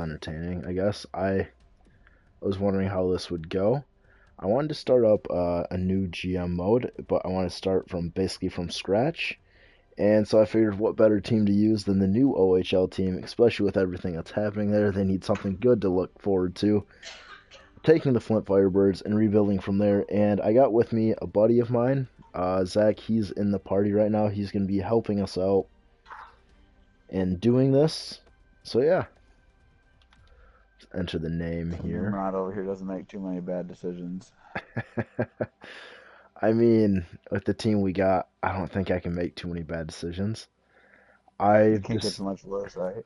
entertaining, I guess. I was wondering how this would go. I wanted to start up a new GM mode, but I want to start from basically from scratch. And so I figured what better team to use than the new OHL team, especially with everything that's happening there. They need something good to look forward to. Taking the Flint Firebirds and rebuilding from there. And I got with me a buddy of mine, Zach. He's in the party right now. He's going to be helping us out in doing this. So yeah, let's enter the name here. Nimrod over here doesn't make too many bad decisions. I mean, with the team we got, I don't think I can make too many bad decisions. It can't get much worse, right?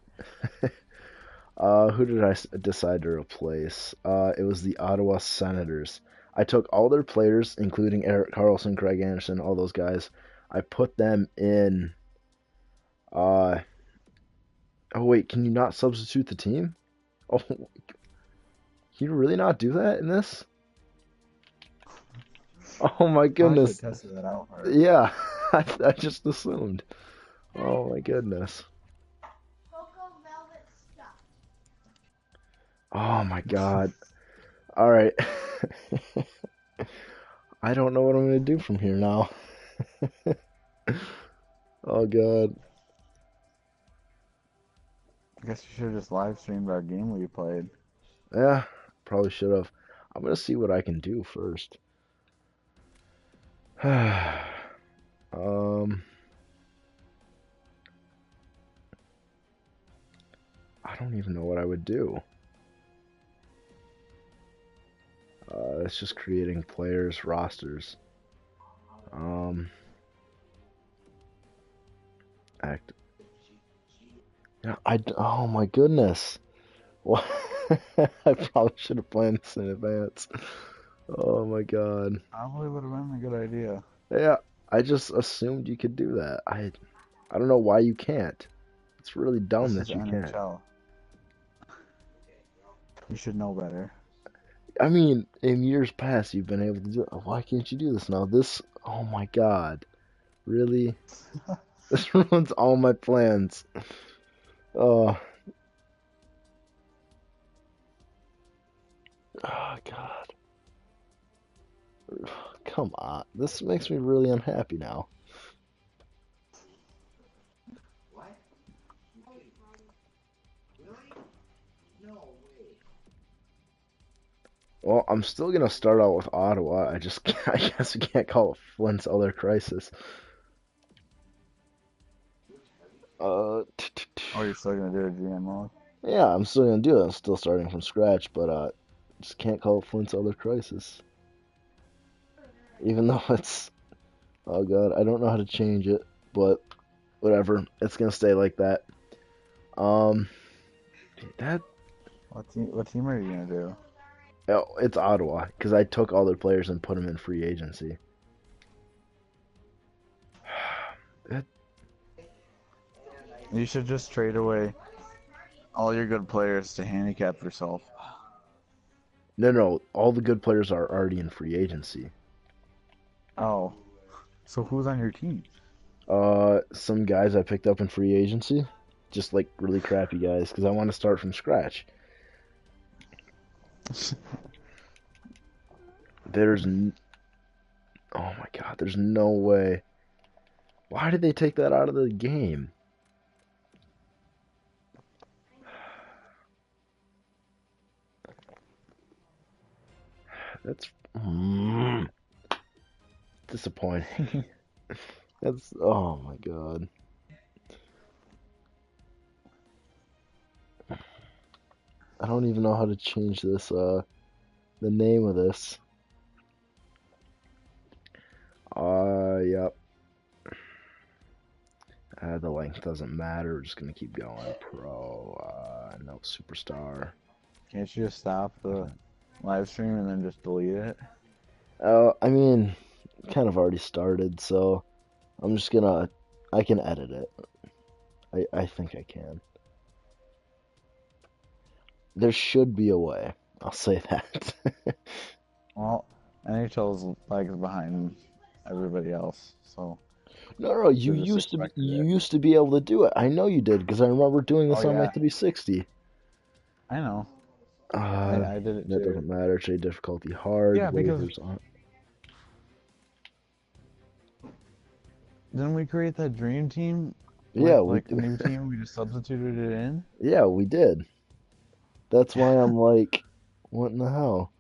Who did I decide to replace? It was the Ottawa Senators. I took all their players, including Eric Carlson, Craig Anderson, all those guys. I put them in. Oh wait, can you not substitute the team? Oh, can you really not do that in this? Oh my goodness. I tested that out first. Yeah, I just assumed. Oh my goodness. Oh my god. Alright. I don't know what I'm going to do from here now. Oh god. I guess you should have just live streamed our game we played. Yeah, probably should have. I'm going to see what I can do first. I don't even know what I would do. It's just creating players, rosters. Act. Yeah, oh my goodness. What? I probably should have planned this in advance. Oh my god. Probably would have been a good idea. Yeah, I just assumed you could do that. I don't know why you can't. It's really dumb that you can't. You should know better. I mean, in years past, you've been able to do it. Why can't you do this now? This, oh my god. Really? This ruins all my plans. Oh. Oh god. Come on. This makes me really unhappy now. Well, I'm still gonna start out with Ottawa. I guess we can't call it Flint's other crisis. Oh, you're still gonna do a GM mode? Yeah, I'm still gonna do it. I'm still starting from scratch, but just can't call it Flint's other crisis. Even though it's, oh god, I don't know how to change it, but whatever. It's gonna stay like that. That. What team are you gonna do? Oh, it's Ottawa, because I took all their players and put them in free agency. You should just trade away all your good players to handicap yourself. No, all the good players are already in free agency. Oh, so who's on your team? Some guys I picked up in free agency, just like really crappy guys, because I want to start from scratch. Oh my god, there's no way. Why did they take that out of the game? That's disappointing. That's, oh my god. I don't even know how to change this, the name of this. Yep. The length doesn't matter. We're just gonna keep going. Pro, no superstar. Can't you just stop the live stream and then just delete it? I mean, kind of already started, so I'm just gonna, I can edit it. I think I can. There should be a way. I'll say that. Well, NHL's lags behind everybody else, so. No, you used to be able to do it. I know you did because I remember doing this on my 360. I know. Uh, I did it that too. doesn't matter. Trade difficulty hard. Yeah, because Waivers on. didn't we create that dream team with Yeah, we like a new team? We just substituted it in. yeah we did. That's why I'm like, what in the hell?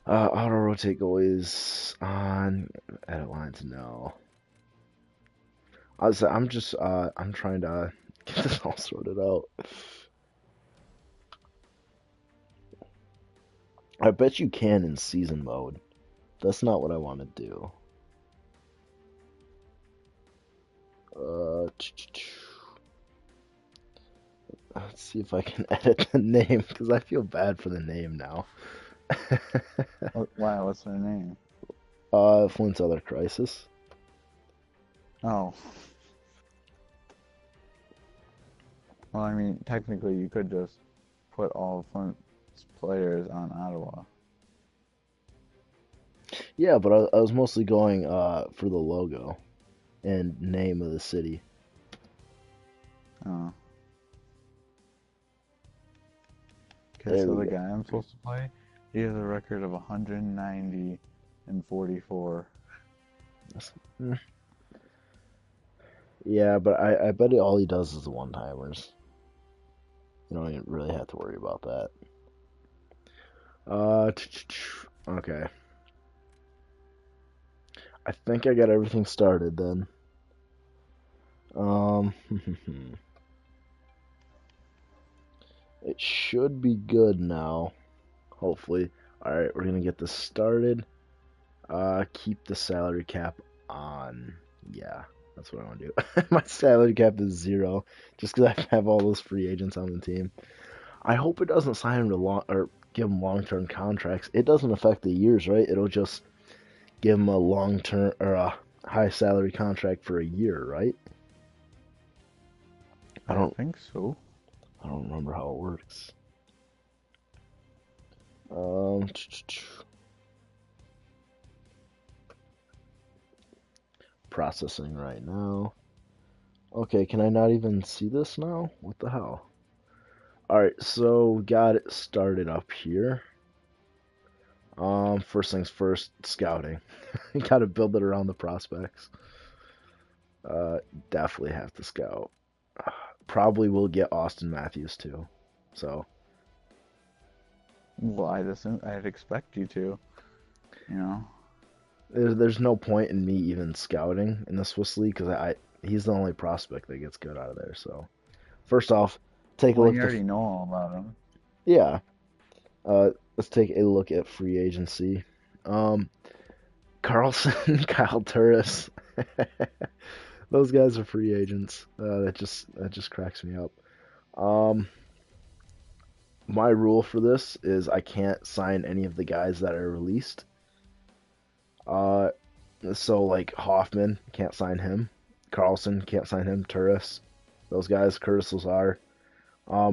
Auto rotate goalies on edit lines. No. I'm trying to get this all sorted out. I bet you can in season mode. That's not what I want to do. Uh, let's see if I can edit the name because I feel bad for the name now. Why? What's their name? Flint's Other Crisis. Oh, well, I mean, technically, you could just put all of Flint's players on Ottawa. Yeah, but I was mostly going for the logo and name of the city. Oh. Okay, There so we the go. guy I'm supposed to play, he has a record of 190 and 44. Mm, yeah, but I bet all he does is the one-timers. You don't even really have to worry about that. Uh, okay. I think I got everything started then. Um, it should be good now. Hopefully. All right, we're gonna get this started. Keep the salary cap on. Yeah, that's what I want to do. My salary cap is 0, just because I have all those free agents on the team. I hope it doesn't sign him to long or give him long-term contracts. It doesn't affect the years, right? It'll just give him a long-term or a high salary contract for a year, right? I I don't. think so. I don't remember how it works. Um, processing right now. Okay, can I not even see this now? What the hell? Alright, so we got it started up here. First things first, scouting. You gotta build it around the prospects. Uh, definitely have to scout. Probably will get Austin Matthews too. So, Well, I'd expect you to, you know. there's no point in me even scouting in the Swiss League because he's the only prospect that gets good out of there. So, first off, take a Well, look you at already know all about him. yeah. Let's take a look at free agency. Um, Carlson, Kyle Turris. Those guys are free agents. That just cracks me up. Um, my rule for this is I can't sign any of the guys that are released. Uh, so like Hoffman, can't sign him. Carlson, can't sign him. Turris, those guys. Curtis Lazar.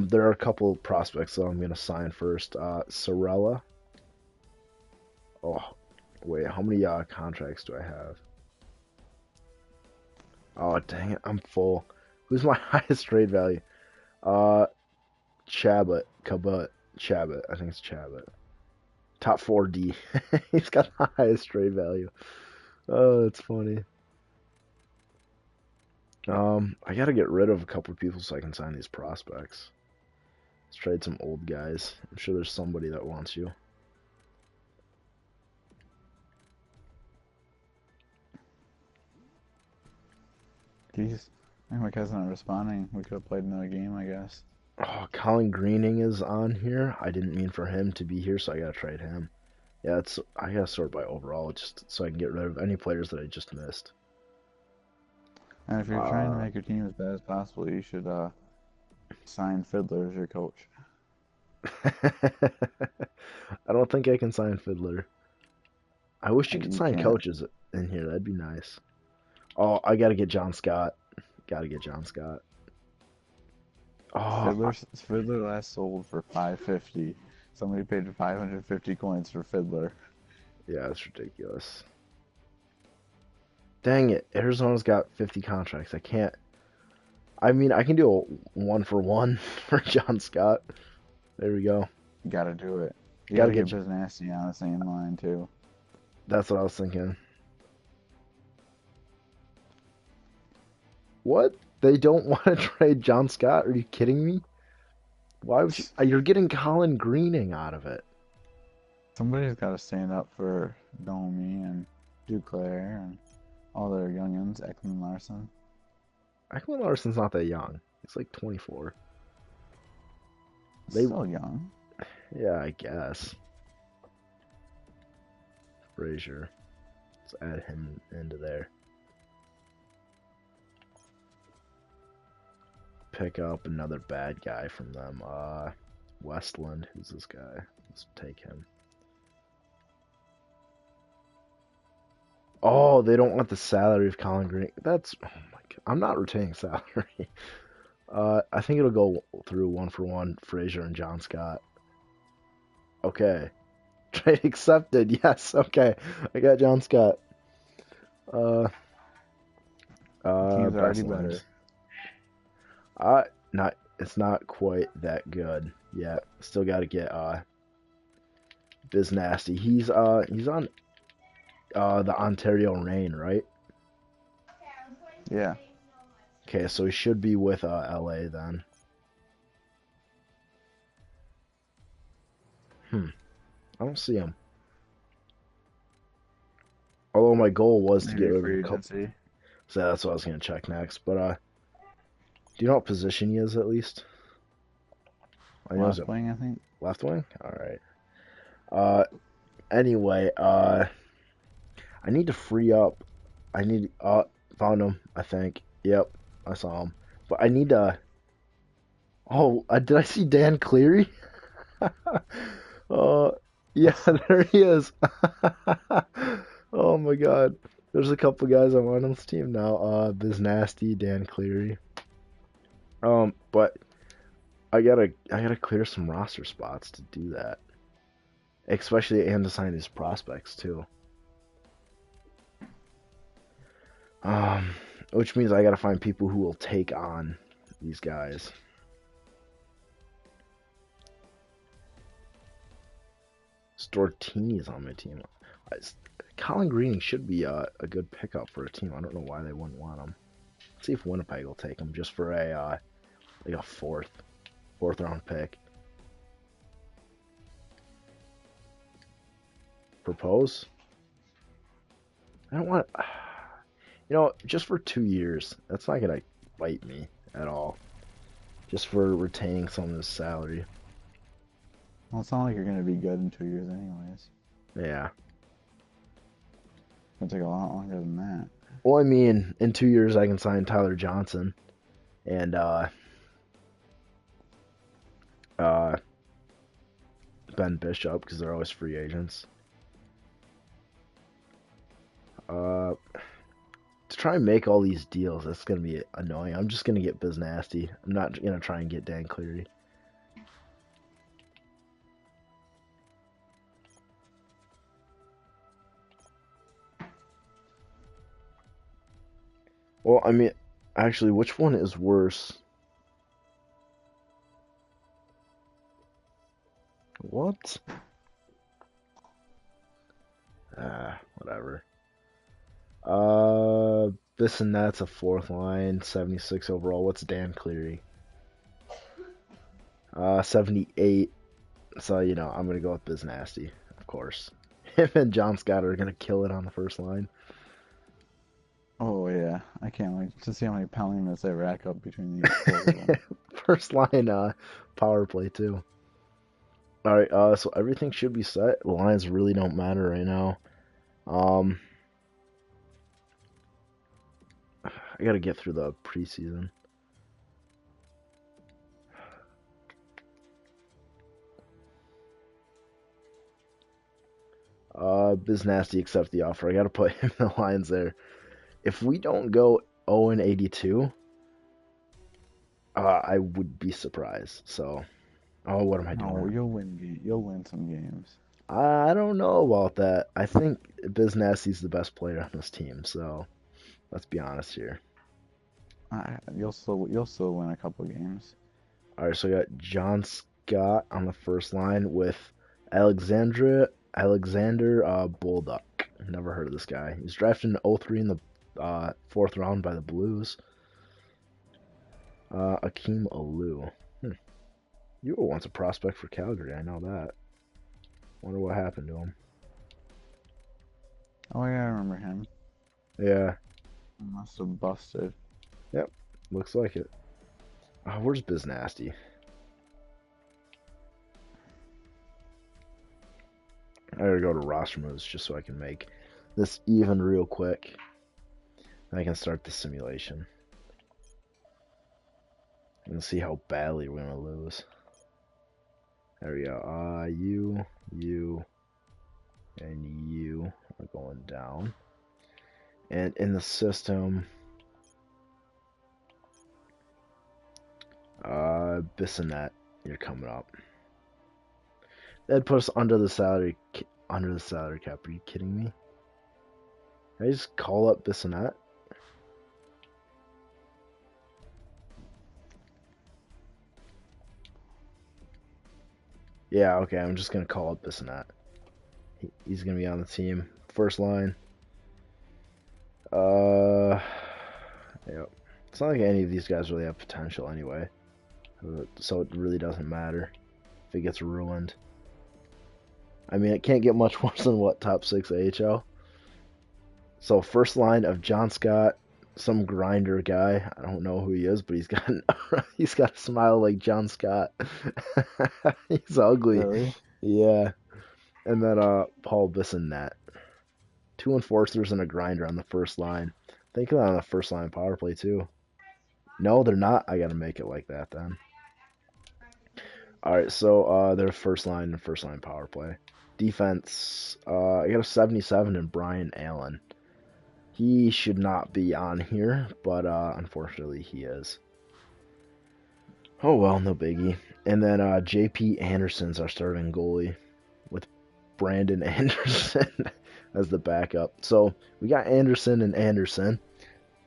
There are a couple prospects that I'm gonna sign first. Sorella. Oh, wait, how many contracts do I have? Oh, dang it, I'm full. Who's my highest trade value? Uh, Chabot. I think it's Chabot. Top 4D. He's got the highest trade value. Oh, that's funny. I gotta get rid of a couple of people so I can sign these prospects. Let's trade some old guys. I'm sure there's somebody that wants you. Jeez, my guy's not responding. We could have played another game, I guess. Oh, Colin Greening is on here. I didn't mean for him to be here, so I gotta trade him. Yeah, I gotta sort by overall just so I can get rid of any players that I just missed. And if you're trying to Uh, make your team as bad as possible, you should sign Fiddler as your coach. I don't think I can sign Fiddler. I wish you could You sign can't. coaches in here. That'd be nice. Oh, I gotta get John Scott. Gotta get John Scott. Oh, Fiddler last sold for 550. Somebody paid 550 coins for Fiddler. yeah, that's ridiculous. Dang it. Arizona's got 50 contracts. I can't. I mean, I can do a 1-for-1 for John Scott. There we go. You gotta do it. You Gotta gotta get. get Biz Nasty on the same line too. That's what I was thinking. What? They don't want to trade John Scott? Are you kidding me? Why would you? You're getting Colin Greening out of it. Somebody's gotta stand up for Domi and Duclair and all their youngins, Ekman Larson. Ekman Larson's not that young. He's like 24. They, Still young. yeah, I guess. Frazier. Let's add him into there. Pick up another bad guy from them. Westland. Who's this guy? Let's take him. Oh, they don't want the salary of Colin Green. That's, oh my god. I'm not retaining salary. I think it'll go through 1-for-1 Frazier and John Scott. Okay. Trade accepted. Yes. Okay. I got John Scott. Uh, The team's best already lines. better. Not. It's not quite that good yet. Still got to get Biz Nasty. He's on the Ontario Reign, right? Yeah. Okay, so he should be with LA then. I don't see him. Although my goal was to get Maybe rid of a free couple, agency. so that's what I was gonna check next. But do you know what position he is at least? I know he's a Left wing, I think. left wing. All right. Uh, anyway, I need to free up. I need found him. I think. Yep, I saw him. But I need to. Oh, did I see Dan Cleary? uh, yeah, there he is. Oh my God. There's a couple guys I'm on this team now. Biz Nasty, Dan Cleary. But I gotta clear some roster spots to do that. Especially and to sign these prospects too. Um, which means I gotta find people who will take on these guys. Stortini's on my team. I, Colin Greening should be a good pickup for a team. I don't know why they wouldn't want him. Let's see if Winnipeg will take him just for a like a fourth round pick. Propose? I don't want. Just for 2 years. That's not gonna bite me at all. Just for retaining some of his salary. Well, it's not like you're gonna be good in 2 years, anyways. Yeah. It's gonna take a lot longer than that. Well, I mean, in 2 years I can sign Tyler Johnson and uh Ben Bishop because they're always free agents. To try and make all these deals, that's gonna be annoying. I'm just gonna get Biz Nasty. I'm not gonna try and get Dan Cleary. Well, I mean, actually, which one is worse? What? Whatever. This and that's a fourth line, 76 overall. What's Dan Cleary? 78. So, I'm gonna go with Biz Nasty, of course. Him and John Scott are gonna kill it on the first line. Oh yeah, I can't wait to see how many penalty minutes they rack up between these four of them. First line, power play too. All right, so everything should be set. Lines really don't matter right now. Um, I gotta get through the preseason. Biz Nasty accept the offer. I gotta put him in the lines there. If we don't go 0-82, I would be surprised. So, what am I doing? No, you'll win some games. I don't know about that. I think Biz Nasty's the best player on this team. So, let's be honest here. You'll still win a couple games. All right, so we got John Scott on the first line with Alexander Bolduc. Never heard of this guy. He's drafted in '03 in the fourth round by the Blues. Akeem Alu. You were once a prospect for Calgary. I know that. Wonder what happened to him. Oh yeah, I remember him. Yeah. Must have busted. Yep. Looks like it. Where's Biz Nasty? I gotta go to roster moves just so I can make this even real quick. And I can start the simulation. And see how badly we're gonna lose. There we go. You, and you are going down. And in the system, Bissonette, you're coming up. That puts us under the salary cap. Are you kidding me? Can I just call up Bissonette? Yeah, okay, I'm just gonna call up Bissonette. He's gonna be on the team. First line. Yep. It's not like any of these guys really have potential anyway. So it really doesn't matter if it gets ruined. I mean, it can't get much worse than what, top 6 AHL? So first line of John Scott, some grinder guy. I don't know who he is, but he's got a smile like John Scott. He's ugly. Really? Yeah. And then Paul Bissonnette. 2 enforcers and a grinder on the first line. Think of that on the first line power play too. No, they're not. I gotta make it like that then. Alright, so their first line power play. Defense, I got a 77 in Brian Allen. He should not be on here, but unfortunately he is. Oh well, no biggie. And then JP Anderson's our starting goalie with Brandon Anderson as the backup. So we got Anderson and Anderson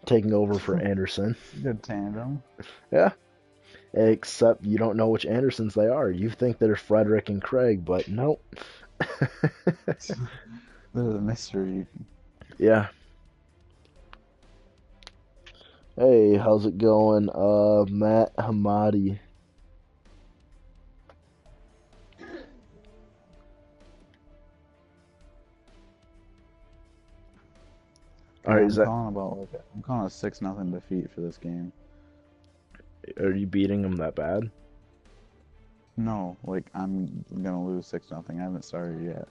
taking over for Anderson. Good tandem. Yeah. Except you don't know which Andersons they are. You think they're Frederick and Craig, but nope. There's a mystery. Yeah. Hey, how's it going? Matt Hamadi. All Yeah, right, is that I'm calling a 6-0 defeat for this game. are you beating them that bad? No, like I'm gonna lose 6-0. I haven't started yet.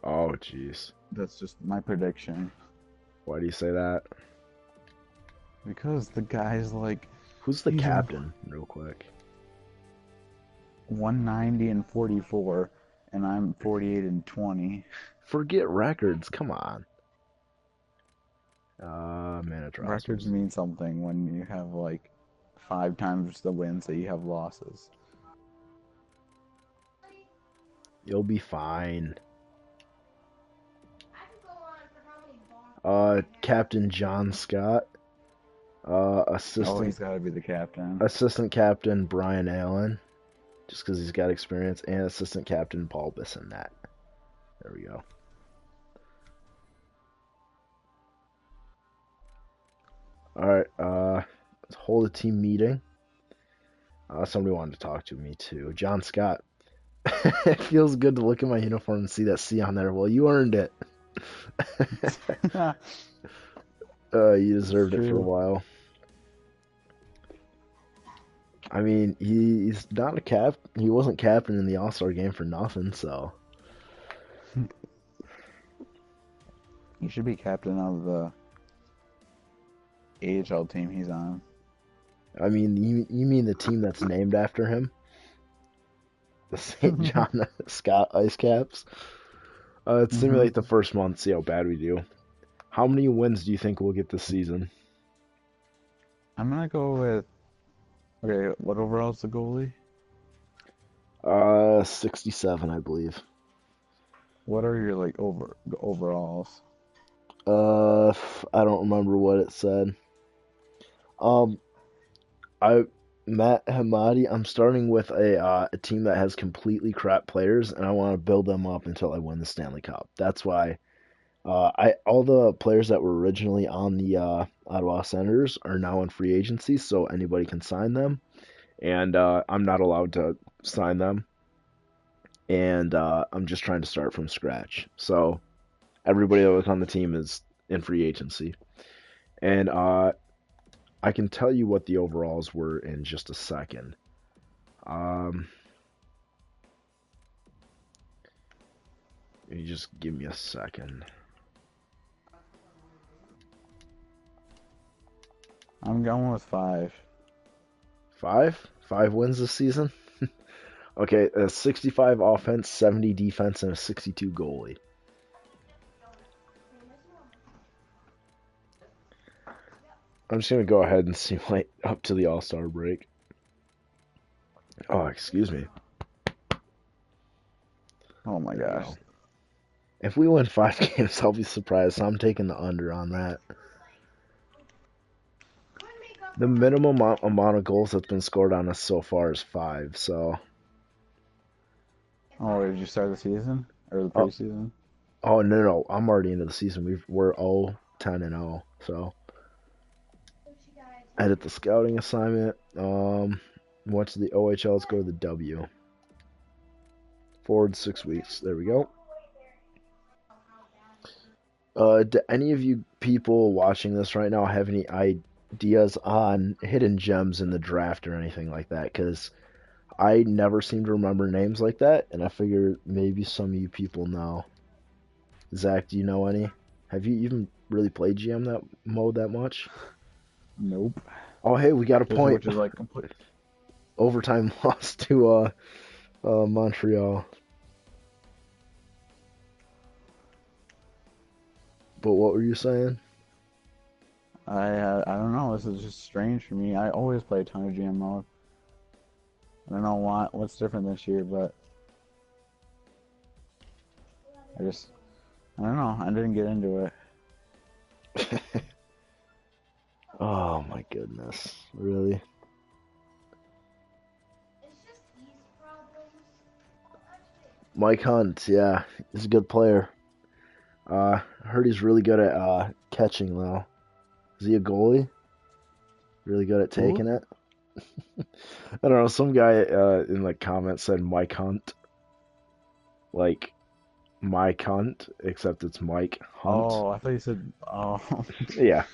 Oh, jeez. That's just my prediction. Why do you say that? Because the guy's like Who's the he's captain, real quick? 190 and 44, and I'm 48 and 20. Forget records. Come on. Manage Records rosters. mean something when you have like 5 times the wins that you have losses. You'll be fine. Captain John Scott. Oh, Assistant he's got to be the captain. assistant captain Brian Allen, just because he's got experience, and assistant captain Paul Bissonnette. There we go. All right. Let's hold a team meeting. Somebody wanted to talk to me too. John Scott. It feels good to look at my uniform and see that C on there. Well, you earned it. You deserved it for a while. I mean, he's not a cap. He wasn't captain in the All-Star game for nothing. So He should be captain of the AHL team he's on. I mean, you mean the team that's named after him, the St. John Scott Ice Caps? Let's simulate the first month, see how bad we do. How many wins do you think we'll get this season? I'm gonna go with. Okay, what overall's the goalie? 67, I believe. What are your like overalls? I don't remember what it said. Um, I Matt Hamadi. I'm starting with a team that has completely crap players, and I want to build them up until I win the Stanley Cup. That's why I all the players that were originally on the Ottawa Senators are now in free agency, so anybody can sign them, and I'm not allowed to sign them, and I'm just trying to start from scratch. So everybody that was on the team is in free agency, and I can tell you what the overalls were in just a second. Um, you just give me a second. I'm going with 5. Five wins this season. Okay, a 65 offense, 70 defense, and a 62 goalie. I'm just gonna go ahead and simulate up to the All-Star break. Oh, excuse me. Oh my There we gosh. go. If we win 5 games, I'll be surprised. So I'm taking the under on that. The minimum amount of goals that's been scored on us so far is 5. So, Oh, did you start the season or the oh, preseason? oh no, no, I'm already into the season. We're 0, 10 and 0. So, edit the scouting assignment. Went to the OHL. Let's go to the W. Forward 6 weeks. There we go. Do any of you people watching this right now have any ideas on hidden gems in the draft or anything like that? Because I never seem to remember names like that, and I figure maybe some of you people know. Zach, do you know any? Have you even really played GM that mode that much? Nope. Oh, hey, we got a Just point. which is like complete. Overtime loss to Montreal. But what were you saying? I don't know. This is just strange for me. I always play a ton of GM mode. I don't know what's different this year, but I just I don't know. I didn't get into it. Oh my goodness, really? Mike Hunt, yeah, he's a good player. I heard he's really good at catching though. Is he a goalie? Really good at Who? taking it. I don't know. Some guy in the comments said Mike Hunt, like my cunt, except it's Mike Hunt. Oh, I thought you said. Oh, Yeah.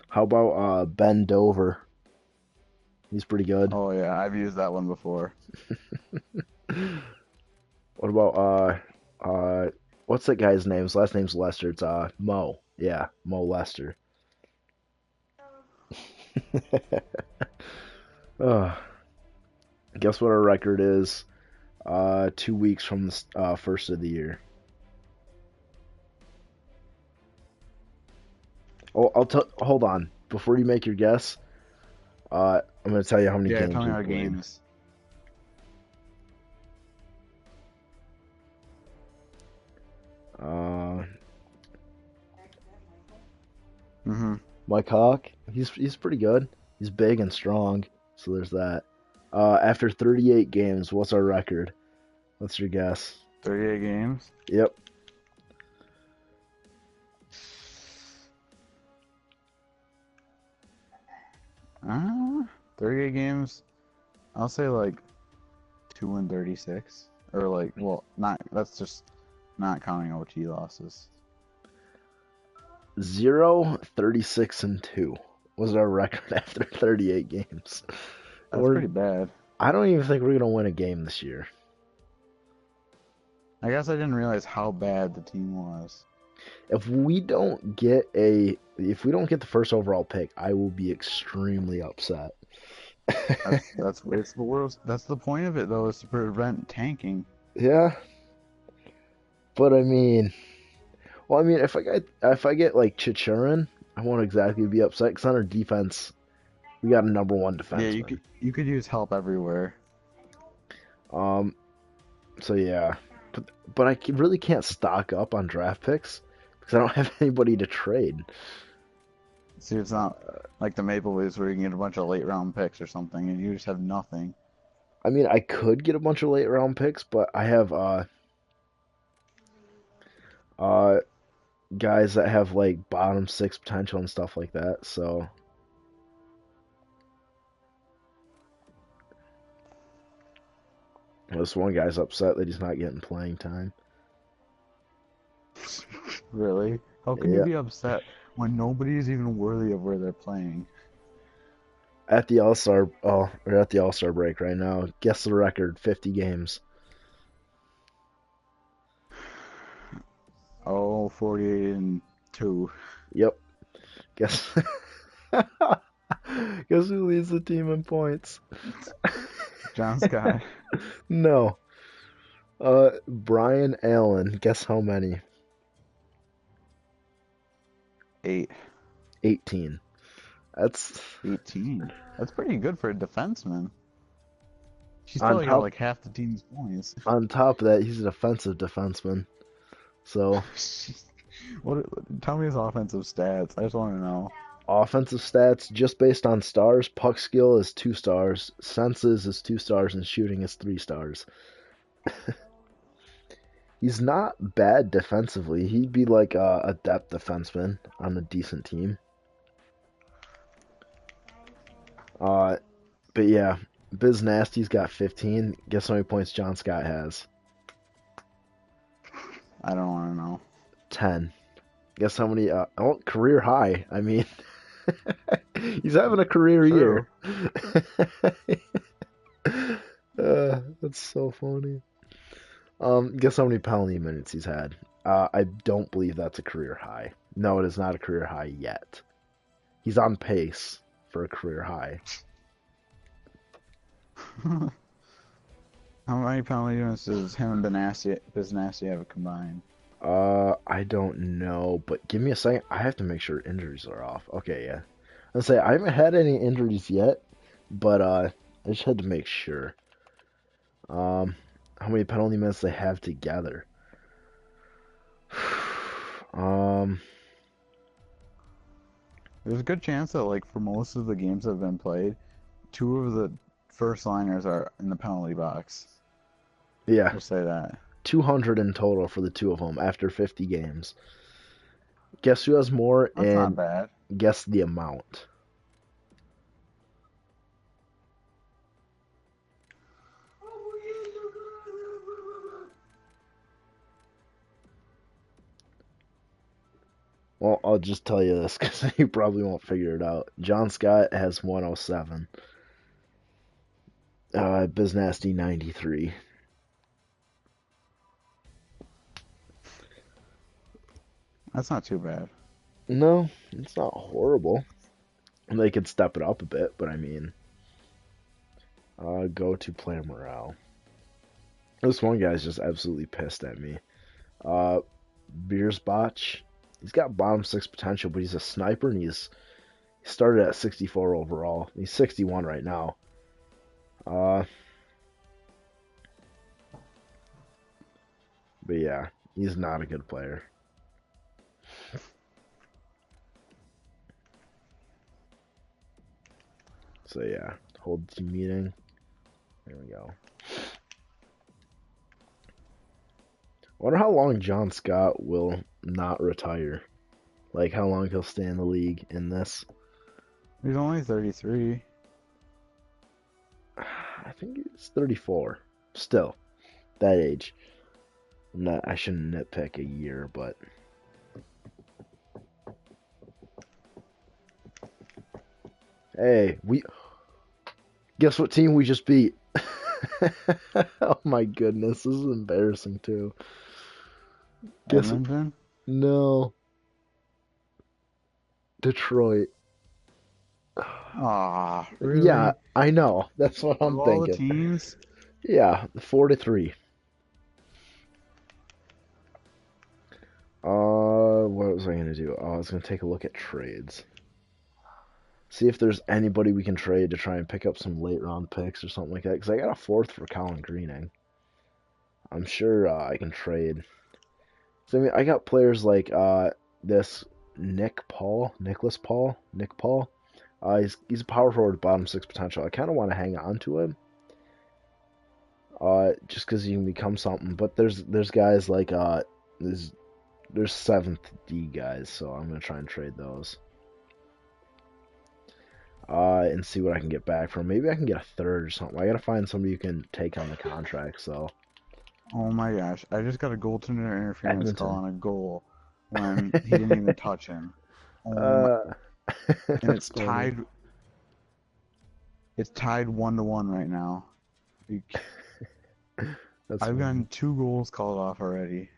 How about Ben Dover? He's pretty good. oh yeah. I've used that one before. What about what's that guy's name? His last name's Lester. It's Mo. Yeah, Mo Lester. uh, guess what our record is? 2 weeks from the first of the year. Oh, hold on. Before you make your guess, I'm gonna tell you how many Yeah, tell games me we our played. games. Uh, Mm-hmm. Mike Hawk, he's pretty good. He's big and strong, so there's that. After 38 games, what's our record? What's your guess? 38 games. Yep. 38 games. I'll say like 2-36, or like, well, not. That's just not counting OT losses. 0, 36, and 2 was our record after 38 games. That's We're pretty bad. I don't even think we're gonna win a game this year. I guess I didn't realize how bad the team was. If we don't get the first overall pick, I will be extremely upset. That's it's the worst. That's the point of it though, is to prevent tanking. Yeah, but if I get like Chichurin, I won't exactly be upset because on our defense we got a number one Yeah, defenseman. you could use help everywhere. Um, so yeah, but really can't stock up on draft picks because I don't have anybody to trade. See, it's not like the Maple Leafs where you can get a bunch of late round picks or something, and you just have nothing. I mean, I could get a bunch of late round picks, but I have uh guys that have like bottom six potential and stuff like that. So this one guy's upset that he's not getting playing time. Really? How can you Yeah, be upset when nobody is even worthy of where they're playing? at the All Star, oh, we're at the All Star break right now. Guess the record: 50 games. Oh, 48 and 2. Yep. Guess. Guess who leads the team in points? John Scott, No. Brian Allen. Guess how many? 8. 18. That's 18. That's pretty good for a defenseman. She on still got top. like half the team's points. On top of that, he's an offensive defenseman. So What? Tell me his offensive stats. I just want to know. offensive stats just based on stars. Puck skill is 2 stars. Senses is 2 stars, and shooting is 3 stars. He's not bad defensively. He'd be like a depth defenseman on a decent team. Uh, but yeah, Biz Nasty's got 15. Guess how many points John Scott has? I don't want to know. 10. Guess how many? Oh, career high. I mean, he's having a career True. year. That's so funny. Guess how many penalty minutes he's had? I don't believe that's a career high. No, it is not a career high yet. He's on pace for a career high. How many penalty units does him and Benassi have combined? I don't know, but give me a second. I have to make sure injuries are off. Okay, yeah. Let's say I haven't had any injuries yet, but I just had to make sure. How many penalty minutes they have together? Um, There's a good chance that like for most of the games that have been played, 2 of the first liners are in the penalty box. yeah, We'll say that. 200 in total for the two of them after 50 games. Guess who has more That's not and bad. guess the amount. Well, I'll just tell you this because you probably won't figure it out. John Scott has 107. Biznasty 93. That's not too bad. No, it's not horrible. They could step it up a bit, but I mean, go to player morale. This one guy's just absolutely pissed at me. Uh, Beersbotch. He's got bottom six potential, but he's a sniper and he started at 64 overall. He's 61 right now. Uh, but yeah, he's not a good player. So yeah, hold team meeting. There we go. Wonder how long John Scott will not retire. Like how long he'll stay in the league in this. He's only 33. I think he's 34. Still, that age. I shouldn't nitpick a year, but hey, we guess what team we just beat? Oh my goodness, this is embarrassing too. Guess Edmonton? no, Detroit. Ah, Yeah, really? I know. That's what Of I'm all the thinking. teams? Yeah, 4-3. What was I gonna do? Oh, I was gonna take a look at trades. See if there's anybody we can trade to try and pick up some late round picks or something like that. Because I got a fourth for Colin Greening. I'm sure I can trade So I mean, I got players like this Nicholas Paul, Nick Paul. He's a power forward, bottom six potential. I kind of want to hang on to him, just because he can become something. But there's guys like there's seventh D guys, so I'm gonna try and trade those. And see what I can get back from. Maybe I can get a third or something. I gotta find somebody who can take on the contract. So Oh my gosh, I just got a goaltender interference call Edmonton. on a goal when he didn't even touch him. Oh my, Uh, and that's funny. it's tied 1-1 right now. That's I've funny. gotten 2 goals called off already.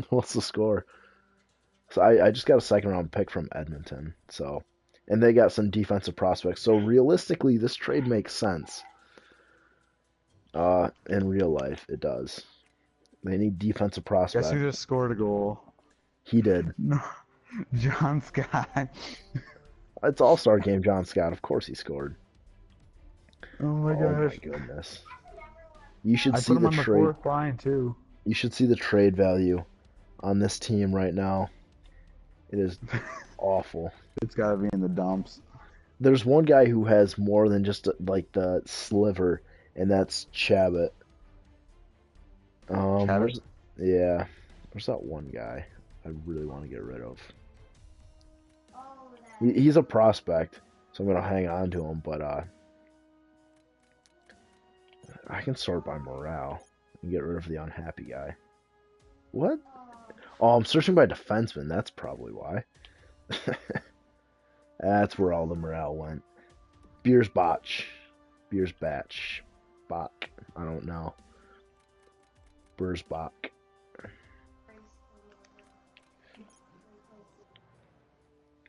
What's the score? So I just got a second round pick from Edmonton. So, and they got some defensive prospects. So realistically, this trade makes sense. In real life, it does. They need defensive Guess who prospects. just scored a goal? He did. No, John Scott. It's All-Star game, John Scott. Of course he scored. Oh my Oh my gosh. goodness. You should I put see him the on the trade. fourth line too. You should see the trade value on this team right now. It is awful. It's gotta be in the dumps. There's one guy who has more than just like the sliver, and that's Chabot. Chabot? Where's yeah, where's that one guy I really want to get rid of? He's a prospect, so I'm gonna hang on to him. But I can sort by morale and get rid of the unhappy guy. What? Oh, I'm searching by defenseman. That's probably why. That's where all the morale went. Beers Botch. Beers Batch. Bach. I don't know. Bursbach.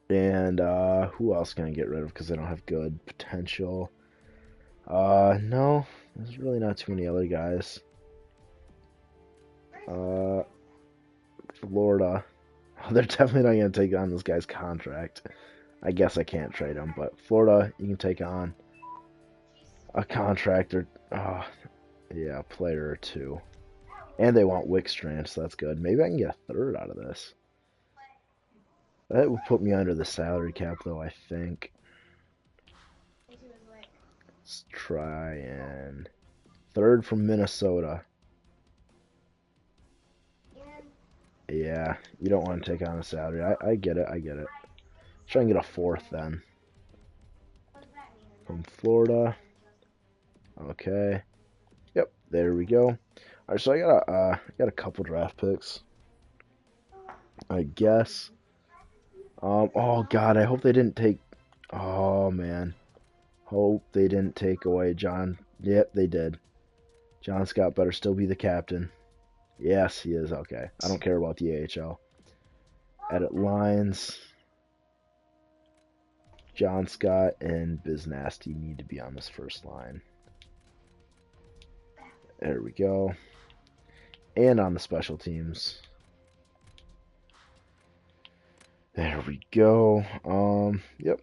And who else can I get rid of because they don't have good potential? No, there's really not too many other guys. Uh, Florida. They're definitely not going to take on this guy's contract. I guess I can't trade him, but Florida, you can take on a contractor. Yeah, a player or two. And they want Wickstrand, so that's good. Maybe I can get a third out of this. That would put me under the salary cap, though, I think. Let's try and... Third from Minnesota. Yeah, you don't want to take on a salary. I get it, I get it. Try and get a fourth, then. From Florida. Okay. Yep, there we go. Alright, so I got a couple draft picks. I guess. Oh god, I hope they didn't take... Oh man. Hope they didn't take away John. Yep, they did. John Scott better still be the captain. Yes, he is. Okay. I don't care about the AHL. Edit lines. John Scott and Biz Nasty need to be on this first line. There we go. And on the special teams. There we go. Yep.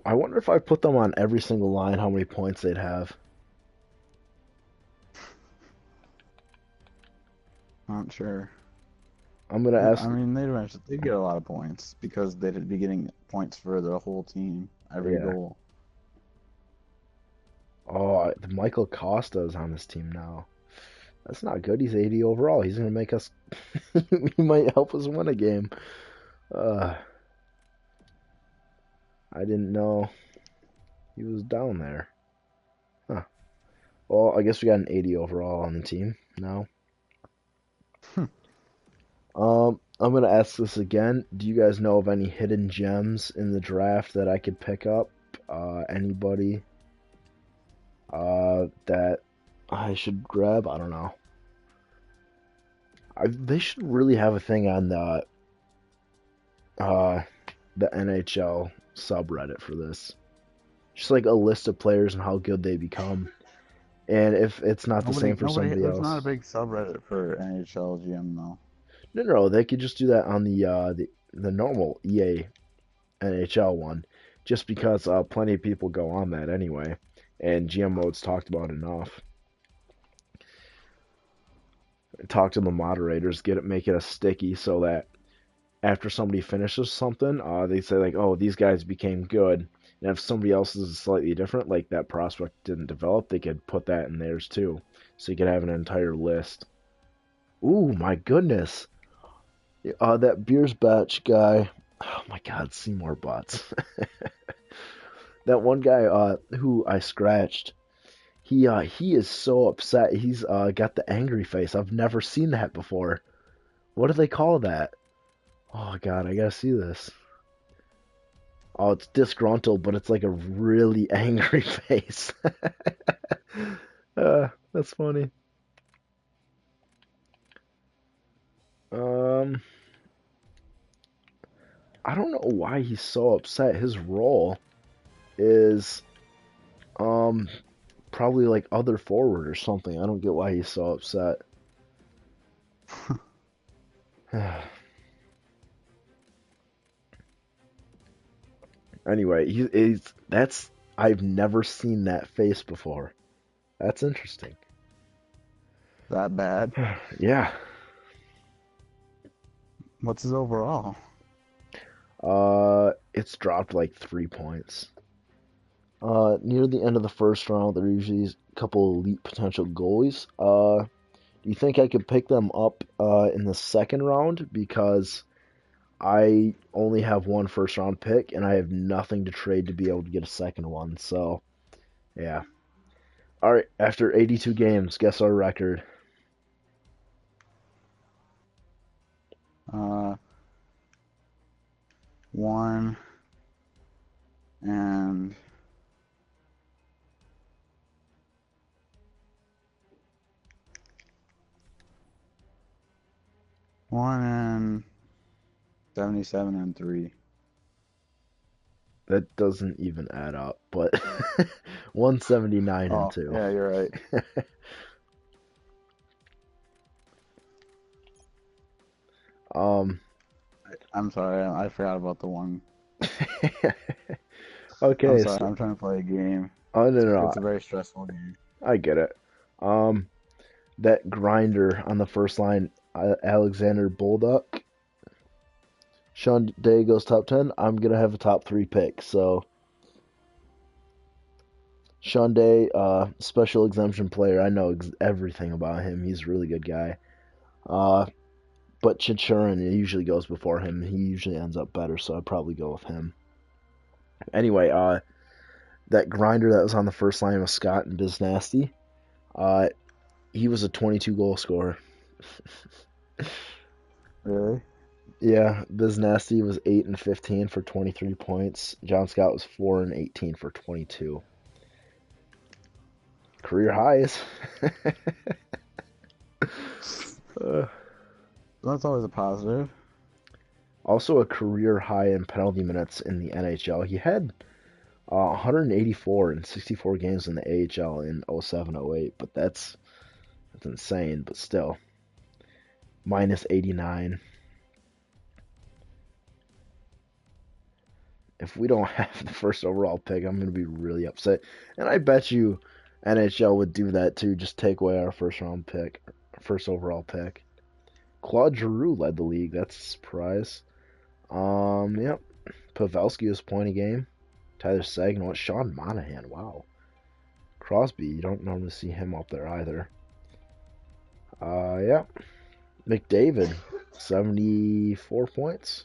I wonder if I put them on every single line, how many points they'd have. Not sure. I'm gonna ask. I mean, they'd get a lot of points because they'd be getting points for the whole team, every Yeah. goal. Oh, Michael Costa is on this team now. That's not good. He's 80 overall. He's gonna make us. He might help us win a game. Uh, I didn't know he was down there. Huh. Well, I guess we got an 80 overall on the team now. I'm gonna ask this again. Do you guys know of any hidden gems in the draft that I could pick up? Anybody that I should grab? I don't know. They should really have a thing on uh, the NHL subreddit for this. Just like a list of players and how good they become. And if it's not the same for somebody There's not a else, big subreddit for NHL GM though. no, they could just do that on the normal EA NHL one, just because plenty of people go on that anyway, and GM mode's talked about enough. talk to the moderators, make it a sticky so that after somebody finishes something, they say like, "Oh, these guys became good." And if somebody else is slightly different, like that prospect didn't develop, they could put that in theirs too. So you could have an entire list. Ooh, my goodness. That Beers Batch guy. Oh my God, Seymour bots. That one guy who I scratched. He is so upset. He's got the angry face. I've never seen that before. What do they call that? Oh God, I gotta see this. Oh, it's disgruntled, but it's like a really angry face. That's funny. Um, I don't know why he's so upset. His role is um probably like other forward or something. I don't get why he's so upset. Anyway, he's that's I've never seen that face before. That's interesting. That bad? Yeah. What's his overall? It's dropped like 3 points. Near the end of the first round, there are usually a couple elite potential goalies. Do you think I could pick them up in the second round? Because I only have one first round pick and I have nothing to trade to be able to get a second one. So, yeah. All right, after 82 games, guess our record. Uh, 1 and 1 and 77 and 3. That doesn't even add up, but 179 and Oh, 2. yeah, you're right. Um, I'm sorry, I forgot about the one. I'm okay, sorry, so I'm trying to play a game. oh no, no, no, It's a very stressful game. I get it. Um, that grinder on the first line, Alexander Bolduc. Sean Day goes top 10. I'm gonna have a top 3 pick. So Sean Day, special exemption player. I know everything about him. He's a really good guy. Uh, but Chichurin usually goes before him. He usually ends up better, so I'd probably go with him. Anyway, that grinder that was on the first line was Scott and Biz Nasty. Uh, he was a 22 goal scorer. Really? Yeah, Biz Nasty was 8 and 15 for 23 points. John Scott was 4 and 18 for 22. Career highs. uh, That's always a positive. Also a career high in penalty minutes in the NHL. He had 184 in 64 games in the AHL in 07-08, but that's insane, but still. Minus 89. If we don't have the first overall pick, I'm going to be really upset. And I bet you NHL would do that too, just take away our first round pick, first overall pick. Claude Giroux led the league. That's a surprise. Yep. Pavelski was point a game. Tyler Seguin, Sean Monahan. Wow. Crosby, you don't normally see him up there either. Yeah. McDavid, 74 points.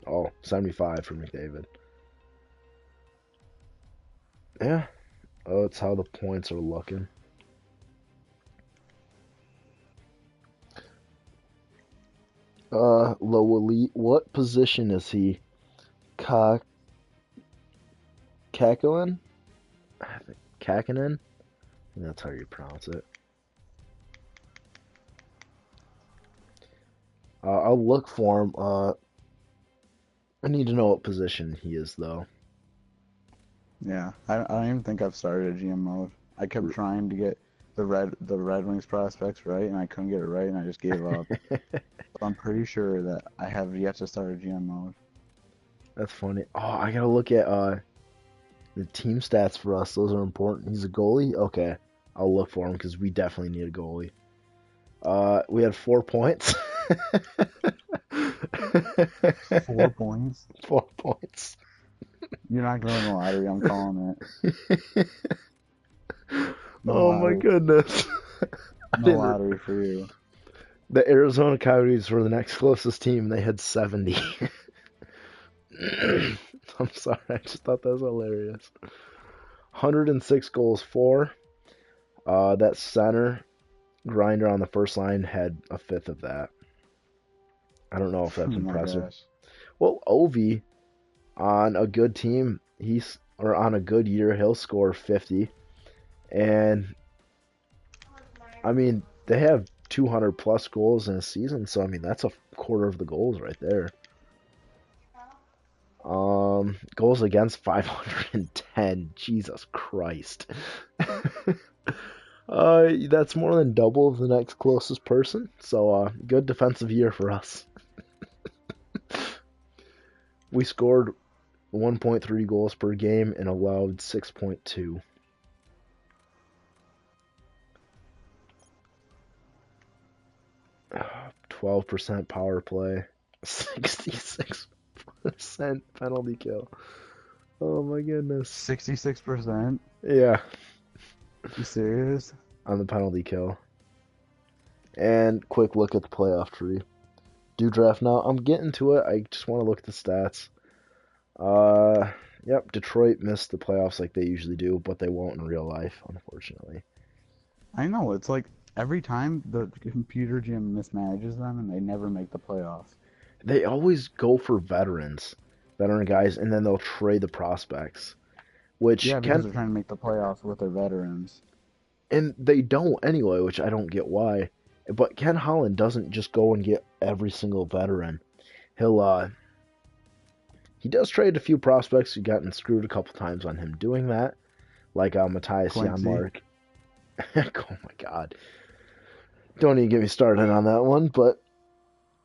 Oh, 75 for McDavid. Yeah. Oh, that's how the points are looking. Low elite. What position is he? Ka Kakkonen? Kakkonen? That's how you pronounce it. I'll look for him. I need to know what position he is, though. Yeah, I don't even think I've started a GM mode. I kept trying to get the Red Wings prospects right, and I couldn't get it right, and I just gave up. So I'm pretty sure that I have yet to start a GM mode. That's funny. Oh, I gotta look at the team stats for us. Those are important. He's a goalie? Okay. I'll look for him because we definitely need a goalie. We had 4 points. 4 points. 4 points. You're not going to the lottery. I'm calling it. No Oh my lottery. goodness. I No didn't. lottery for you. The Arizona Coyotes were the next closest team. They had 70. I'm sorry. I just thought that was hilarious. 106 goals for. That center grinder on the first line had a fifth of that. I don't know if Oh that's my impressive. gosh. Well, Ovi on a good team, or on a good year, he'll score 50. And I mean, they have 200 plus goals in a season, so I mean that's a quarter of the goals right there. Goals against 510. Jesus Christ. That's more than double of the next closest person. So, good defensive year for us. We scored 1.3 goals per game and allowed 6.2. 12% power play, 66% penalty kill. Oh my goodness. 66%? Yeah, You serious? on the penalty kill. And quick look at the playoff tree. Do draft now. I'm getting to it. I just want to look at the stats. Yep, Detroit missed the playoffs like they usually do, but they won't in real life, unfortunately. I know. It's like every time the computer gym mismanages them and they never make the playoffs. They always go for veteran guys, and then they'll trade the prospects, which Yeah, because can, they're trying to make the playoffs with their veterans. and they don't anyway, which I don't get why. But Ken Holland doesn't just go and get every single veteran. He'll he does trade a few prospects who gotten screwed a couple times on him doing that, like Matthias Quincy. Janmark. Oh my God! Don't even get me started on that one. But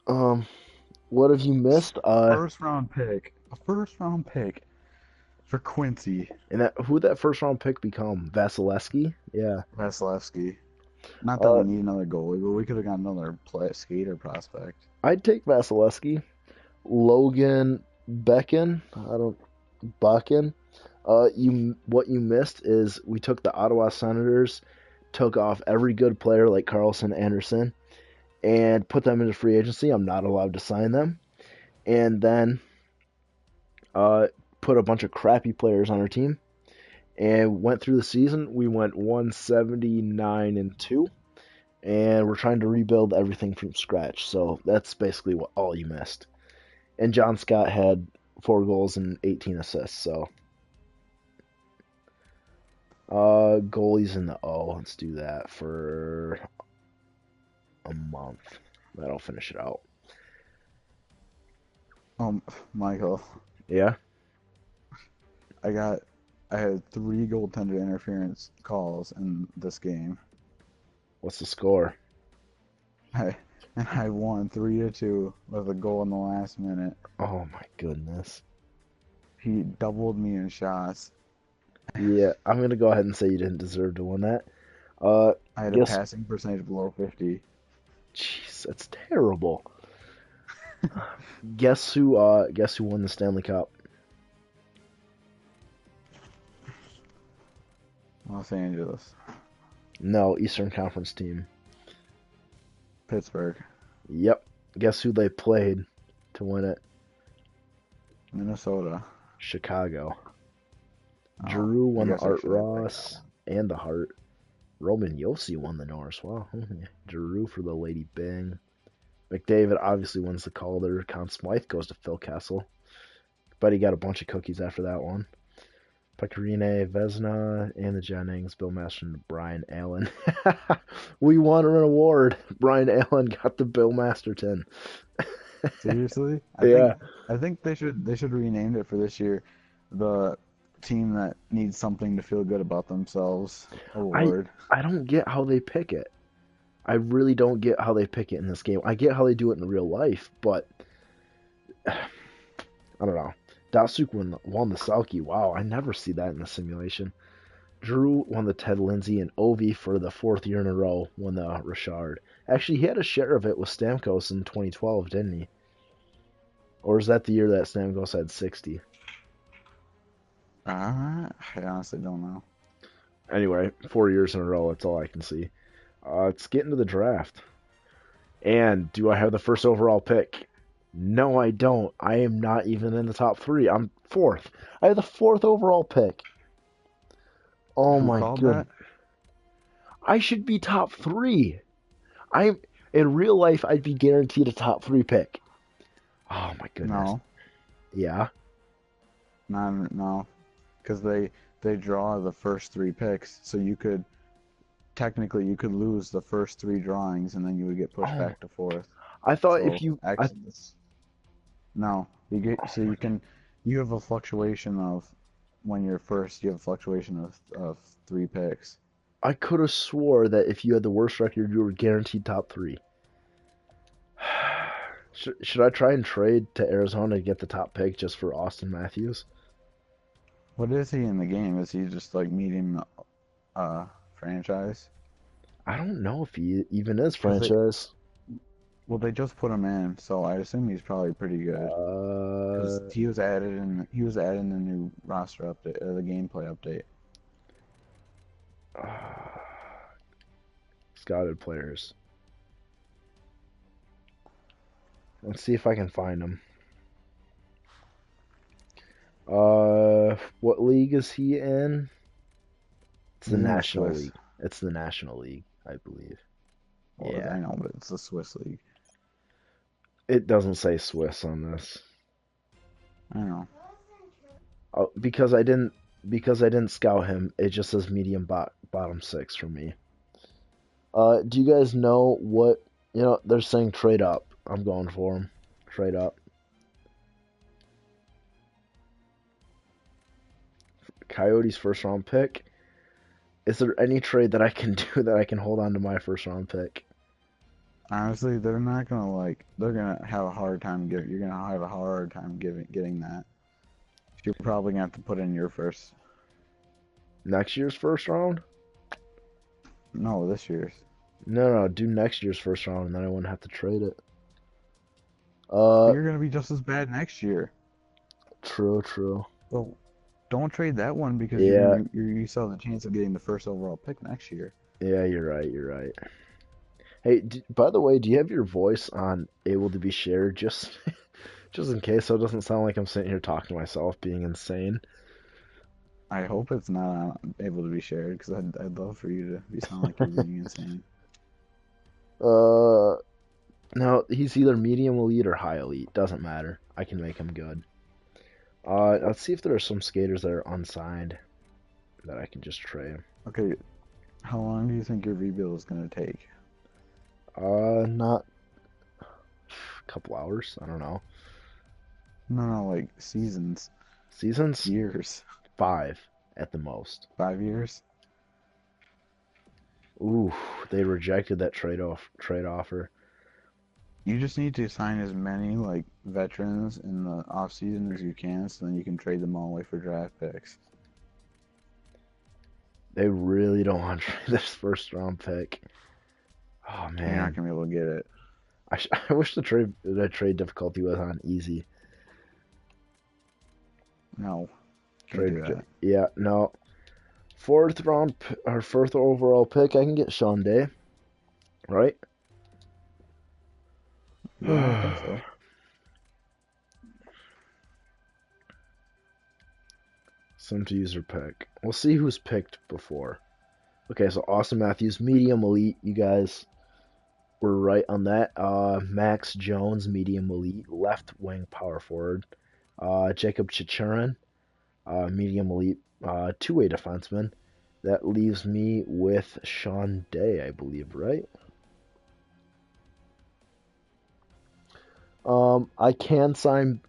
um, what have you missed? First round pick. A first round pick for Quincy And that who that first round pick become? Vasilevsky? Yeah. Vasilevsky. Not that we Uh, need another goalie, but we could have got another skater prospect. I'd take Vasilevsky. Logan Becken. I don't Buckin. You what you missed is we took the Ottawa Senators, took off every good player like Carlson Anderson, and put them into free agency. I'm not allowed to sign them, and then uh, put a bunch of crappy players on our team, and went through the season. We went 179-2, and we're trying to rebuild everything from scratch. So that's basically what all you missed. And John Scott had 4 goals and 18 assists. So goalies in the O. Let's do that for a month. That'll finish it out. Michael, Yeah. I had 3 goaltender interference calls in this game. What's the score? I, and I won 3-2 with a goal in the last minute. Oh my goodness. He doubled me in shots. Yeah, I'm gonna go ahead and say you didn't deserve to win that. Uh, I had a guess. passing percentage below 50. Jeez, that's terrible. Guess who won the Stanley Cup? Los Angeles. No, Eastern Conference team. Pittsburgh. Yep. Guess who they played to win it? Minnesota. Chicago. Oh, Drew I won the guess I Art should have picked that Ross one. and the Hart. Roman Yossi won the Norris. Wow. Drew for the Lady Bing. McDavid obviously wins the Calder. Conn Smythe goes to Phil Kessel. But he got a bunch of cookies after that one. Pecorine, Vesna, and the Jennings, Bill Masterton, Brian Allen. We won an award. Brian Allen got the Bill Masterton. Seriously? Yeah. I think they should rename it for this year. The team that needs something to feel good about themselves I award. I don't get how they pick it. I really don't get how they pick it in this game. I get how they do it in real life, but I don't know. Datsuk won the Selkie. Wow, I never see that in the simulation. Drew won the Ted Lindsay, and Ovi for the fourth year in a row won the Richard. Actually, he had a share of it with Stamkos in 2012, didn't he? Or is that the year that Stamkos had 60? I honestly don't know. Anyway, 4 years in a row. That's all I can see. Let's get into the draft. And do I have the first overall pick? No, I don't. I am not even in the top three. I'm fourth. I have the fourth overall pick. Oh Who my called goodness. that? I should be top three. I'm in real life. I'd be guaranteed a top three pick. Oh my goodness. No, Yeah. no, because they draw the first three picks, so you could technically you could lose the first three drawings, and then you would get pushed Oh, back to fourth. I thought if So you, I actually, no, you get so you have a fluctuation of when you're first, you have a fluctuation of three picks. I could have swore that if you had the worst record, you were guaranteed top three. Should I try and trade to Arizona to get the top pick just for Austin Matthews? What is he in the game? Is he just like medium franchise? I don't know if he even is Because franchise. they just put him in, so I assume he's probably pretty good. Because Uh, he was added in the new roster update, the gameplay update. Scouted players. Let's see if I can find him. What league is he in? It's the He's in the National Swiss. League. It's the National League, I believe. Well, Yeah. I know, but it's the Swiss league. It doesn't say Swiss on this. I know. Oh, because I didn't scout him. It just says medium bottom six for me. Do you guys know what they're saying trade up. I'm going for him. Trade up. Coyotes first round pick. Is there any trade that I can do that I can hold on to my first round pick? Honestly, they're not gonna like. They're gonna have a hard time giving. You're gonna have a hard time getting that. You're probably gonna have to put in your first. Next year's first round? No, this year's. No, do next year's first round, and then I wouldn't have to trade it. But Uh, you're gonna be just as bad next year. true. Well, don't trade that one because Yeah, you still have the chance of getting the first overall pick next year. yeah, you're right. Hey, by the way, do you have your voice on able to be shared just just in case so it doesn't sound like I'm sitting here talking to myself being insane? I hope it's not able to be shared because I'd love for you to be sound like you're being insane. Uh, no, he's either medium elite or high elite. Doesn't matter. I can make him good. Let's see if there are some skaters that are unsigned that I can just trade. Okay, how long do you think your rebuild is gonna take? Not a couple hours. I don't know. No, like seasons, Seasons? years, 5 at the most. 5 years. Ooh, they rejected that trade offer. You just need to sign as many like veterans in the off season as you can, so then you can trade them all away for draft picks. They really don't want to trade this first round pick. Oh You're not man, gonna be able to get it. I wish the trade difficulty was on easy. No, can't Trade do reject. that. Yeah, no. Fourth round or fourth overall pick, I can get Sean Day, right? Yeah, I think so. Send to user pick. We'll see who's picked before. Okay, so Austin Matthews, medium elite. You guys were right on that. Max Jones, medium elite, left wing power forward. Jacob Chichurin, medium elite, two-way defenseman. That leaves me with Sean Day, I believe, right? I can sign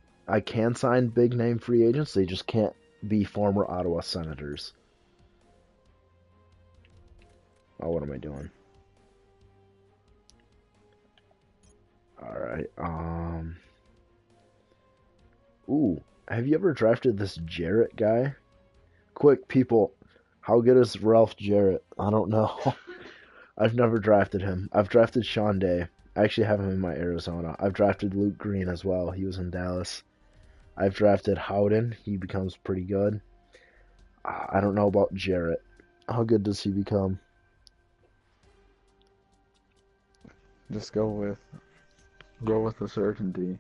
big name free agents. They just can't be former Ottawa Senators. Oh, what am I doing? All right. Ooh, have you ever drafted this Jarrett guy? Quick, people, How good is Ralph Jarrett? I don't know. I've never drafted him. I've drafted Sean Day. I actually have him in my Arizona. I've drafted Luke Green as well. He was in Dallas. I've drafted Howden. He becomes pretty good. I don't know about Jarrett. How good does he become? Just go with the certainty.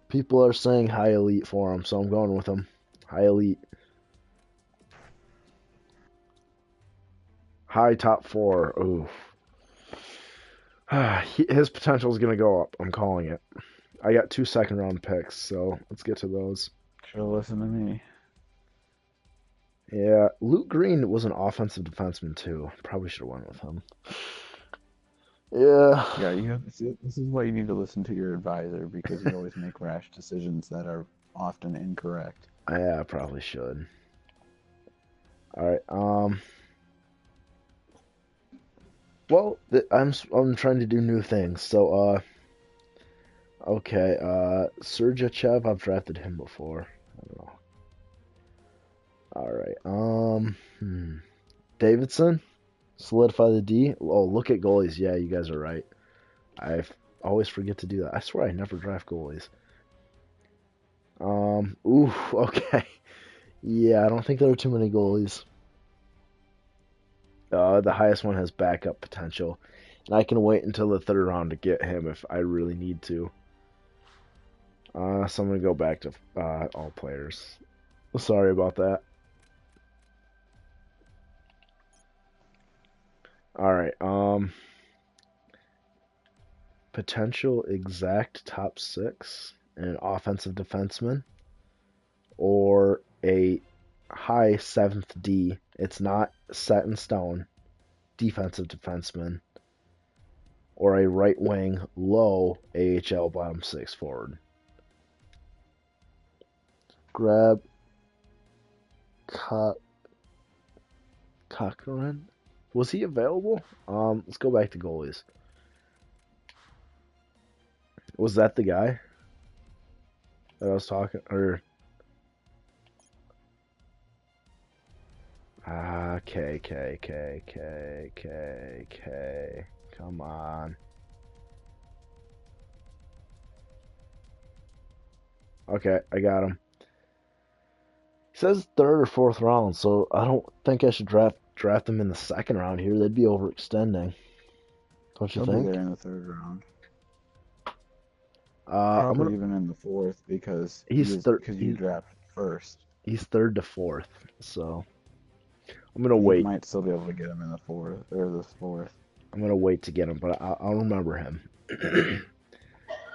People are saying high elite for him, so I'm going with him. High elite. High top four. Ooh. His potential is going to go up. I'm calling it. I got 2 second-round picks, so let's get to those. Should have listened to me. Yeah, Luke Green was an offensive defenseman too. Probably should have went with him. Yeah. Yeah, this is why you need to listen to your advisor because you always make rash decisions that are often incorrect. Yeah, I probably should. All right. Well, I'm trying to do new things. So okay. Sergachev, I've drafted him before. I don't know. All right. Davidson, solidify the D. Oh, look at goalies. Yeah, you guys are right. Always forget to do that. I swear I never draft goalies. Ooh, okay. Yeah, I don't think there are too many goalies. The highest one has backup potential, and I can wait until the third round to get him if I really need to. So I'm gonna go back to all players. Sorry about that. All right. Potential exact top six, an offensive defenseman, or a high seventh D. It's not set in stone. Defensive defenseman, or a right wing low AHL bottom six forward. Grab Cochran. Was he available? Let's go back to goalies. Was that the guy that I was talking? Or K. Come on. Okay, I got him. He says third or fourth round, so I don't think I should draft him in the second round here. They'd be overextending. Don't you He'll be think? there in the third round. I'm gonna. Probably even in the fourth because He's third. you drafted first. He's third to fourth, so I'm gonna You wait. might still be able to get him in the fourth or the fourth. I'm gonna wait to get him, but I'll remember him.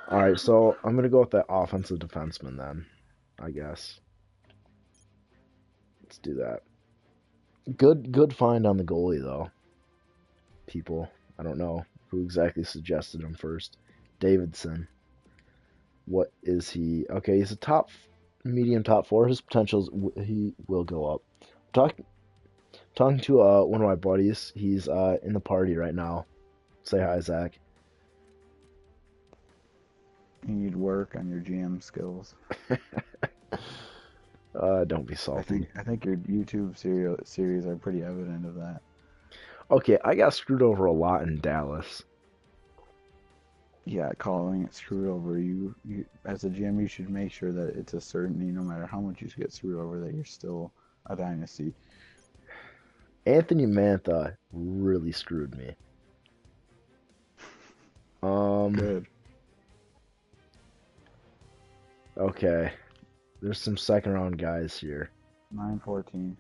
All right, so I'm gonna go with that offensive defenseman then, I guess. Let's do that. Good find on the goalie though. People, I don't know who exactly suggested him first. Davidson. What is he? Okay, he's a medium top four. His potentials, he will go up. Talking to one of my buddies. He's in the party right now. Say hi, Zach. You need work on your GM skills. Don't be salty. I think your YouTube series are pretty evident of that. Okay, I got screwed over a lot in Dallas. Yeah, calling it screwed over. You as a GM, you should make sure that it's a certainty, no matter how much you get screwed over, that you're still a dynasty. Anthony Mantha really screwed me. Good. Okay. There's some second round guys here. 9-14.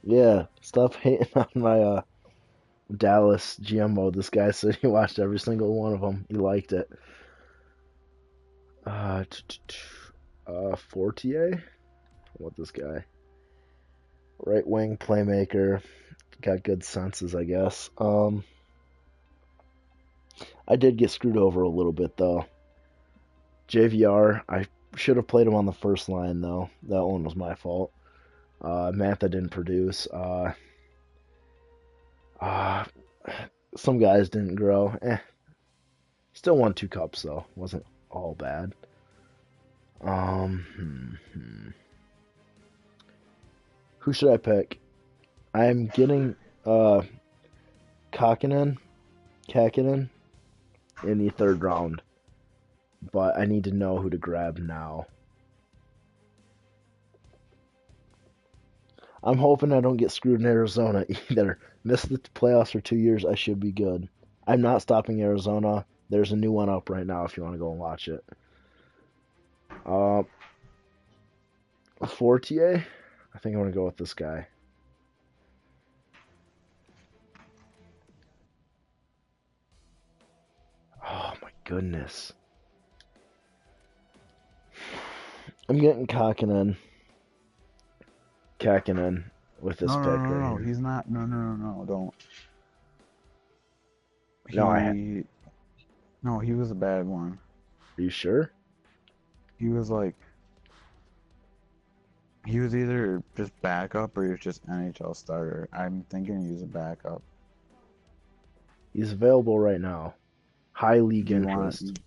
Yeah, stop hating on my Dallas GM mode. This guy said he watched every single one of them. He liked it. Fortier? What this guy? Right wing playmaker. Got good senses, I guess. I did get screwed over a little bit though. JVR, I should have played him on the first line though. That one was my fault. Mantha didn't produce. Uh, some guys didn't grow. Still won 2 cups though. Wasn't all bad. Who should I pick? I'm getting uh Kakinen, Kakinen in the third round, but I need to know who to grab now. I'm hoping I don't get screwed in Arizona either. Miss the playoffs for 2 years, I should be good. I'm not stopping Arizona. There's a new one up right now if you want to go and watch it. Uh, Fortier? I think I'm going to go with this guy. Oh my goodness. I'm getting Kakinen with this No, no, pick no, right no, here. he's not. No, no, no, no, don't. No, He, no, he was a bad one. are you sure? He was like, he was either just backup or he was just NHL starter. I'm thinking he was a backup. He's available right now. High league Do you want, interest.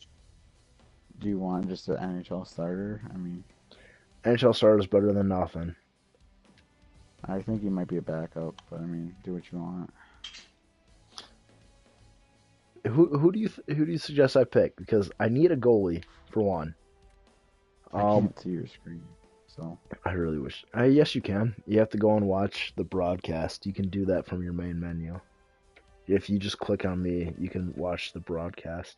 do you want just an NHL starter? I mean, NHL starter is better than nothing. I think he might be a backup, but I mean, do what you want. Who do you suggest I pick? Because I need a goalie for one. I Um, can't see your screen, so. I really wish. Yes, you can. You have to go and watch the broadcast. You can do that from your main menu. If you just click on me, you can watch the broadcast.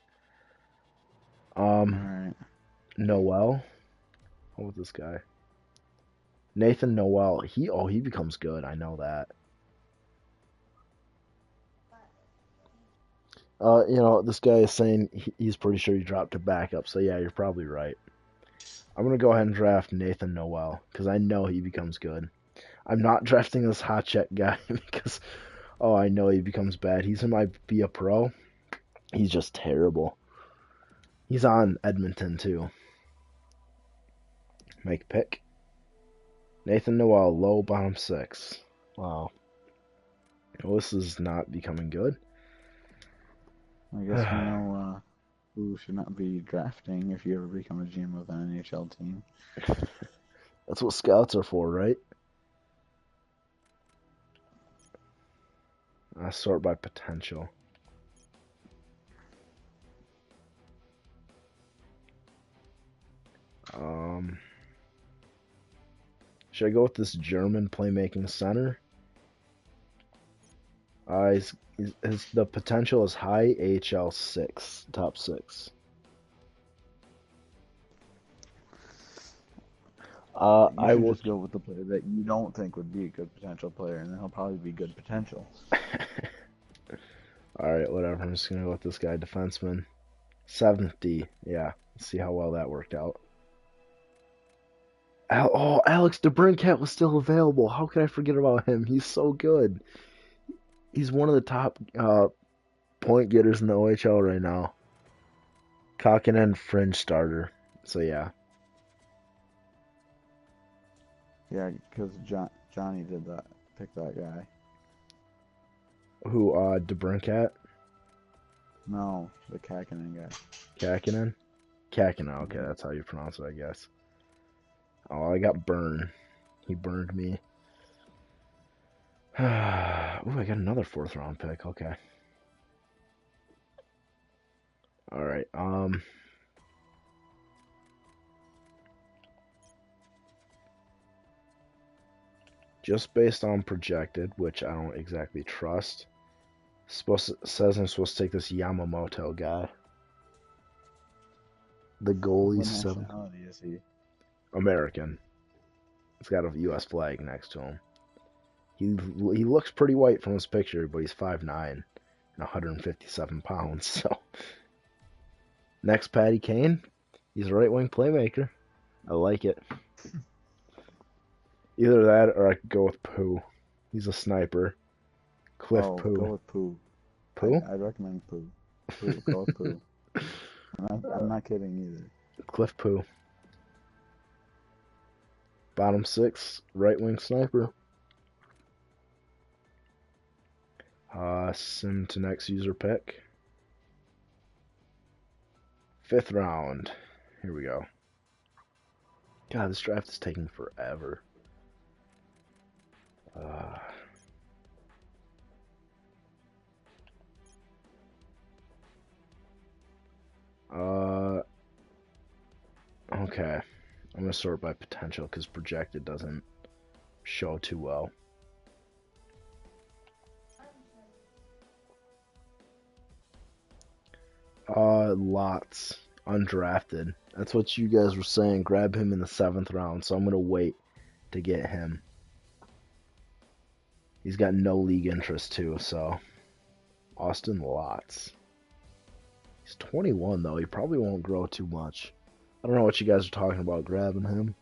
Um, Alright. Noel. What was this guy? Nathan Noel. He becomes good. I know that. This guy is saying he's pretty sure he dropped to backup. So yeah, you're probably right. I'm gonna go ahead and draft Nathan Noel because I know he becomes good. I'm not drafting this hot check guy because I know he becomes bad. He's in my be a pro. He's just terrible. He's on Edmonton too. Make pick. Nathan Noel, low bottom six. Wow. Well, this is not becoming good. I guess we know who should not be drafting if you ever become a GM of an NHL team. That's what scouts are for, right? I sort by potential. Um, should I go with this German playmaking center? The potential is high AHL 6, top 6. You I should will. just go with the player that you don't think would be a good potential player, and then he'll probably be good potential. Alright, whatever. I'm just gonna go with this guy, defenseman. 7th D. Yeah, let's see how well that worked out. Alex DeBrincat was still available. How could I forget about him? He's so good. He's one of the top point getters in the OHL right now. Kakinen fringe starter. So yeah. Yeah, because Johnny did that. Pick that guy. Who, DeBrincat? No, the Kakinen guy. Kakinen? Kakinen, okay, Mhm. that's how you pronounce it, I guess. Oh, I got burned. He burned me. Ooh, I got another 4th round pick. Okay. All right. Just based on projected, which I don't exactly trust. Says I'm supposed to take this Yamamoto guy. The goalie What 7 nationality is he? American. It's got a U.S. flag next to him. He looks pretty white from his picture, but he's 5'9" and 157 pounds. So next, Patty Kane. He's a right wing playmaker. I like it. Either that or I could go with Pooh. He's a sniper. Cliff Oh, Pooh. go with Pooh. Pooh? I'd recommend Pooh. Pooh, go with Pooh. I'm not kidding either. Cliff Pooh. Bottom 6, right wing sniper. Sim to next user pick. 5th round. Here we go. God, this draft is taking forever. Uh, uh, okay. I'm gonna sort by potential because projected doesn't show too well. Lots undrafted. That's what you guys were saying. Grab him in the 7th round. So I'm gonna wait to get him. He's got no league interest too. So Austin Lots. He's 21 though. He probably won't grow too much. I don't know what you guys are talking about grabbing him.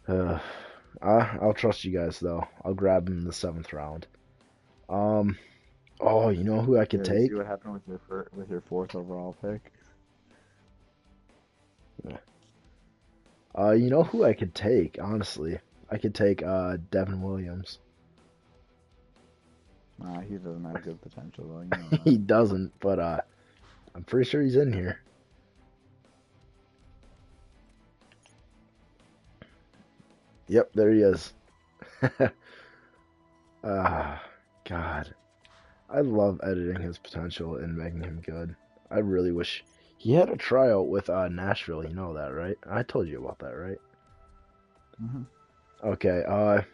Uh, I'll trust you guys though. I'll grab him in the 7th round. Um. Oh, you know who I could Yeah, you see take? what happened with your fourth overall pick? You know who I could take? Honestly, I could take Devin Williams. Nah, he doesn't have good potential though. You know He that. doesn't, but I'm pretty sure he's in here. Yep, there he is. Ah, God. I love editing his potential and making him good. I really wish he had a tryout with Nashville. You know that, right? I told you about that, right? Hmm. Okay.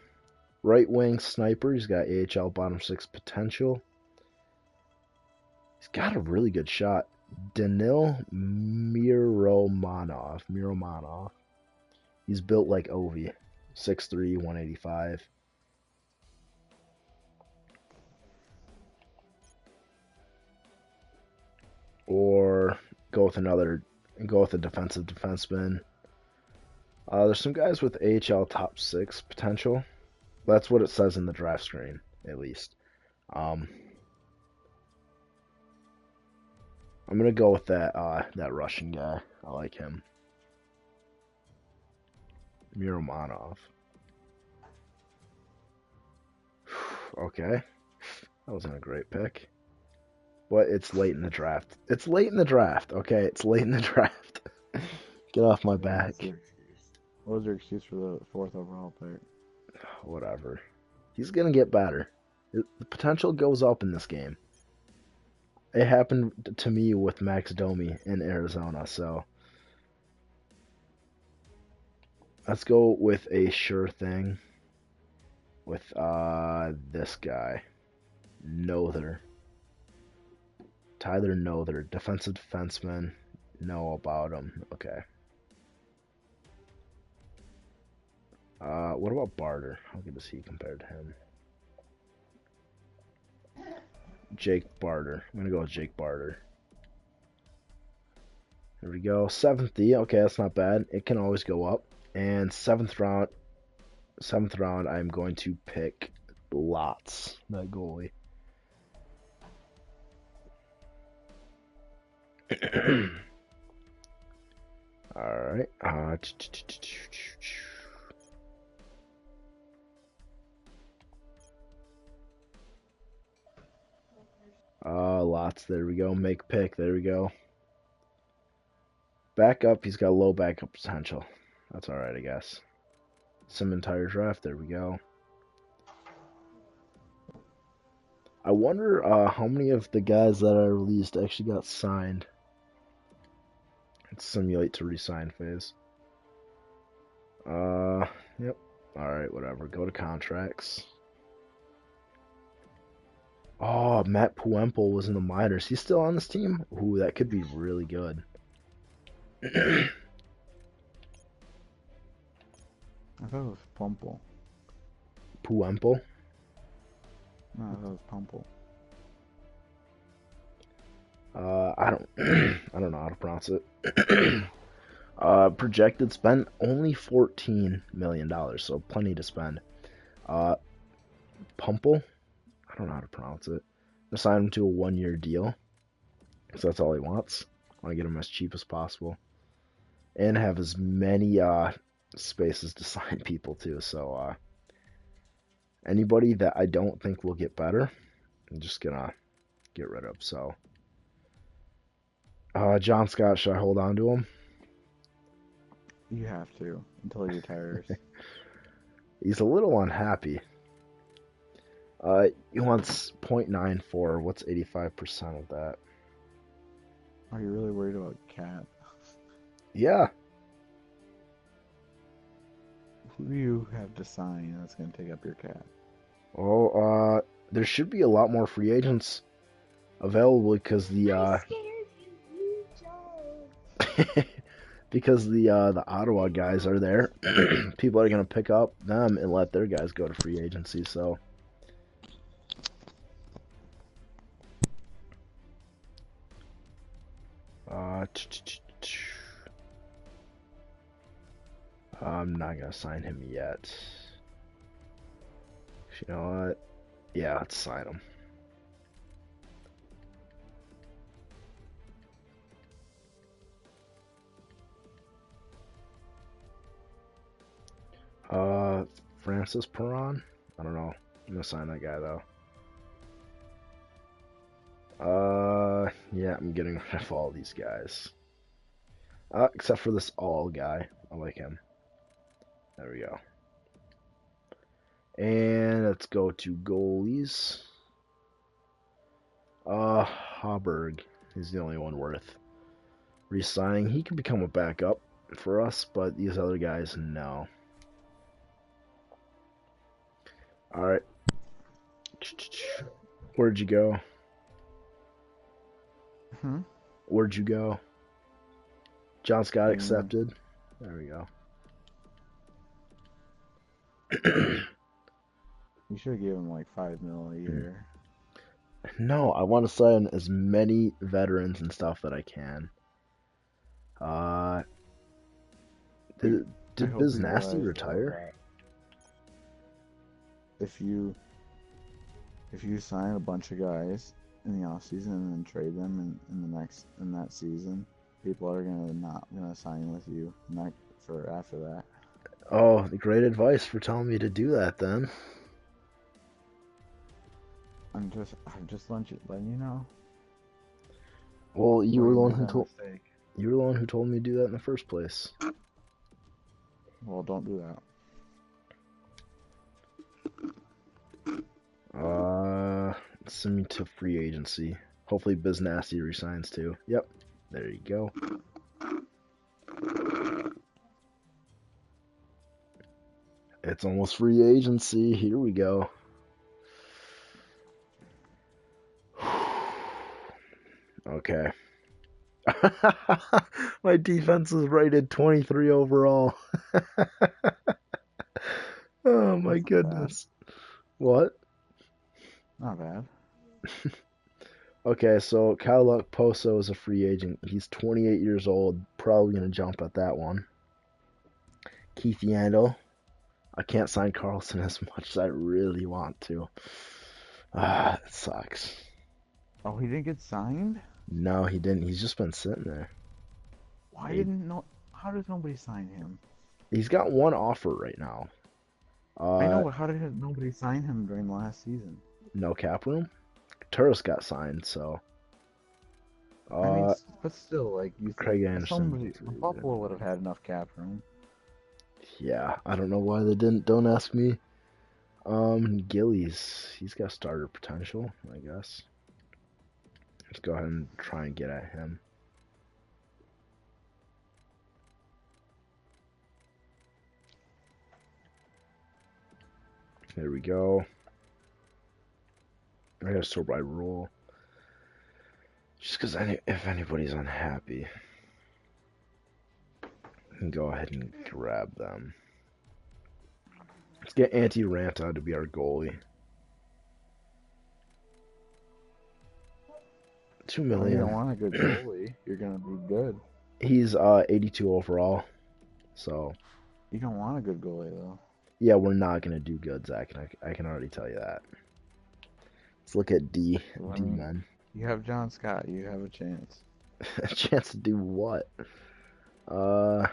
Right wing sniper. He's got AHL bottom six potential. He's got a really good shot. Danil Miromanov. Miromanov. He's built like Ovi. 6'3", 185. Or go with a defensive defenseman. There's some guys with AHL top six potential. That's what it says in the draft screen, at least. Um, I'm gonna go with that Russian guy. I like him, Miromanov. Okay, that wasn't a great pick, but it's late in the draft. It's late in the draft. Okay, it's late in the draft. Get off my Yeah, back. what's your excuse? What was your excuse for the fourth overall pick? Whatever. He's gonna get better. The potential goes up in this game. It happened to me with Max Domi in Arizona, so let's go with a sure thing with this guy. Nother. Tyler Nother, defensive defenseman. Know about him. Okay. What about Barter? How good is he compared to him? Jake Barter. I'm gonna go with Jake Barter. There we go. 7th D. Okay, that's not bad. It can always go up. And seventh round, I'm going to pick Lots, that goalie. All right. Lots. There we go. Make pick. There we go. Backup. He's got low backup potential. That's all right, I guess. Some entire draft. There we go. I wonder how many of the guys that I released actually got signed. Let's simulate to resign phase. Yep. All right, whatever. Go to contracts. Oh, Matt Puempel was in the minors. He's still on this team? Ooh, that could be really good. I thought it was Pumple. Puempel? No, I thought it was Pumple. I don't I don't know how to pronounce it. Projected spend only $14 million, so plenty to spend. Uh, Pumple? I don't know how to pronounce it. Assign him to a 1-year deal, because that's all he wants. I want to get him as cheap as possible, and have as many spaces to sign people too. So anybody that I don't think will get better, I'm just gonna get rid of. So John Scott, should I hold on to him? You have to until he retires. He's a little unhappy. He wants 0.94. What's 85% of that? Are you really worried about Cat? Yeah. Who do you have to sign that's gonna take up your Cat? Well, there should be a lot more free agents available because I scared you, Joe. because the Ottawa guys are there. People are gonna pick up them and let their guys go to free agency. So, uh, I'm not gonna sign him yet. You know what? Yeah, let's sign him. Uh, Francis Perron? I don't know. I'm gonna sign that guy though. Yeah, I'm getting rid of all these guys. Except for this all guy. I like him. There we go. And let's go to goalies. Haberg is the only one worth re-signing. He can become a backup for us, but these other guys, no. Alright. Where'd you go? Where'd you go? John Scott accepted. There we go. You should have given him like 5 mil a year. No, I want to sign as many veterans and stuff that I can. Did Biz Nasty retire? If you sign a bunch of guys in the off season and then trade them in that season, people are not gonna sign with you for after that. Oh, great advice for telling me to do that then. I'm just letting you know. Well, you were the one who told mistake. you were the one who told me to do that in the first place. Well, don't do that. Send me to free agency. Hopefully Biz Nasty resigns too. Yep. There you go. It's almost free agency. Here we go. Okay. My defense is rated 23 overall. Oh my goodness. What? Not bad. Okay, so Kyle Poso is a free agent. He's 28 years old. Probably going to jump at that one. Keith Yandel. I can't sign Carlson as much as I really want to. It sucks. Oh, he didn't get signed? No, he didn't. He's just been sitting there. How does nobody sign him? He's got one offer right now. I know, but how did nobody sign him during the last season? No cap room? Turris got signed, so. I mean, but still, like, Craig Anderson. Buffalo would have had enough cap room. Yeah, I don't know why they didn't. Don't ask me. Gillies, he's got starter potential, I guess. Let's go ahead and try and get at him. There we go. I gotta sort by rule. Just because if anybody's unhappy, I can go ahead and grab them. Let's get Antti Ranta to be our goalie. 2 million. You don't want a good goalie. You're gonna be good. He's 82 overall, so. You don't want a good goalie though. Yeah, we're not gonna do good, Zach. And I can already tell you that. Let's look at D men. You have John Scott. You have a chance. A chance to do what? Roll.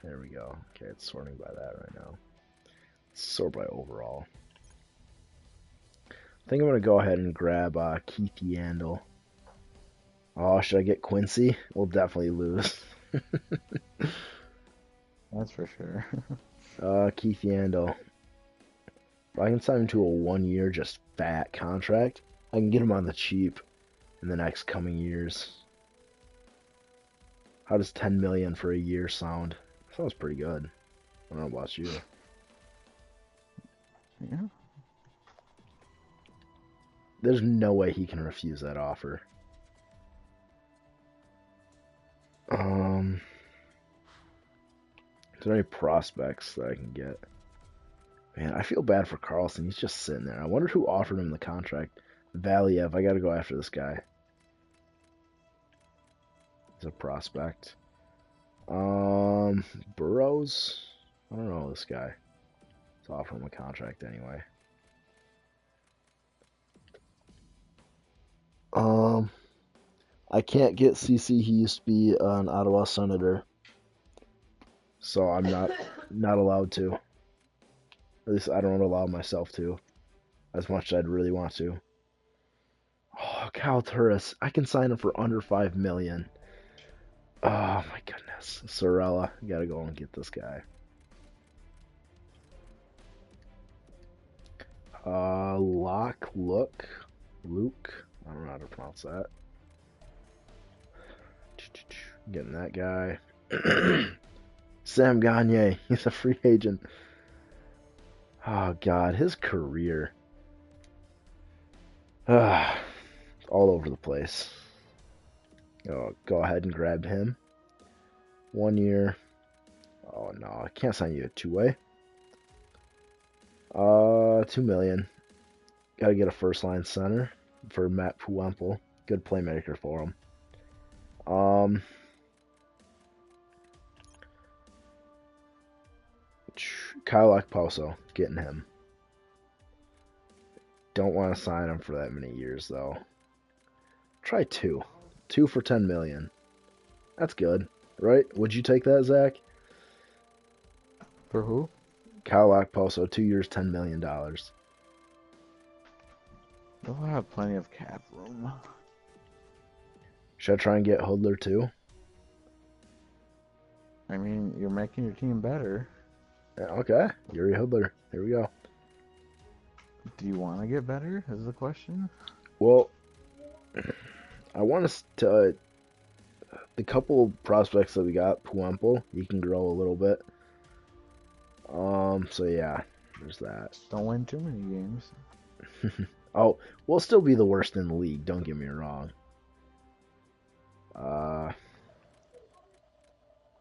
There we go. Okay, it's sorting by that right now. Let's sort by overall. I think I'm gonna go ahead and grab Keith Yandel. Oh, should I get Quincy? We'll definitely lose. That's for sure. Keith Yandel. If I can sign him to a 1 year, just fat contract, I can get him on the cheap in the next coming years. How does 10 million for a year sound? Sounds pretty good. I don't know about you. Yeah. There's no way he can refuse that offer. Is there any prospects that I can get? Man, I feel bad for Carlson. He's just sitting there. I wonder who offered him the contract. Valiev. I gotta go after this guy. He's a prospect. Burrows. I don't know this guy. Let's offer him a contract anyway. I can't get CC. He used to be an Ottawa Senator, so I'm not allowed to. At least I don't allow myself to, as much as I'd really want to. Oh, Kyle Turris. I can sign him for under 5 million. Oh my goodness. Sorella. Gotta go and get this guy. Luke. I don't know how to pronounce that. Getting that guy. Sam Gagne. He's a free agent. Oh God, his career. All over the place. Oh, go ahead and grab him. 1 year. Oh no, I can't sign you a two-way. 2 million. Gotta get a first line center for Matt Puempel. Good playmaker for him. Kyle Okposo, getting him. Don't want to sign him for that many years though. Try two. 2 for 10 million. That's good, right? Would you take that, Zach? For who? Kyle Okposo, 2 years, $10 million. They'll have plenty of cap room. Should I try and get Hodler too? I mean, you're making your team better. Yeah, okay, Yuri Hodler. Here we go. Do you want to get better? Is the question. Well, I want us to. The couple prospects that we got, Puempel, he can grow a little bit. So yeah, there's that. Don't win too many games. Oh, we'll still be the worst in the league. Don't get me wrong.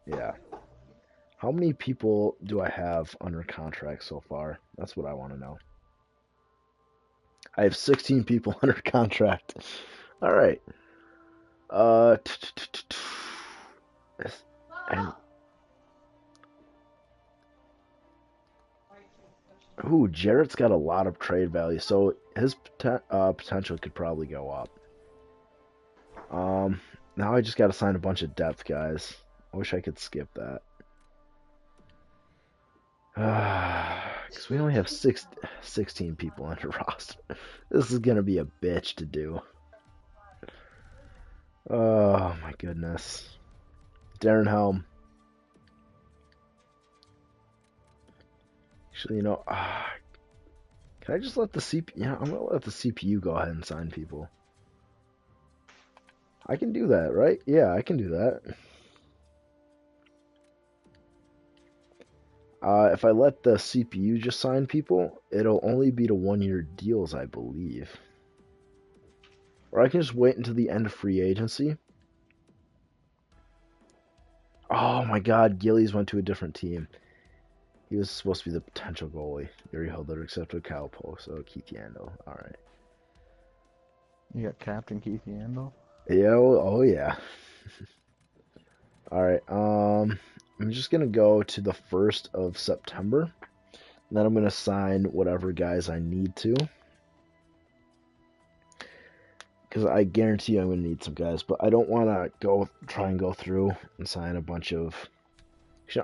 Yeah. How many people do I have under contract so far? That's what I want to know. I have 16 people under contract. All right. And ooh, Jarrett's got a lot of trade value, so his potential could probably go up. Now I just got to sign a bunch of depth guys. I wish I could skip that. Because we only have 16 people on the roster. This is going to be a bitch to do. Oh, my goodness. Darren Helm. Actually, you know, can I just let the CPU... Yeah, I'm going to let the CPU go ahead and sign people. I can do that, right? Yeah, I can do that. If I let the CPU just sign people, it'll only be to 1 year deals, I believe. Or I can just wait until the end of free agency. Oh my God, Gillies went to a different team. He was supposed to be the potential goalie. Yuri Hodler accepted Kyle Poso, Keith Yandel. All right. You got Captain Keith Yandel. Yeah. Oh yeah. All right. I'm just gonna go to the 1st of September. And then I'm gonna sign whatever guys I need to. Because I guarantee I'm gonna need some guys, but I don't want to try and go through and sign a bunch of.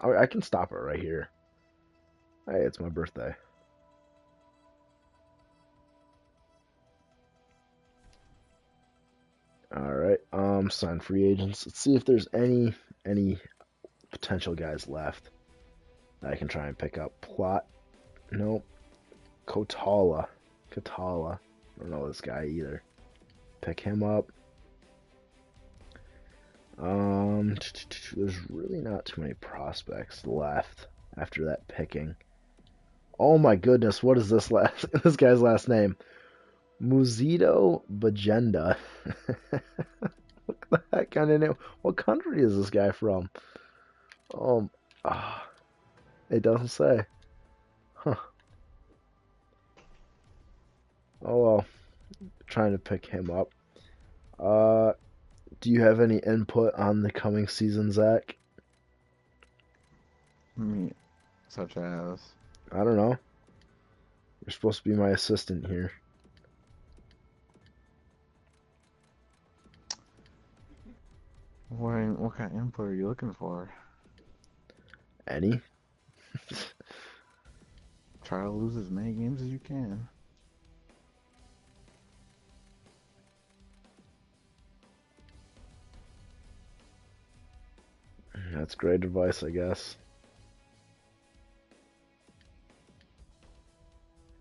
I can stop it right here. Hey, it's my birthday. All right. Sign free agents. Let's see if there's any potential guys left that I can try and pick up. Plot. Nope. Kotala. Katala. I don't know this guy either. Pick him up. There's really not too many prospects left after that picking. Oh my goodness, what is this this guy's last name? Muzito Bagenda. What the heck kind of name? What country is this guy from? Um, ah, it doesn't say. Huh. Oh well, trying to pick him up. Do you have any input on the coming season, Zach? Me, such as. I don't know. You're supposed to be my assistant here. What kind of input are you looking for? Any? Try to lose as many games as you can. That's great advice, I guess.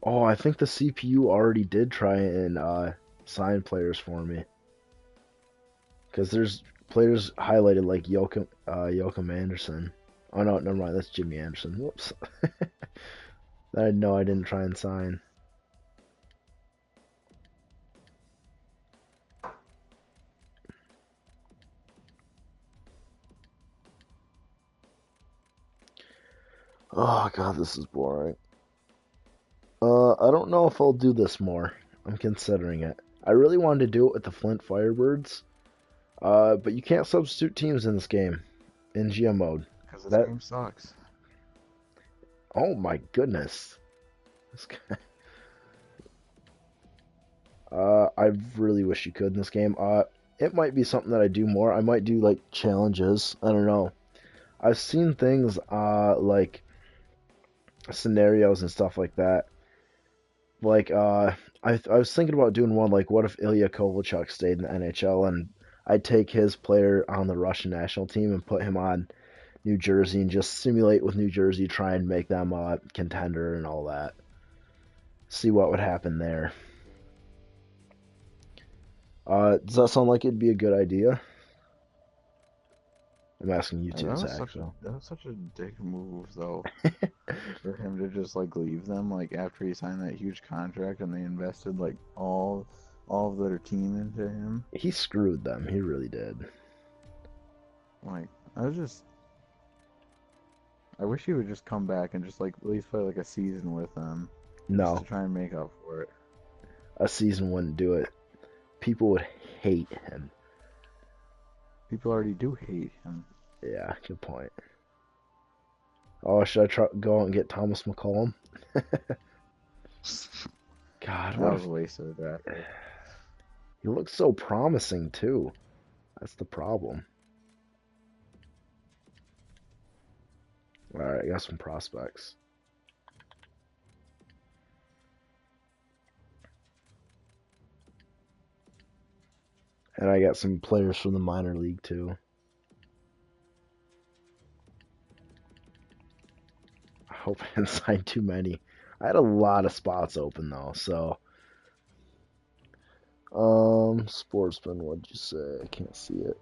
Oh, I think the CPU already did try and sign players for me. Because there's players highlighted like Joachim Anderson. Oh no, never mind, that's Jimmy Anderson. Whoops. I know I didn't try and sign. Oh god, this is boring. I don't know if I'll do this more. I'm considering it. I really wanted to do it with the Flint Firebirds, but you can't substitute teams in this game, in GM mode. Because this That. game sucks. Oh my goodness. This guy. I really wish you could in this game. It might be something that I do more. I might do like challenges. I don't know. I've seen things like scenarios and stuff like that. Like I was thinking about doing one like what if Ilya Kovalchuk stayed in the NHL and I'd take his player on the Russian national team and put him on New Jersey and just simulate with New Jersey, try and make them a contender and all that. See what would happen there. Does that sound like it'd be a good idea? I'm asking you too, Zach. That was such a dick move, though, for him to just like leave them like after he signed that huge contract and they invested like all of their team into him. He screwed them. He really did. Like I wish he would just come back and just like at least play like a season with them. No. Just to try and make up for it. A season wouldn't do it. People would hate him. People already do hate him. Yeah, good point. Oh, should I go out and get Thomas McCollum? God, That was a waste of a draft pick. He looks so promising too. That's the problem. Alright, I got some prospects. And I got some players from the minor league too. I hope I didn't sign too many. I had a lot of spots open though, so. Sportsman, what'd you say? I can't see it.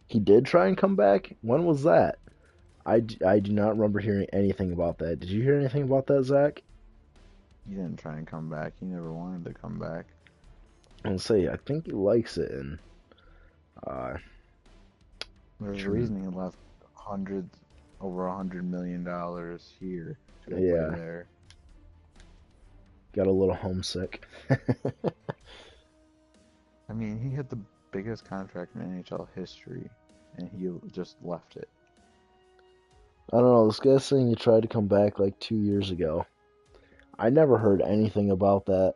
He did try and come back? When was that? I do not remember hearing anything about that. Did you hear anything about that, Zach? He didn't try and come back. He never wanted to come back. I'll say, I think he likes it, and There's a reason he left over $100 million here to play Yeah. there. Got a little homesick. I mean, he had the biggest contract in NHL history, and he just left it. I don't know, this guy's saying he tried to come back like 2 years ago. I never heard anything about that.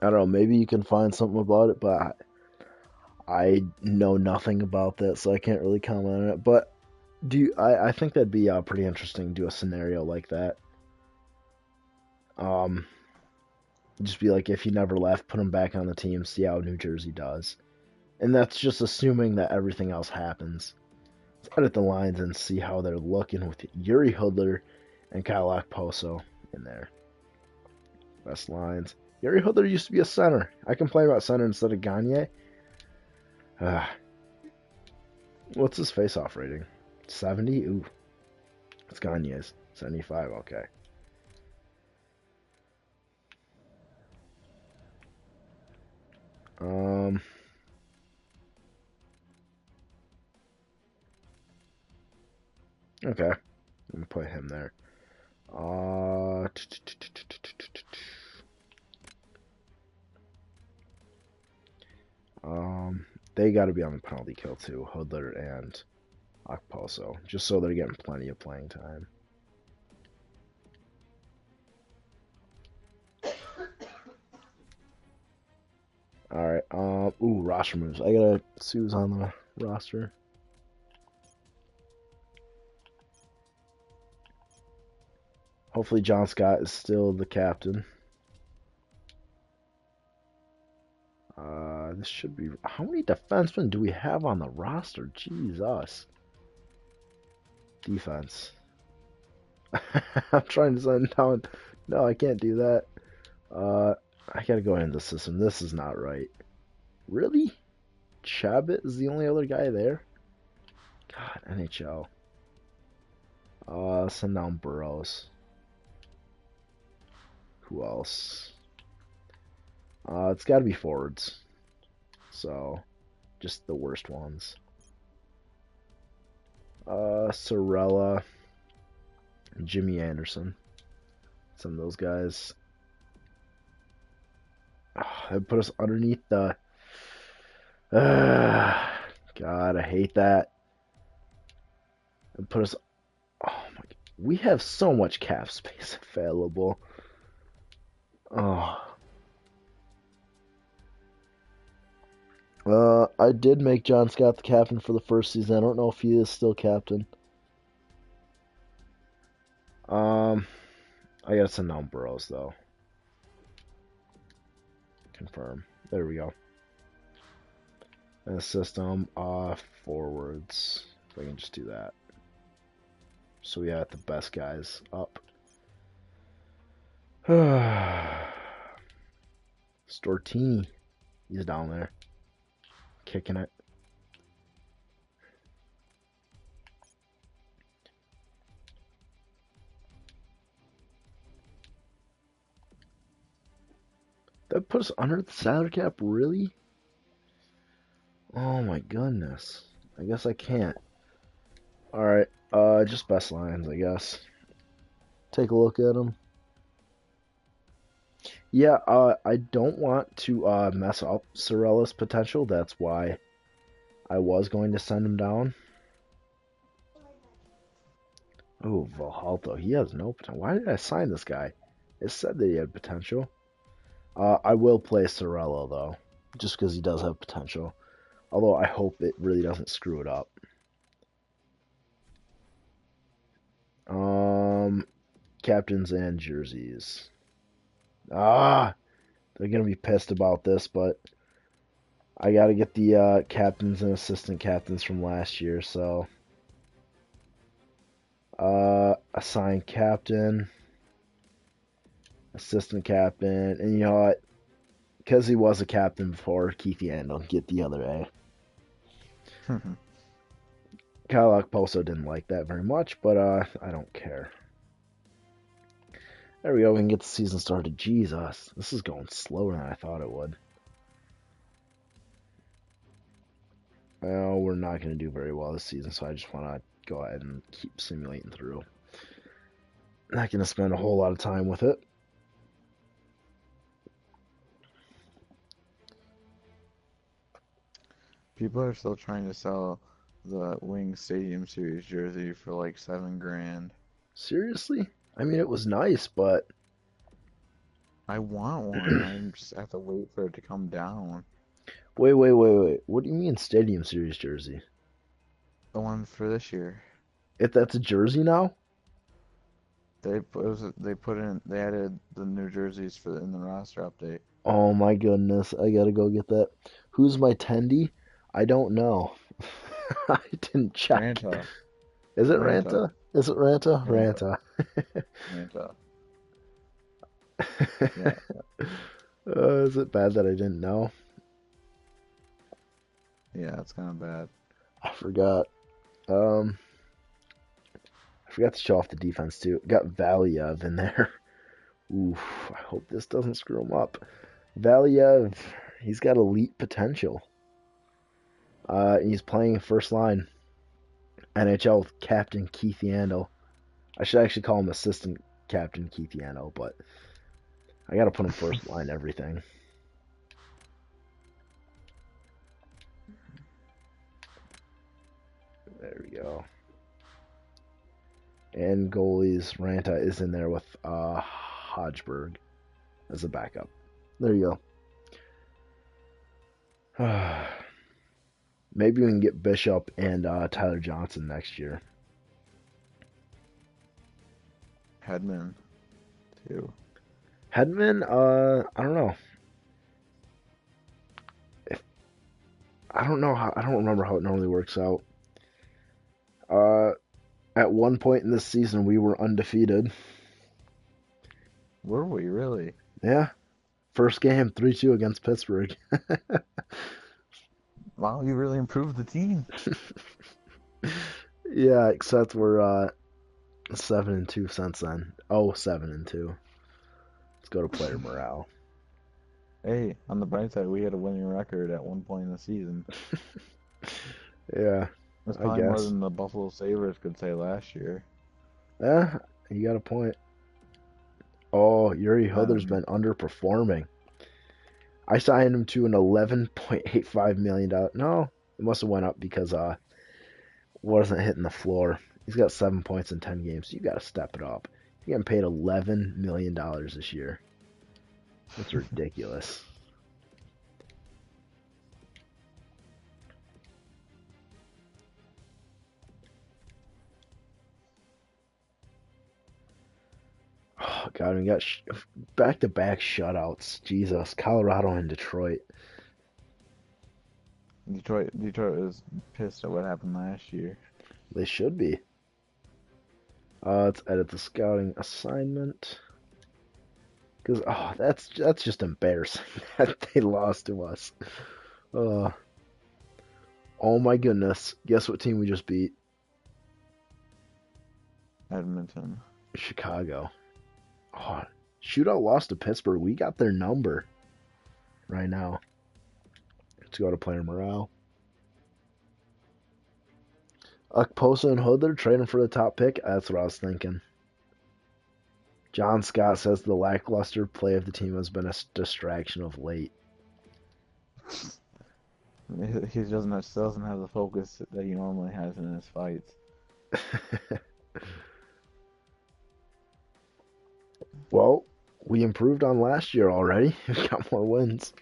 I don't know, maybe you can find something about it, but I know nothing about that, so I can't really comment on it. But I think that'd be pretty interesting to do a scenario like that. Just be like, if he never left, put him back on the team, see how New Jersey does. And that's just assuming that everything else happens. Let's edit the lines and see how they're looking with Yuri Hoodler and Kyle Okposo in there. Best lines. Yuri Hoodler used to be a center. I can play about center instead of Gagne. What's his face-off rating? 70? Ooh. It's Gagne's. 75, okay. Okay. I'm gonna put him there. They got to be on the penalty kill too, Hoodler and Okposo, just so they're getting plenty of playing time. All right. Ooh, roster moves. I gotta see who's on the roster. Hopefully, John Scott is still the captain. This should be. How many defensemen do we have on the roster? Jesus. Defense. I'm trying to send down. No, I can't do that. I gotta go into the system. This is not right. Really? Chabot is the only other guy there? God, NHL. Send down Burrows. Who else? It's gotta be forwards. So, just the worst ones. Sorella. Jimmy Anderson. Some of those guys. That put us underneath the. God, I hate that. It put us. Oh my. We have so much cap space available. Oh. I did make John Scott the captain for the first season. I don't know if he is still captain. I gotta send down Burrows though. Confirm. There we go. And the system, forwards. If I can just do that. So we have the best guys up. Stortini. He's down there. Kicking it. That puts us under the salary cap, really? Oh my goodness. I guess I can't. Alright, just best lines, I guess. Take a look at them. Yeah, I don't want to mess up Sorella's potential. That's why I was going to send him down. Oh, Valhalto, he has no potential. Why did I sign this guy? It said that he had potential. I will play Sorella, though, just because he does have potential. Although I hope it really doesn't screw it up. Captains and jerseys. They're gonna be pissed about this, but I gotta get the captains and assistant captains from last year, so assign captain, assistant captain, and you know what? Because he was a captain before, Keith Yandel, get the other A. Kyle Okposo didn't like that very much, but I don't care. There we go, we can get the season started. Jesus, this is going slower than I thought it would. Well, we're not going to do very well this season, so I just want to go ahead and keep simulating through. Not going to spend a whole lot of time with it. People are still trying to sell the Wings Stadium Series jersey for like $7,000. Seriously? I mean, it was nice, but I want one. I just have to wait for it to come down. wait. What do you mean Stadium Series jersey? The one for this year. If that's a jersey now? They added the New Jerseys in the roster update. Oh my goodness, I gotta go get that. Who's my tendy? I don't know. I didn't check. Ranta, Is it Ranta, Ranta? Is it Ranta? Ranta, Ranta. Ranta. Yeah, Is it bad that I didn't know? yeah, it's kind of bad. I forgot. Um, I forgot to show off the defense too. Got Valiev in there. Oof, I hope this doesn't screw him up. Valiev, he's got elite potential. He's playing first line. NHL with Captain Keith Yandel. I should actually call him Assistant Captain Keith Yandel, but I gotta put him first line everything. There we go. And goalies, Ranta is in there with Hodgeberg as a backup. There you go. Maybe we can get Bishop and Tyler Johnson next year. Hedman, too. Hedman, I don't know. I don't know how. I don't remember how it normally works out. At one point in this season, we were undefeated. Were we really? Yeah, first game 3-2 against Pittsburgh. Wow, you really improved the team. Yeah, except we're 7-2 since then. Oh, 7-2. Let's go to player morale. Hey, on the bright side, we had a winning record at one point in the season. Yeah, That's I probably more guess. than the Buffalo Sabres could say last year. Yeah, you got a point. Oh, Yuri Hilder's Um, been underperforming. I signed him to an $11.85 million. No, it must have went up because wasn't hitting the floor. He's got 7 points in 10 games. You got to step it up. You're getting paid $11 million this year. That's ridiculous. Oh God, we got back-to-back shutouts. Jesus, Colorado and Detroit. Detroit was pissed at what happened last year. They should be. Let's edit the scouting assignment. Cause that's just embarrassing that they lost to us. Uh, oh my goodness! Guess what team we just beat? Edmonton. Chicago. Oh, shootout lost to Pittsburgh. We got their number right now. Let's go to player morale. Ukposa and Hood, they're trading for the top pick. That's what I was thinking. John Scott says the lackluster play of the team has been a distraction of late. He doesn't have the focus that he normally has in his fights. Well, we improved on last year already. We got more wins.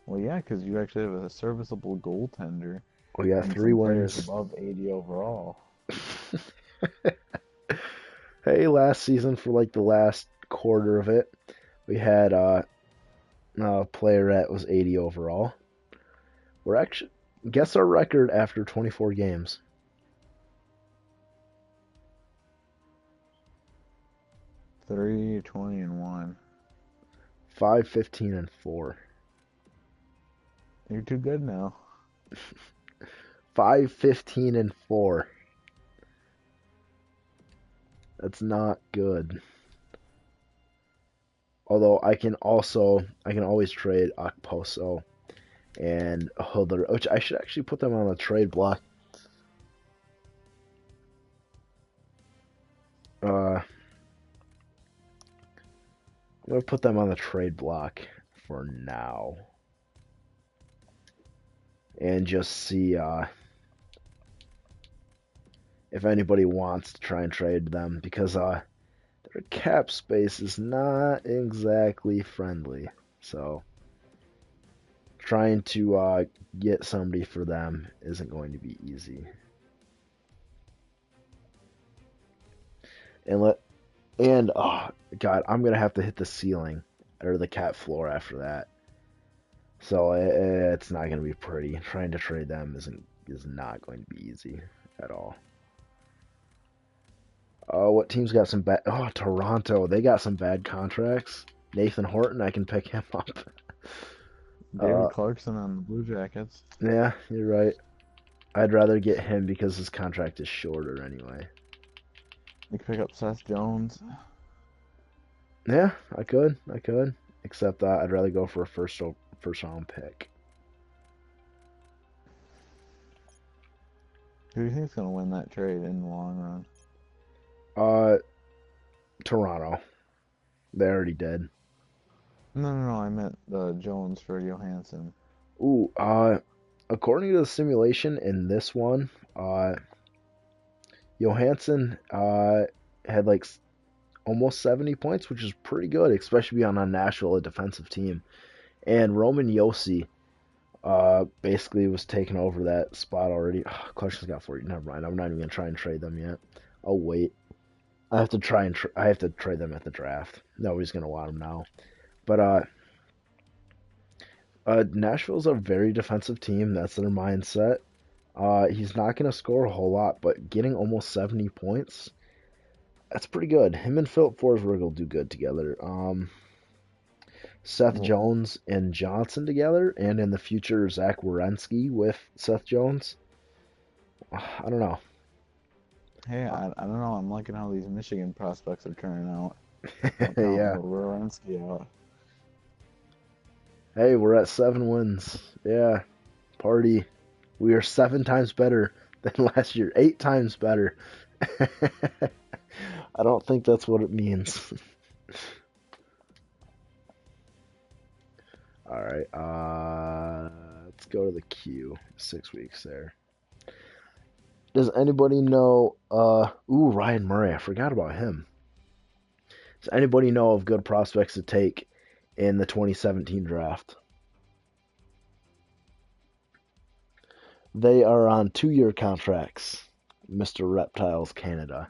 Well, yeah, because you actually have a serviceable goaltender We got and 3 some players wins. above 80 overall. Hey, last season for like the last quarter of it, we had a player that was 80 overall. We're actually guess our record after 24 games. 3-20-1. 5-15-4. You're too good now. 5-15-4. That's not good. Although I can always trade Okposo and Hudler, which I should actually put them on the trade block. I'm gonna put them on the trade block for now, and just see if anybody wants to try and trade them because their cap space is not exactly friendly. So trying to get somebody for them isn't going to be easy. and let and oh god, I'm gonna have to hit the ceiling or the cat floor after that. So it's not gonna be pretty. Trying to trade them is not going to be easy at all. What team's got some bad? Oh, Toronto. They got some bad contracts. Nathan Horton, I can pick him up. David Uh, Clarkson on the Blue Jackets. yeah, you're right. I'd rather get him because his contract is shorter anyway. You could pick up Seth Jones. Yeah, I could. Except I'd rather go for a first round pick. Who do you think is going to win that trade in the long run? Uh, Toronto. They already did. No. I meant the Jones for Johansson. Ooh, according to the simulation in this one, Johansson had like almost 70 points, which is pretty good, especially on a Nashville, a defensive team. And Roman Yossi basically was taking over that spot already. Oh, Clarkson's got 40. Never mind. I'm not even gonna try and trade them yet. I'll wait. I have to I have to trade them at the draft. Nobody's gonna want them now. But Nashville's a very defensive team. That's their mindset. He's not gonna score a whole lot, but getting almost 70 points, that's pretty good. Him and Philip Forsberg will do good together. Seth Well, Jones and Johnson together, and in the future Zach Werenski with Seth Jones. I don't know. hey, Uh, I don't know. I'm liking how these Michigan prospects are turning out. Don't count yeah. Werenski out. Hey, we're at 7 wins. Yeah. Party. We are 7 times better than last year. 8 times better. I don't think that's what it means. All right. Let's go to the queue. 6 weeks there. Does anybody know? Ryan Murray. I forgot about him. Does anybody know of good prospects to take in the 2017 draft? They are on 2-year contracts, Mr. Reptiles Canada.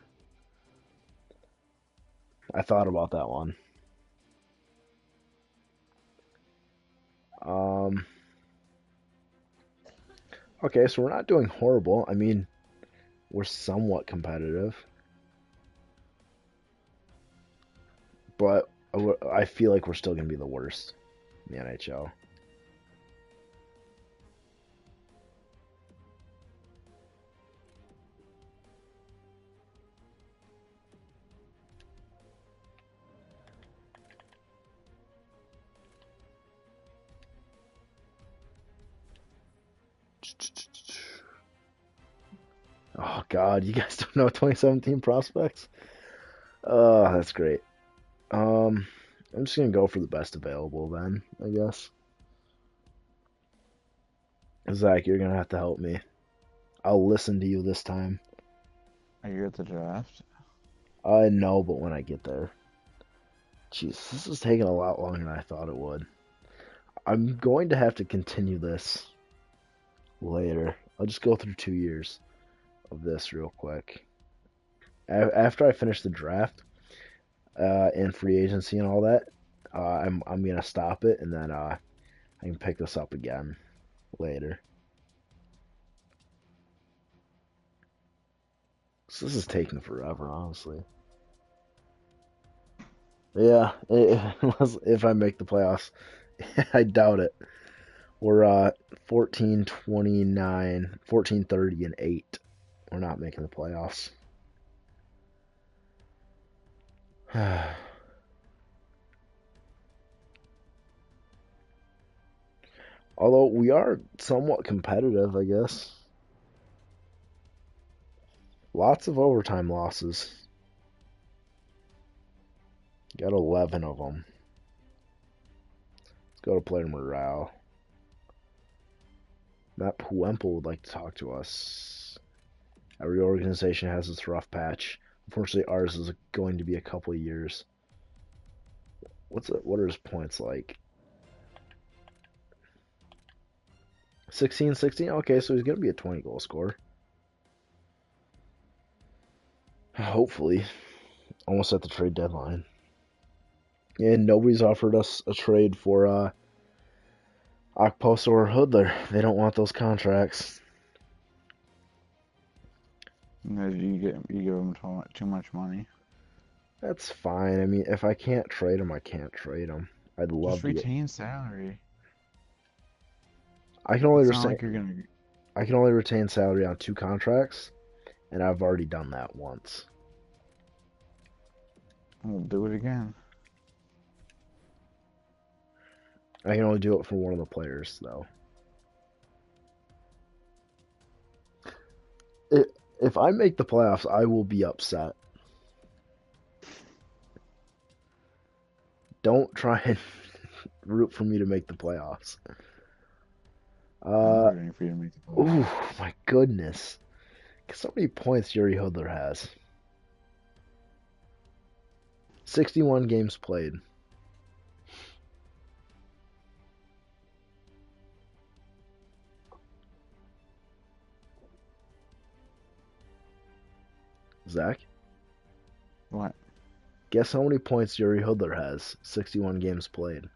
I thought about that one. Um, okay, so we're not doing horrible. I mean, we're somewhat competitive, but I feel like we're still going to be the worst in the NHL. Oh God, you guys don't know 2017 prospects? Oh, that's great. Um, I'm just gonna go for the best available then, I guess. Zach, you're gonna have to help me. I'll listen to you this time. Are you at the draft? I know, but when I get there. Jeez, this is taking a lot longer than I thought it would. I'm going to have to continue this later. I'll just go through 2 years of this real quick. After I finish the draft and free agency and all that, I'm gonna stop it and then I can pick this up again later. So this is taking forever, honestly. Yeah, unless if I make the playoffs, I doubt it. We're 14, 29, 14, 30, and 8. We're not making the playoffs. Although we are somewhat competitive, I guess. Lots of overtime losses. Got 11 of them. Let's go to player morale. Matt Puemple would like to talk to us. Every organization has its rough patch. Unfortunately, ours is going to be a couple of years. What are his points like? 16, 16? Okay, so he's going to be a 20 goal scorer. Hopefully. almost at the trade deadline. And nobody's offered us a trade for Okposo or Hoodler. They don't want those contracts. You give them too much money. That's fine. I mean, if I can't trade them, I can't trade them. I'd love Just to get. retain salary. I can only It's not retain. like you're gonna. I can only retain salary on 2 contracts, and I've already done that once. We'll do it again. I can only do it for one of the players, though. If I make the playoffs, I will be upset. Don't try and root for me to make the playoffs. I'm rooting for you to make the Ooh, playoffs. my goodness. Guess how many points Yuri Hoodler has? 61 games played. Zach? What? Guess how many points Yuri Hoodler has? 61 games played.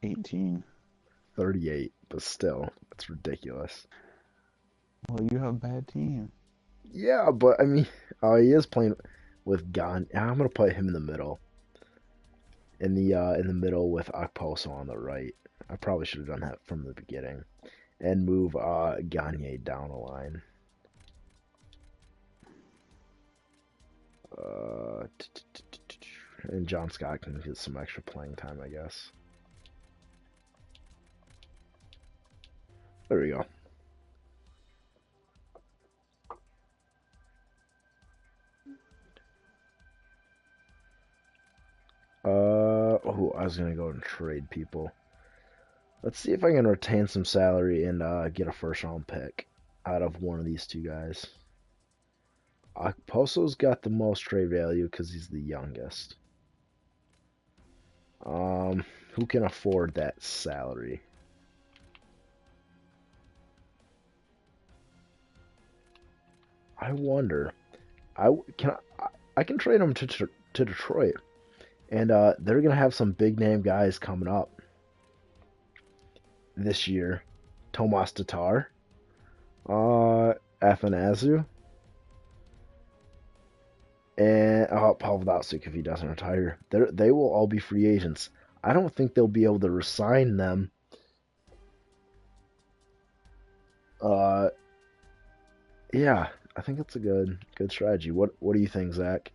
18. 38, but still, that's ridiculous. Well, you have a bad team. Yeah, but I mean, he is playing with Gon. I'm gonna put him in the middle. In the middle with Okposo on the right. I probably should have done that from the beginning, and move Gagne down a line. And John Scott can get some extra playing time, I guess. There we go. Oh, I was gonna go and trade people. Let's see if I can retain some salary and get a first round pick out of one of these two guys. Okposo's got the most trade value because he's the youngest. Who can afford that salary? I wonder. I can trade him to Detroit, and they're gonna have some big name guys coming up this year. Tomas Tatar, Afanazu, and Pavel Datsyuk if he doesn't retire. They will all be free agents. I don't think they'll be able to resign them. Yeah, I think that's a good strategy. What do you think, Zach?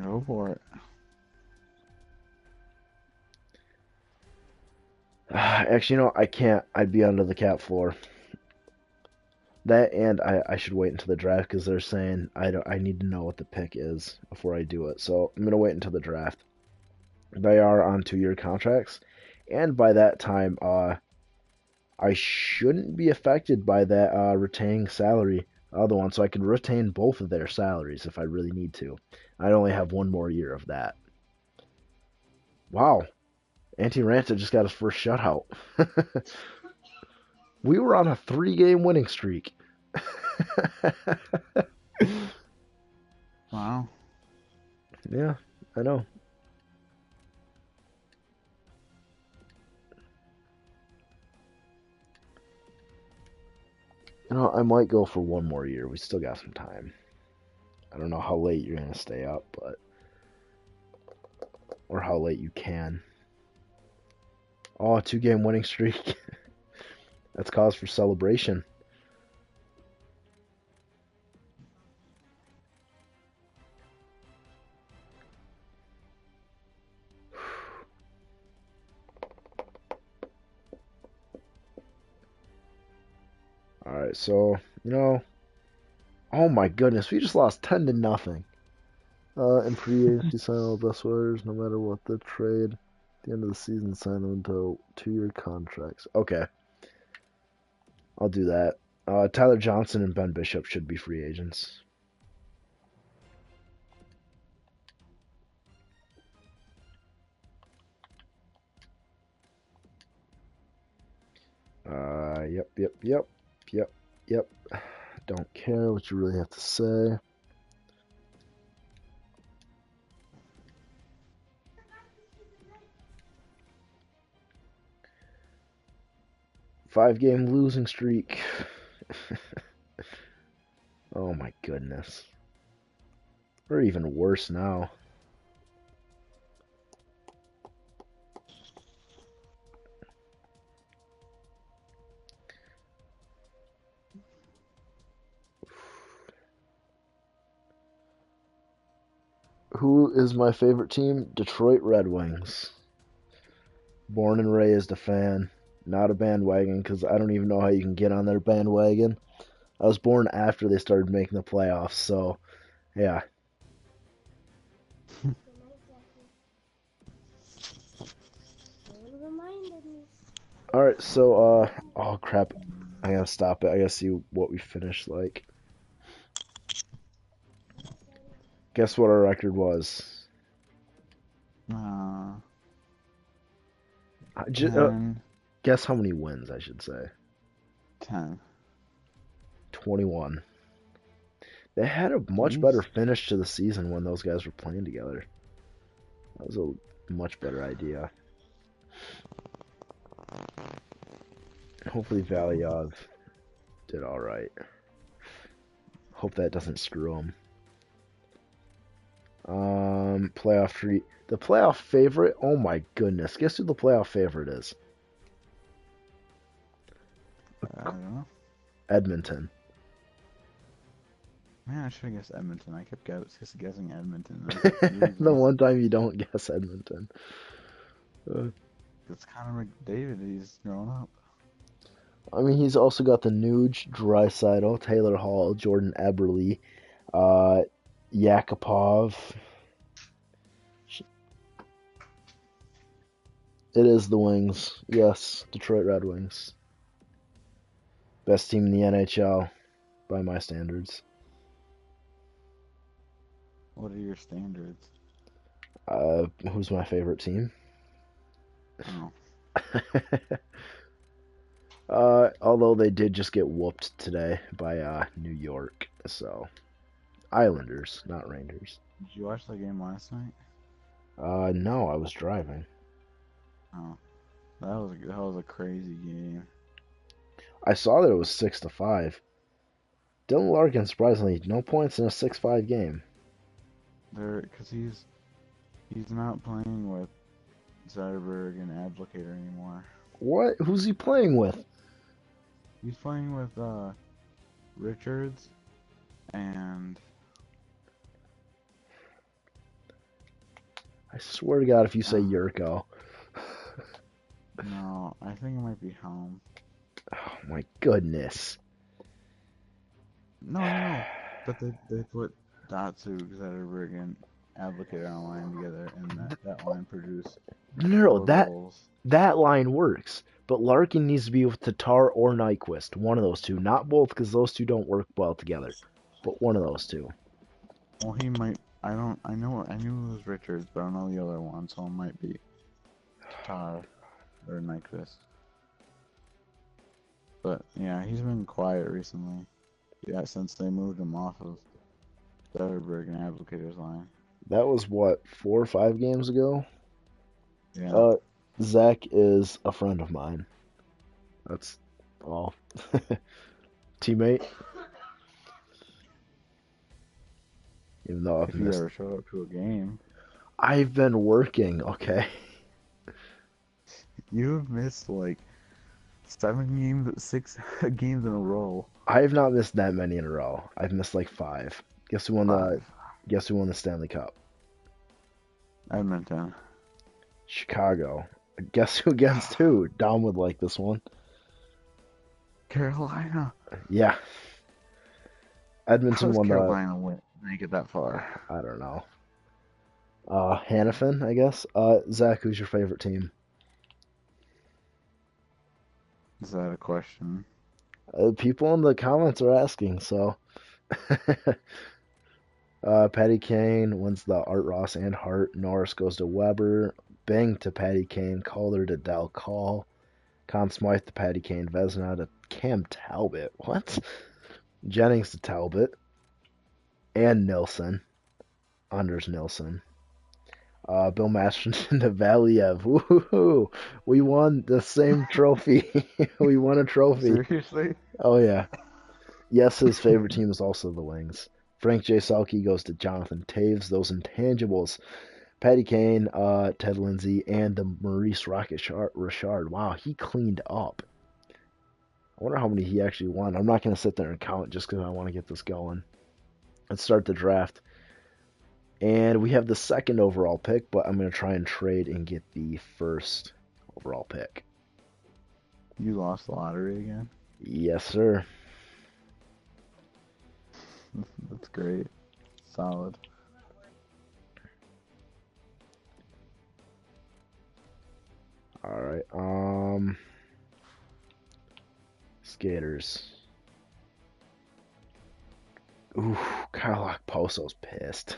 Go for it. Actually, I can't. I'd be under the cap floor. That and I should wait until the draft because they're saying I need to know what the pick is before I do it. So I'm gonna wait until the draft. They are on 2-year contracts, and by that time, I shouldn't be affected by that retaining salary other one, so I can retain both of their salaries if I really need to. I only have 1 more year of that. Wow, Antti Ranta just got his first shutout. We were on a 3-game winning streak. Wow. Yeah, I know. I might go for 1 more year. We still got some time. I don't know how late you're gonna stay up, but or how late you can. Oh, 2-game winning streak. That's cause for celebration. All right, so oh my goodness, we just lost 10-0. In free agency, sign all best players, no matter what the trade. At the end of the season, sign them to 2-year contracts. Okay, I'll do that. Tyler Johnson and Ben Bishop should be free agents. Yep, yep, yep, yep, yep. Don't care what you really have to say. Five-game losing streak. Oh my goodness. We're even worse now. Who is my favorite team? Detroit Red Wings. Born and raised a fan. Not a bandwagon, because I don't even know how you can get on their bandwagon. I was born after they started making the playoffs, so yeah. Alright, so, oh crap. I gotta stop it. I gotta see what we finished like. Guess what our record was? Uh, I 10, guess how many wins, I should say. 10. 21. They had a much Jeez. better finish to the season when those guys were playing together. That was a much better idea. Hopefully Valiov did alright. Hope that doesn't screw him. Playoff treat. The playoff favorite? Oh my goodness. Guess who the playoff favorite is? I don't know. Edmonton. Man, I should have guessed Edmonton. I kept just guessing Edmonton. The one time you don't guess Edmonton. It's Connor McDavid. He's grown up. I mean, he's also got the Nuge, Draisaitl, Taylor Hall, Jordan Eberle, Yakupov. It is the Wings. Yes, Detroit Red Wings. Best team in the NHL by my standards. What are your standards? Who's my favorite team? Oh. Although they did just get whooped today by New York, so Islanders, not Rangers. Did you watch the game last night? No, I was driving. Oh, that was a crazy game. I saw that it was 6-5. Dylan Larkin, surprisingly, no points in a 6-5 game. Because he's not playing with Zetterberg and Abdelkader anymore. What? Who's he playing with? He's playing with Richards and I swear to God, if you say Yurko. no, I think it might be Home. Oh my goodness. No. But they put Datsu, Zetterberg, and Abdelkader on a line together, and that line produced No, 4 that goals. that line works. But Larkin needs to be with Tatar or Nyquist. One of those two. Not both, because those two don't work well together. But one of those two. Well, he might. I knew it was Richards, but I don't know the other one, so it might be Tatar or Nyquist. But yeah, he's been quiet recently. Yeah, since they moved him off of Zetterberg and Abdelkader's line. That was what, 4 or 5 games ago? Yeah. Zach is a friend of mine. That's all. Teammate. Even though I've If you missed. ever showed up to a game. I've been working, okay? You've missed like 6 games in a row. I have not missed that many in a row. I've missed like 5. Guess who won 5. the Stanley Cup? Edmonton. Chicago. Guess who against who? Dom would like this one. Carolina. Yeah. How Edmonton does won Carolina make it that far? I don't know. Hannafin, I guess. Zach, who's your favorite team? Is that a question? People in the comments are asking, so. Patty Kane wins the Art Ross and Hart. Norris goes to Weber. Bang to Patty Kane. Calder to Dal Call. Conn Smythe to Patty Kane. Vezina to Cam Talbot. What? Jennings to Talbot. And Nilsson. Anders Nilsson. Bill Masterton to Valiev. Woohoo! We won the same trophy. We won a trophy. Seriously? Oh, yeah. Yes, his favorite team is also the Wings. Frank J. Selke goes to Jonathan Taves. Those intangibles. Patty Kane, Ted Lindsay, and the Maurice Richard. Wow, he cleaned up. I wonder how many he actually won. I'm not going to sit there and count just because I want to get this going. Let's start the draft. And we have the second overall pick, but I'm going to try and trade and get the first overall pick. You lost the lottery again? Yes, sir. That's great. Solid. All right. Skaters. Ooh, Kyle Okposo's pissed.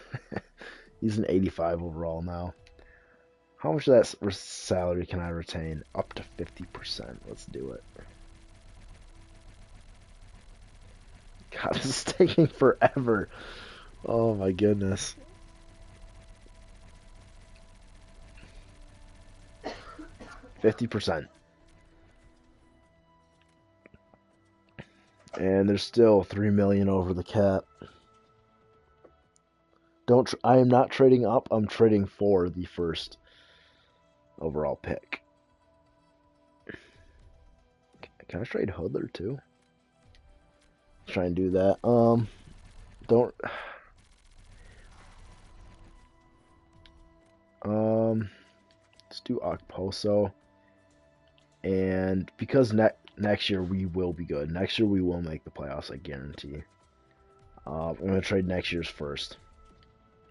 He's an 85 overall now. How much of that salary can I retain? Up to 50%. Let's do it. God, this is taking forever. Oh my goodness. %50. And there's still 3 million over the cap. I am not trading up. I'm trading for the first overall pick. Can I trade Hudler too? Let's try and do that. Don't. Let's do Okposo. And because next year we will be good. Next year we will make the playoffs, I guarantee. I'm gonna trade next year's first.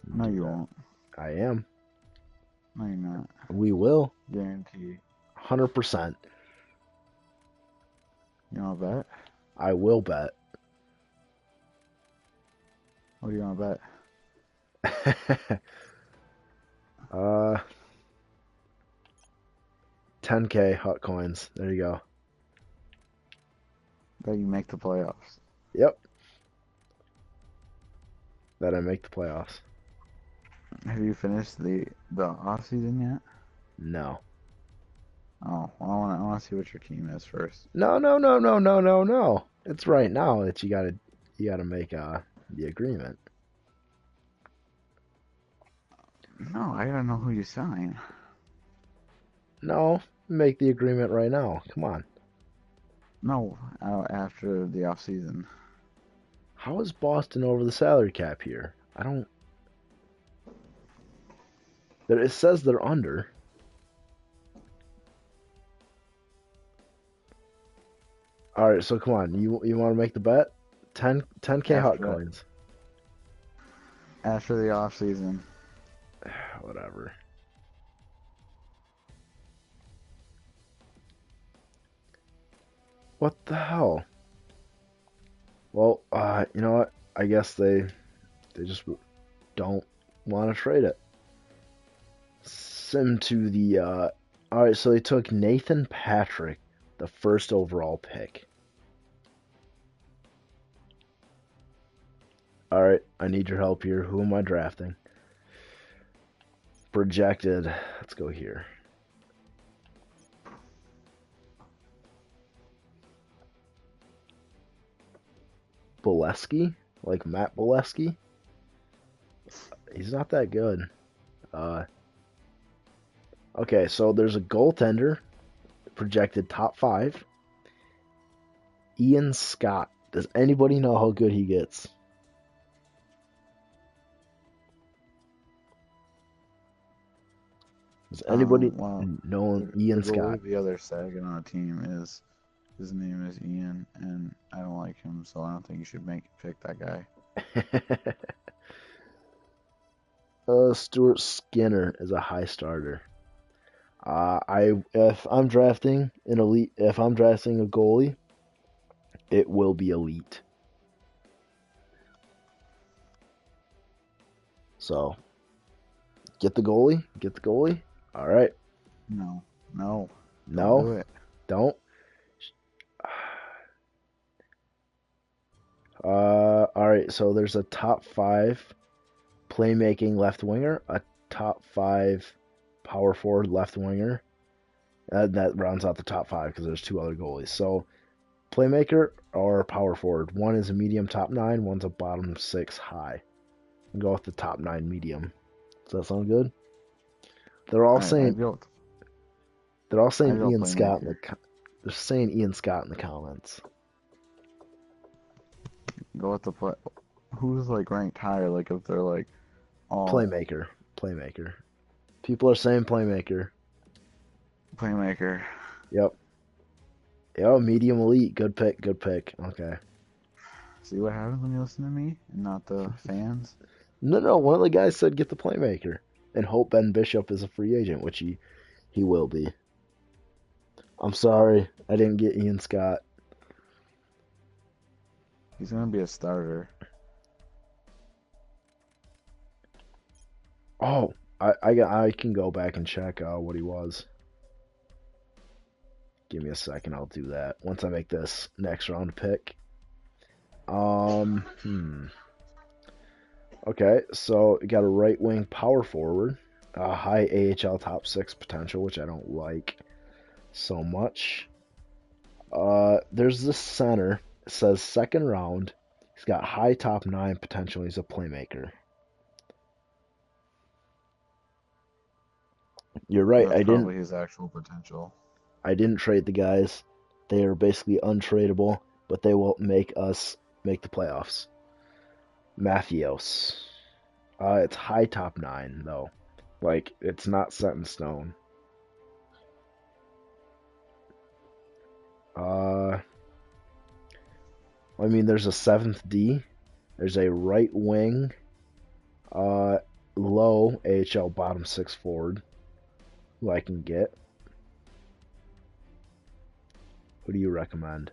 No, you won't. I am. No, you're not. We will. Guarantee. 100%. You want to bet? I will bet. What do you want to bet? 10K hot coins. There you go. Bet you make the playoffs. Yep. That I make the playoffs. Have you finished the off season yet? No. Oh, well, I want to see what your team is first. No. It's right now that you gotta make the agreement. No, I gotta know who you sign. No, make the agreement right now. Come on. No, after the off season. How is Boston over the salary cap here? I don't. It says they're under. All right, so come on. You want to make the bet? 10K hot coins. After the off season. Whatever. What the hell? Well, you know what? I guess they just don't want to trade it. Sim to the all right, so they took Nathan Patrick, the first overall pick. All right, I need your help here. Who am I drafting? Projected. Let's go here. Bolesky? Like Matt Bolesky? He's not that good. Okay, so there's a goaltender projected top 5. Ian Scott. Does anybody know how good he gets? Does anybody know Ian Scott? The other second on the team is his name is Ian, and I don't like him, so I don't think you should pick that guy. Stuart Skinner is a high starter. If I'm drafting a goalie, it will be elite. So, get the goalie. All right. No. No. Don't do it. Don't. All right. So there's a top five playmaking left winger, a top five power forward left winger. That rounds out the top five because there's two other goalies. So playmaker or power forward. One is a medium top nine. One's a bottom six high. Go with the top nine medium. Does that sound good? They're all saying they're all I'd saying go Ian Scott in playmaker. they're saying Ian Scott in the comments. Go with the play. Who's like ranked higher? Like if they're like all Playmaker, playmaker. People are saying playmaker. playmaker. Yep. Yep. Medium elite. Good pick. Good pick. Okay. See what happens when you listen to me and not the fans? No. One of the guys said get the playmaker and hope Ben Bishop is a free agent, which he will be. I'm sorry, I didn't get Ian Scott. He's gonna be a starter. Oh, I can go back and check what he was. Give me a second, I'll do that once I make this next round pick. Hmm. Okay, so you got a right wing power forward, a high AHL top six potential, which I don't like so much. There's this center. It says second round. He's got high top nine potential. He's a playmaker. You're right. That's probably his actual potential. I didn't trade the guys. They are basically untradeable, but they will make us make the playoffs. Matthews. It's high top nine though. Like it's not set in stone. Uh, I mean, there's a seventh D. There's a right wing. Uh, low AHL bottom six forward. Who I can get. Who do you recommend?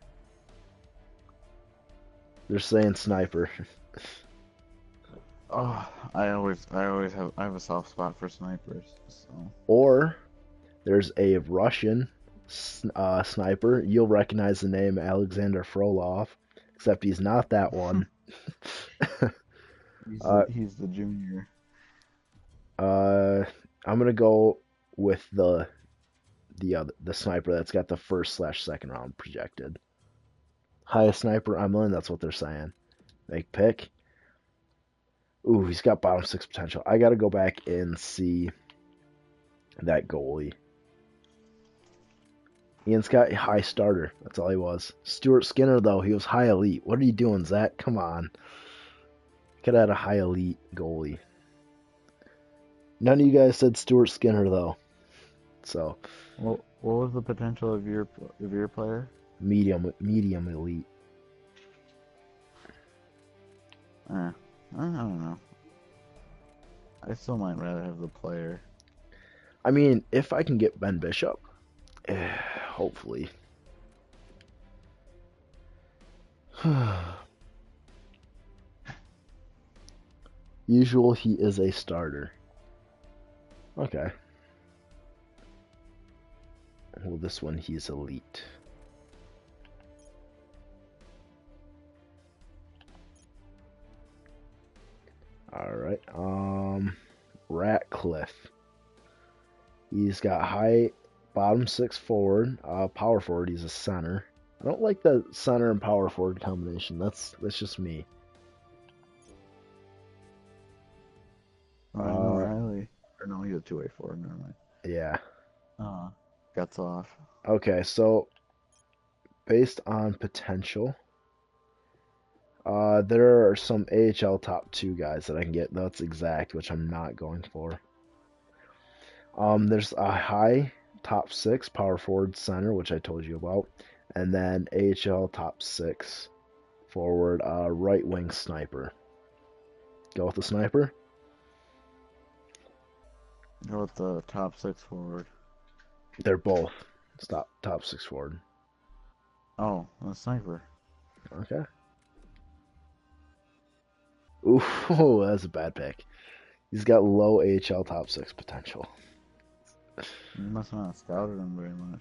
They're saying sniper. Oh, I have a soft spot for snipers. So Or there's a Russian sniper. You'll recognize the name Alexander Frolov, except he's not that one. uh, he's the junior. I'm gonna go with the sniper that's got the first slash second round projected. Highest sniper Emlyn, that's what they're saying. Make pick. Ooh, he's got bottom six potential. I gotta go back and see that goalie. Ian Scott, high starter. That's all he was. Stuart Skinner, though, he was high elite. What are you doing, Zach? Come on. Could have had a high elite goalie. None of you guys said Stuart Skinner, though. So, What was the potential of your player? medium elite. I don't know. I still might rather have the player. I mean, if I can get Ben Bishop, hopefully. Usual, he is a starter. Okay. Well, this one, he's elite. Alright, Ratcliffe. He's got high bottom six forward, power forward, he's a center. I don't like the center and power forward combination. That's just me. Ryan O'Reilly. Or no, he's a two-way forward, never mind. Yeah. Guts off. Okay, so based on potential, there are some AHL top two guys that I can get. That's exact, which I'm not going for. There's a high top six power forward center, which I told you about, and then AHL top six forward right wing sniper. Go with the sniper. Go with the top six forward. They're both top six forward. Oh, the sniper. Okay. Ooh, that's a bad pick. He's got low AHL top six potential. You must not have scouted him very much.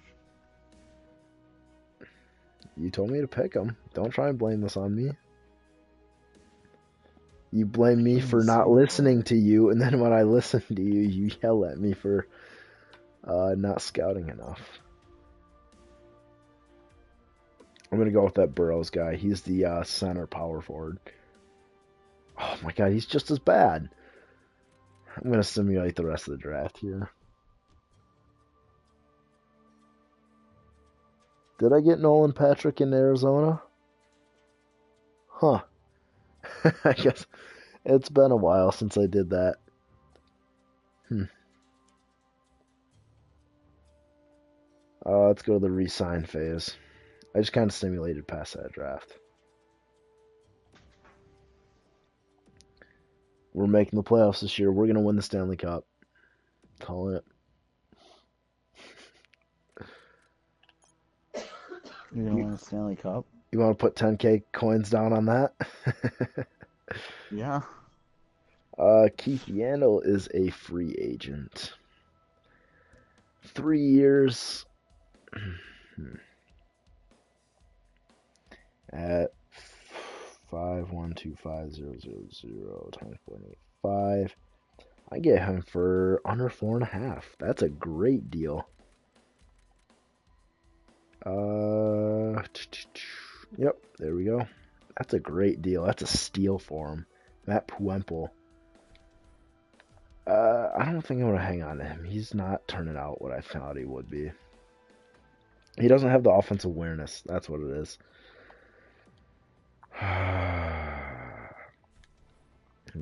You told me to pick him. Don't try and blame this on me. You blame me didn't for say not that. listening to you, and then when I listen to you, you yell at me for not scouting enough. I'm gonna go with that Burrows guy. He's the center power forward. Oh my god, he's just as bad. I'm gonna simulate the rest of the draft here. Did I get Nolan Patrick in Arizona? Huh. I guess it's been a while since I did that. Let's go to the re-sign phase. I just kind of simulated past that draft. We're making the playoffs this year. We're gonna win the Stanley Cup. Call it. You're gonna win a Stanley Cup? You want to put 10K coins down on that? Yeah. Keith Yandel is a free agent. 3 years at 5125000 times 0.85. I get him for under 4.5. That's a great deal. Yep, there we go. That's a great deal. That's a steal for him. Matt Puempel. I don't think I'm gonna hang on to him. He's not turning out what I thought he would be. He doesn't have the offensive awareness. That's what it is.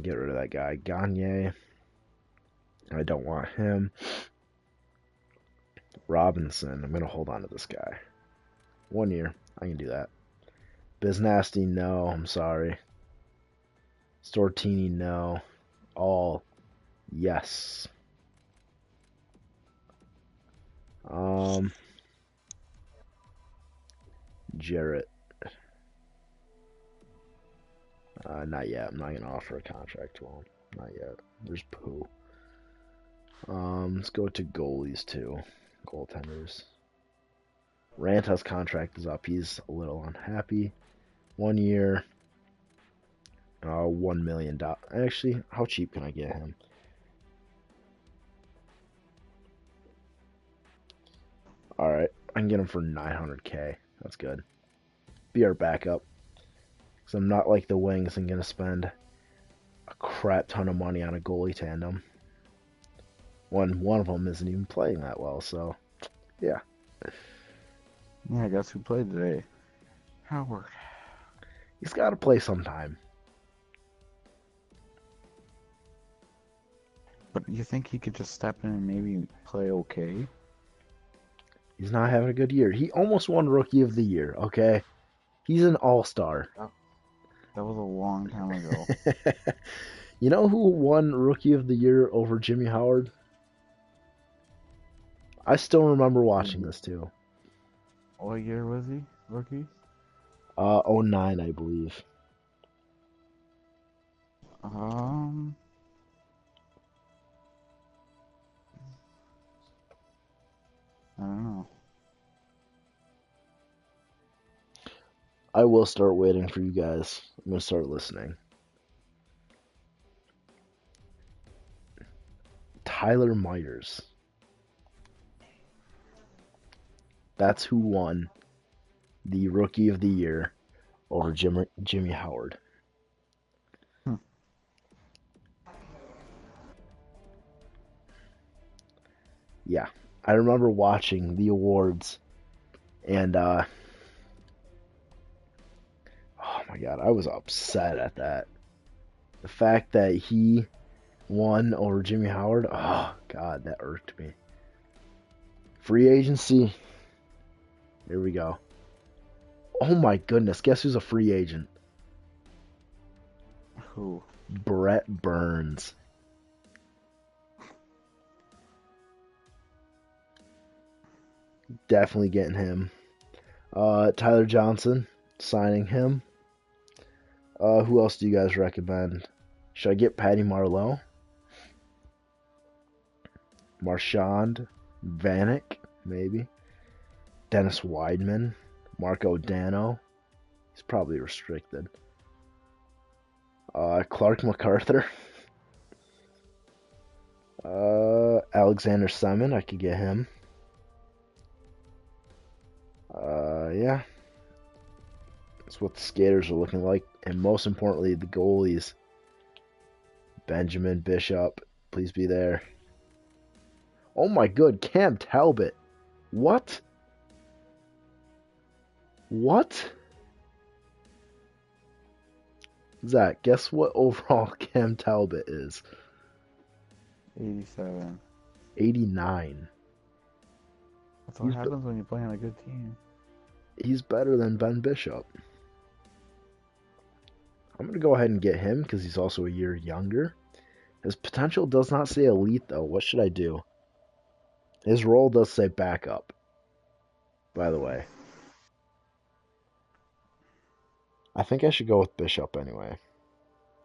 Get rid of that guy. Gagne. I don't want him. Robinson. I'm gonna hold on to this guy. 1 year. I can do that. Biznasty, no. I'm sorry. Stortini, no. All, yes. Jarrett. Not yet. I'm not gonna offer a contract to him. Not yet. There's Pooh. Let's go to goalies too. Goaltenders. Ranta's contract is up. He's a little unhappy. 1 year. $1 million. Actually, how cheap can I get him? Alright, I can get him for 900K. That's good. Be our backup. Because I'm not like the Wings and going to spend a crap ton of money on a goalie tandem. One of them isn't even playing that well, so yeah. Yeah, guess who played today? Howard. He's got to play sometime. But you think he could just step in and maybe play okay? He's not having a good year. He almost won Rookie of the Year, okay? He's an all-star. That was a long time ago. You know who won Rookie of the Year over Jimmy Howard? I still remember watching this too. What year was he? Rookie? 09, I believe. I don't know. I will start waiting for you guys. I'm gonna start listening. Tyler Myers. That's who won the Rookie of the Year over Jimmy Howard. Yeah, I remember watching the awards, and oh my god, I was upset at that. The fact that he won over Jimmy Howard, oh god, that irked me. Free agency. Here we go. Oh my goodness, guess who's a free agent? Who? Brett Burns. Definitely getting him. Tyler Johnson, signing him. Who else do you guys recommend? Should I get Patty Marleau? Marchand? Vanek, maybe? Dennis Weidman? Marco Dano. He's probably restricted. Clark MacArthur. Alexander Simon, I could get him. Yeah. That's what the skaters are looking like. And most importantly, the goalies. Benjamin Bishop, please be there. Oh my good, Cam Talbot. What? What? Zach, guess what overall Cam Talbot is? 87. 89. That's what happens when you play on a good team. He's better than Ben Bishop. I'm going to go ahead and get him because he's also a year younger. His potential does not say elite, though. What should I do? His role does say backup, by the way. I think I should go with Bishop anyway.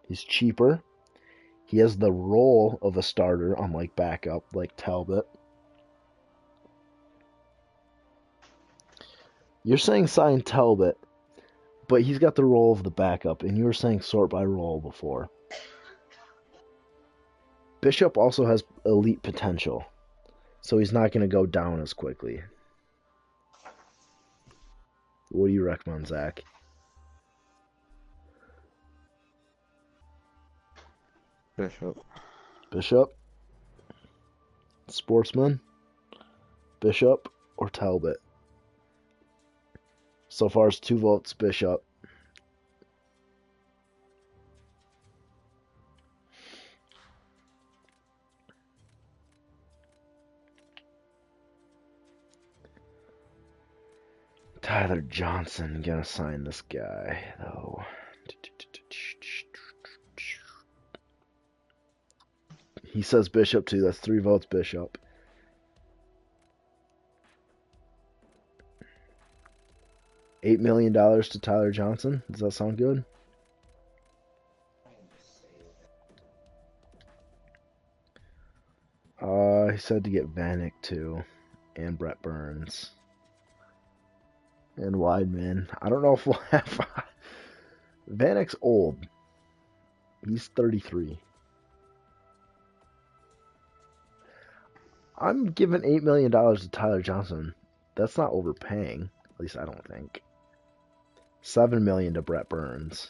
He's cheaper. He has the role of a starter, unlike backup, like Talbot. You're saying sign Talbot, but he's got the role of the backup, and you were saying sort by role before. Bishop also has elite potential, so he's not going to go down as quickly. What do you recommend, Zach? Bishop. Bishop? Sportsman? Bishop or Talbot? So far it's 2 votes, Bishop. Tyler Johnson, gonna sign this guy, though. He says Bishop, too. That's 3 votes, Bishop. $8 million to Tyler Johnson. Does that sound good? He said to get Vanek, too. And Brett Burns. And Weidman. I don't know if we'll have... Vanek's old. He's 33. I'm giving $8 million to Tyler Johnson. That's not overpaying. At least I don't think. $7 million to Brett Burns.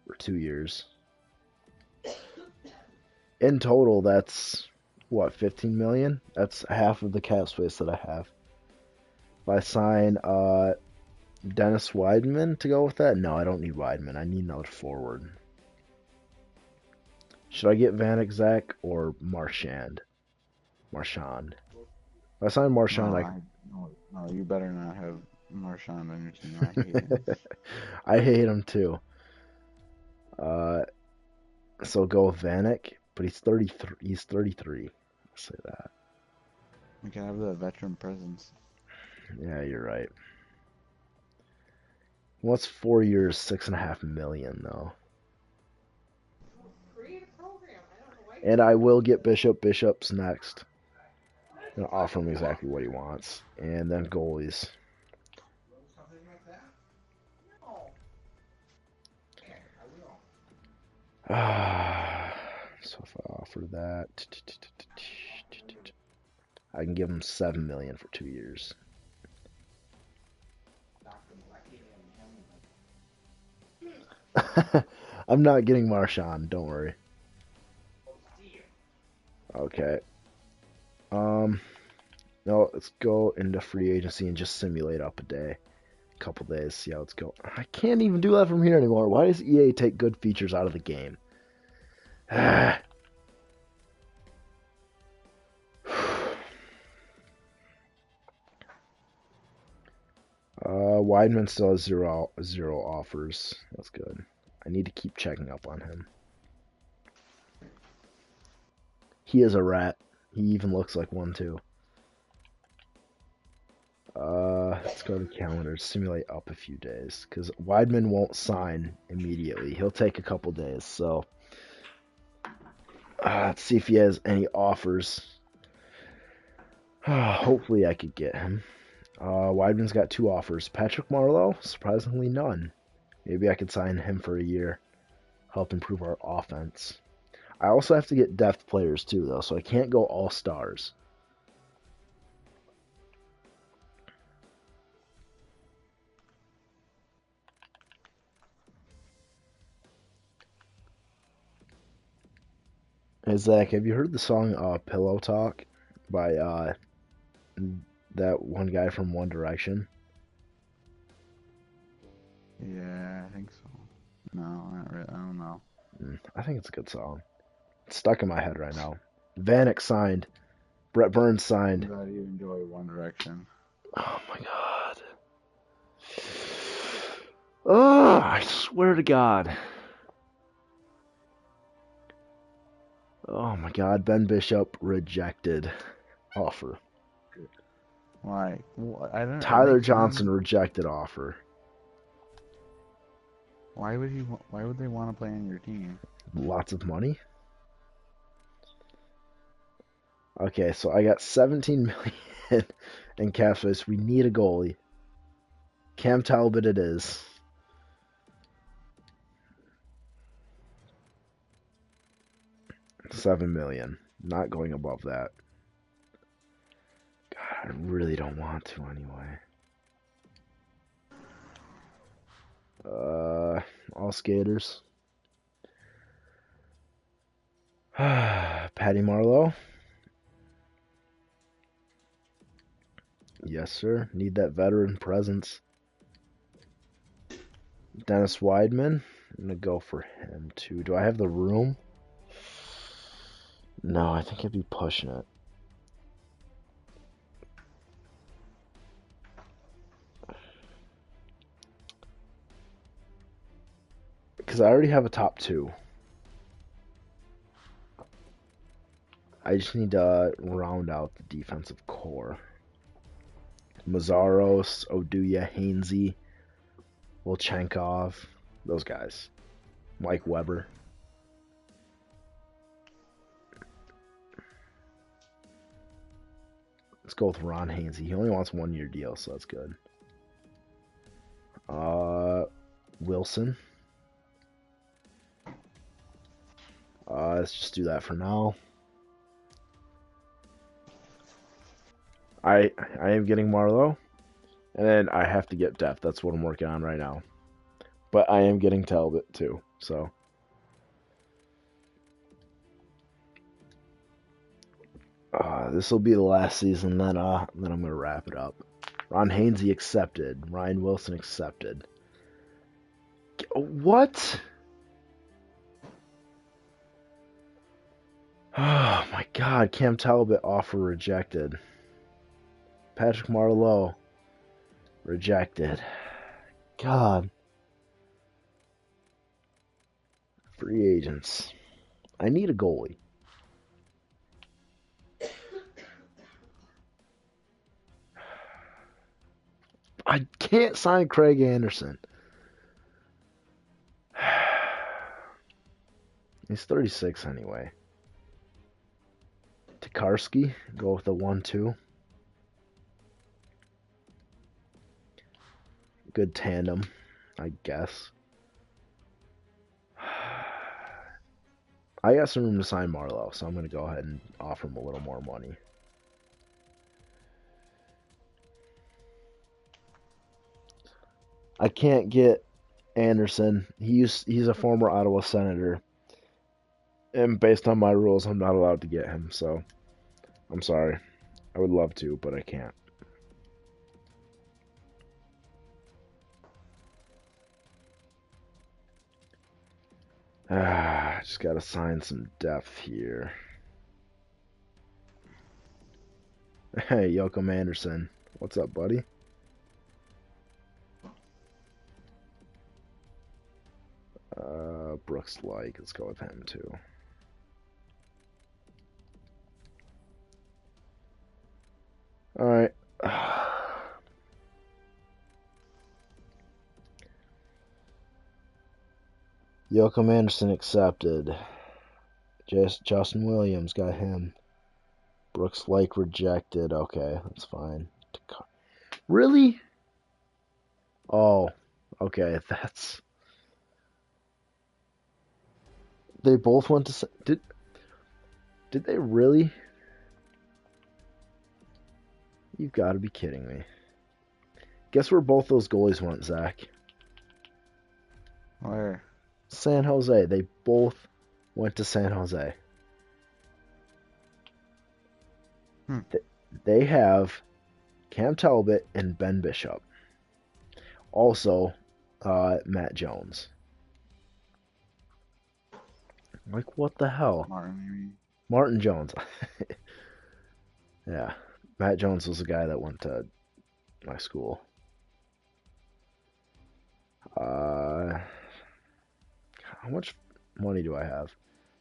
For 2 years. In total, that's, what, 15 million? That's half of the cap space that I have. If I sign Dennis Weidman to go with that? No, I don't need Weidman. I need another forward. Should I get Vanek, Zach, or Marchand? Marchand. If I sign Marchand, No, you better not have Marchand on your team. I hate him. I hate him too. So go with Vanek, but he's 33. He's 33. I'll say that. We can have the veteran presence. Yeah, you're right. What's 4 years, $6.5 million though? And I will get Bishop. Bishop's next. I'm gonna offer him exactly what he wants, and then goalies. So if I offer that, I can give him $7 million for 2 years. I'm not getting Marchand, don't worry. Okay. No, let's go into free agency and just simulate up a day. A couple days, see how it's going. I can't even do that from here anymore. Why does EA take good features out of the game? Weidman still has zero offers. That's good. I need to keep checking up on him. He is a rat. He even looks like one too. Let's go to calendar. Simulate up a few days because Weidman won't sign immediately. He'll take a couple days. So let's see if he has any offers. Hopefully, I could get him. Weidman's got 2 offers. Patrick Marleau, surprisingly none. Maybe I could sign him for a year, help improve our offense. I also have to get depth players too, though, so I can't go all stars. Hey Zach, have you heard the song "Pillow Talk" by that one guy from One Direction? Yeah, I think so. No, not really. I don't know. I think it's a good song. It's stuck in my head right now. Vanek signed. Brett Burns I'm signed. glad you enjoy One Direction. Oh my god. Oh, I swear to God. Oh my god, Ben Bishop rejected offer. Why? I don't. It Tyler makes Johnson sense. rejected offer. Why would you? Why would they want to play on your team? Lots of money. Okay, so I got 17 million in cap space. We need a goalie. Cam Talbot it is. $7 million. Not going above that. God, I really don't want to anyway. All skaters. Patty Marlowe. Yes, sir. Need that veteran presence. Dennis Weidman. I'm gonna go for him too. Do I have the room? No, I think I'd be pushing it. Because I already have a top 2. I just need to round out the defensive core. Mazzaros, Oduya, Hainsey, Volchenkov, those guys. Mike Weber. Let's go with Ron Hainsey. He only wants 1-year deal, so that's good. Wilson. Let's just do that for now. I am getting Marlowe, and then I have to get depth. That's what I'm working on right now. But I am getting Talbot too, so. This will be the last season, then I'm gonna wrap it up. Ron Hainsey accepted. Ryan Wilson accepted. What? Oh my God! Cam Talbot offer rejected. Patrick Marleau rejected. God. Free agents. I need a goalie. I can't sign Craig Anderson. He's 36 anyway. Tokarski, go with the 1-2. Good tandem, I guess. I got some room to sign Marlowe, so I'm going to go ahead and offer him a little more money. I can't get Anderson. He's a former Ottawa Senator. And based on my rules, I'm not allowed to get him, so I'm sorry. I would love to, but I can't. Just gotta sign some depth here. Hey, Joachim Anderson. What's up, buddy? Brooks Like. Let's go with him, too. Alright. Joachim Anderson accepted. Justin Williams got him. Brooks Lake rejected. Okay, that's fine. Really? Oh, okay. That's they both went to did they really? You've got to be kidding me. Guess where both those goalies went, Zach? Where? San Jose. They both went to San Jose. Hmm. They have Cam Talbot and Ben Bishop. Also, Matt Jones. Like, what the hell? Martin, you mean? Martin Jones. Yeah. Matt Jones was the guy that went to my school. How much money do I have?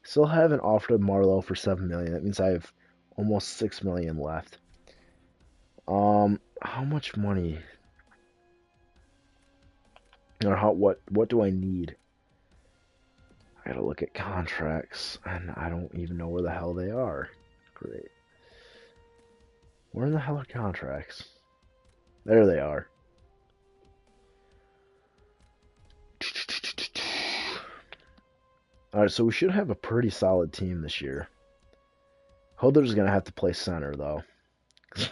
Still haven't offered Marlowe for 7 million. That means I have almost 6 million left. How much money? Or what do I need? I gotta look at contracts, and I don't even know where the hell they are. Great. Where in the hell are contracts? There they are. Alright, so we should have a pretty solid team this year. Hodler's gonna have to play center though.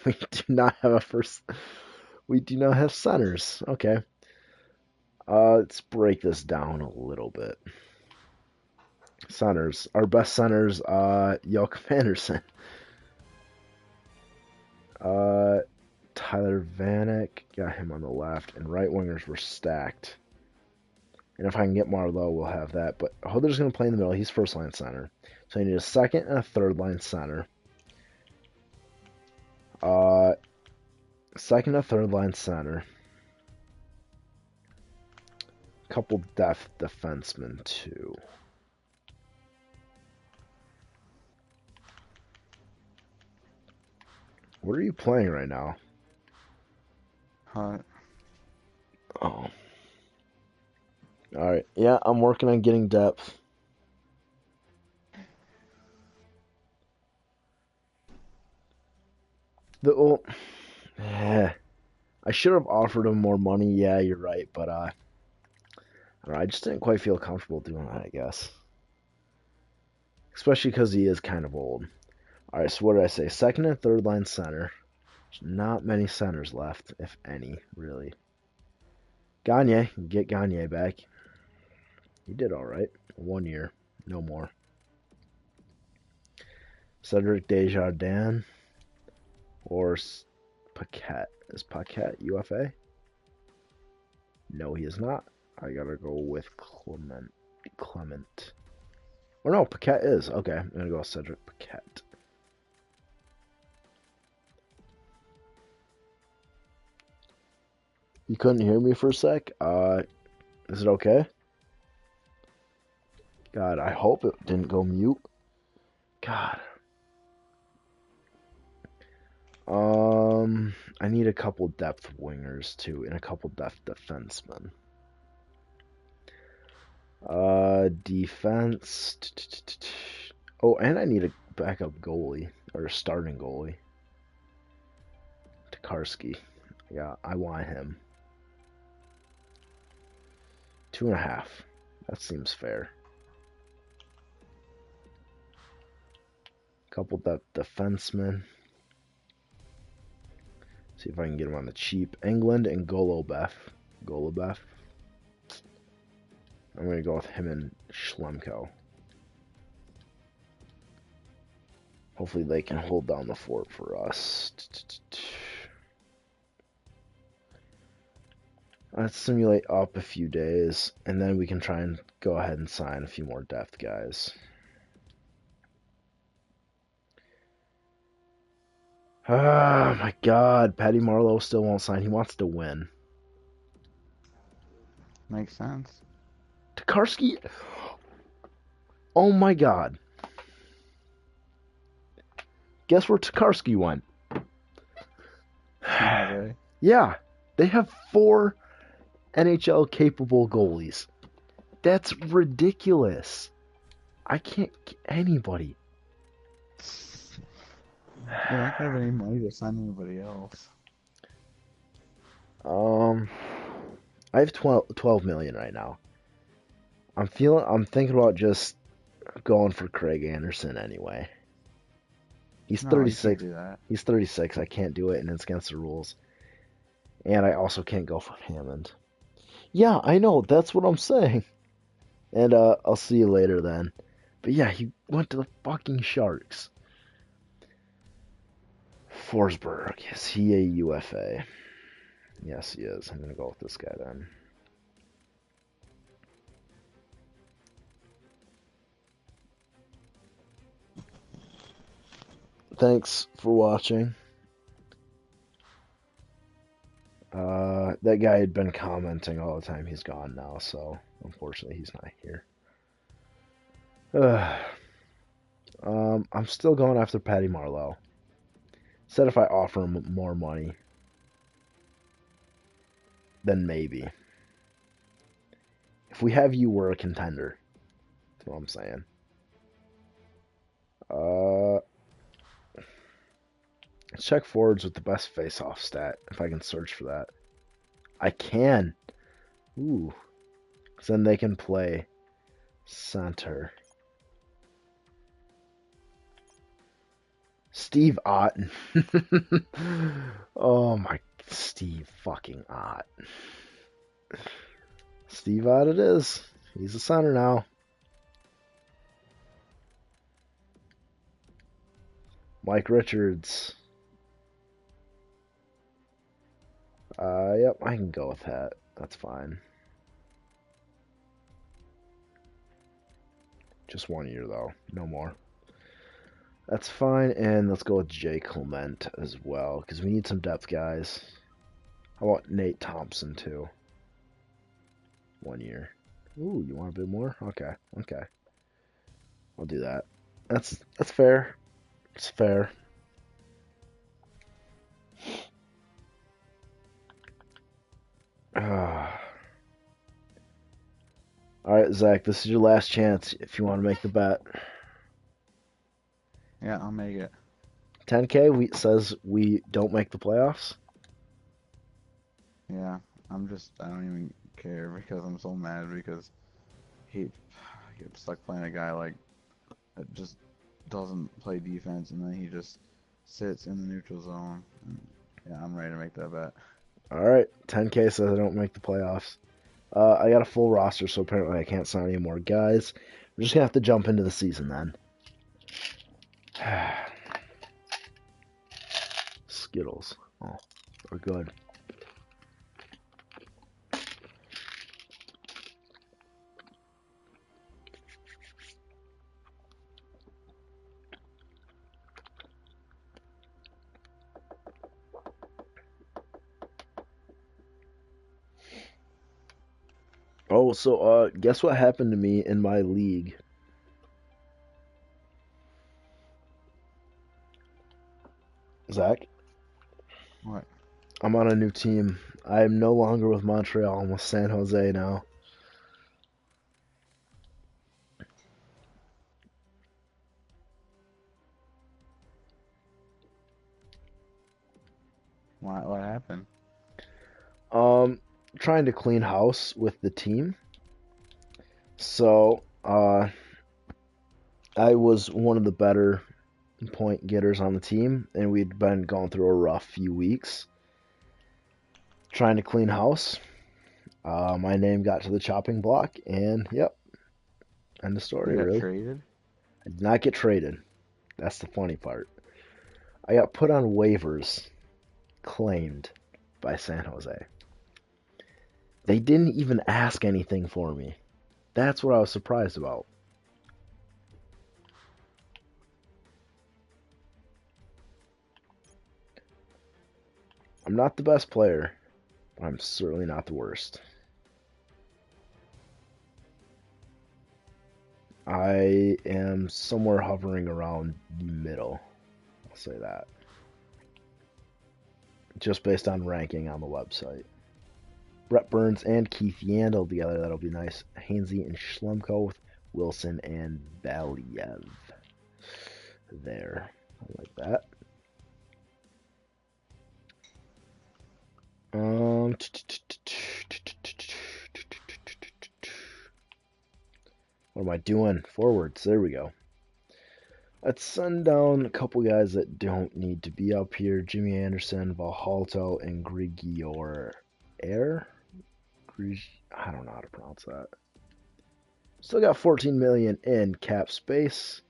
We do not have a first. We do not have centers. Okay. Let's break this down a little bit. Centers. Our best centers, Joachim Anderson. Tyler Vanek, got him on the left, and right wingers were stacked. And if I can get Marlowe, we'll have that. But Hodler's going to play in the middle. He's first line center. So I need a second and a third line center. Second and third line center. Couple depth defensemen, too. What are you playing right now? Hot. Oh. Alright, yeah, I'm working on getting depth. I should have offered him more money, yeah, you're right, but I don't know, I just didn't quite feel comfortable doing that, I guess. Especially because he is kind of old. Alright, so what did I say? Second and third line center. There's not many centers left, if any, really. Gagne, get Gagne back. He did alright. 1 year, no more. Cedric Desjardins or Paquette. Is Paquette UFA? No, he is not. I gotta go with Clement. Or no, Paquette is. Okay, I'm gonna go with Cedric Paquette. You couldn't hear me for a sec? Is it okay? God, I hope it didn't go mute. God. I need a couple depth wingers too, and a couple depth defensemen. Defense. Oh, and I need a backup goalie or a starting goalie. Tokarski. Yeah, I want him. 2.5. That seems fair. Couple depth defensemen. See if I can get him on the cheap. England and Golobeff. I'm going to go with him and Schlemko. Hopefully they can hold down the fort for us. Let's simulate up a few days, and then we can try and go ahead and sign a few more depth guys. Oh my god, Patty Marlowe still won't sign. He wants to win. Makes sense. Tokarski. Oh my god. Guess where Tokarski went? Yeah, they have 4 NHL capable goalies. That's ridiculous. I can't get anybody. You're not gonna have any money to sign anybody else. Um, I have 12 million right now. I'm thinking about just going for Craig Anderson anyway. He's No, you can't 36. do that. He's 36. I can't do it, and it's against the rules. And I also can't go for Hammond. Yeah, I know. That's what I'm saying. And I'll see you later then. But yeah, he went to the fucking Sharks. Forsberg, is he a UFA? Yes, he is. I'm gonna go with this guy then. Thanks for watching. That guy had been commenting all the time. He's gone now, so unfortunately he's not here. I'm still going after Patty Marleau. Said if I offer him more money, then maybe. If we have you, we're a contender. That's what I'm saying. Let's check forwards with the best face-off stat, if I can search for that. I can. Ooh. Because then they can play center. Steve Ott. Oh my, Steve fucking Ott. Steve Ott it is. He's a center now. Mike Richards. Yep, I can go with that. That's fine. Just 1 year though, no more. That's fine, and let's go with Jay Clement as well, because we need some depth guys. How about Nate Thompson too? 1 year. Ooh, you want a bit more? Okay, okay. I'll do that. That's fair. It's fair. Alright, Zach, this is your last chance if you want to make the bet. Yeah, I'll make it. 10K says we don't make the playoffs. Yeah, I don't even care because I'm so mad because he gets stuck playing a guy like that just doesn't play defense and then he just sits in the neutral zone. And yeah, I'm ready to make that bet. Alright, 10K says I don't make the playoffs. I got a full roster, so apparently I can't sign any more guys. We're just gonna have to jump into the season then. Skittles. Oh, are good. Oh, so guess what happened to me in my league? Zach, What? I'm on a new team. I'm no longer with Montreal. I'm with San Jose now. What happened? Um, trying to clean house with the team. So, I was one of the better point getters on the team, and we'd been going through a rough few weeks trying to clean house. My name got to the chopping block, and yep, end of story, You got really. traded? I did not get traded. That's the funny part. I got put on waivers, claimed by San Jose. They didn't even ask anything for me. That's what I was surprised about. I'm not the best player, but I'm certainly not the worst. I am somewhere hovering around the middle. I'll say that. Just based on ranking on the website. Brett Burns and Keith Yandel together, that'll be nice. Hainsey and Schlemko with Wilson and Valiev. There. I like that. Um, what am I doing? Forwards. There we go. Let's send down a couple guys that don't need to be up here. Jimmy Anderson, Valhalto, and Grigor Air. I don't know how to pronounce that. Still got 14 million in cap space.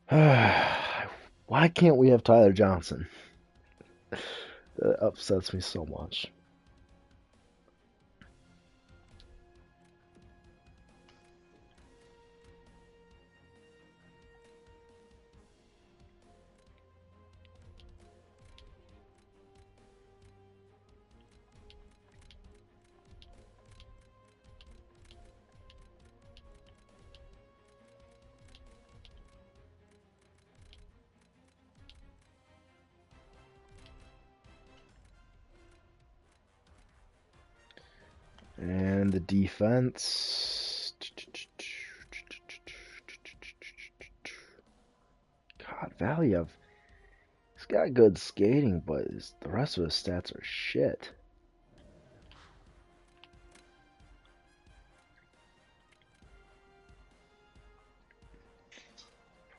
Why can't we have Tyler Johnson? That upsets me so much. And the defense. God, Valiev. He's got good skating, but the rest of his stats are shit.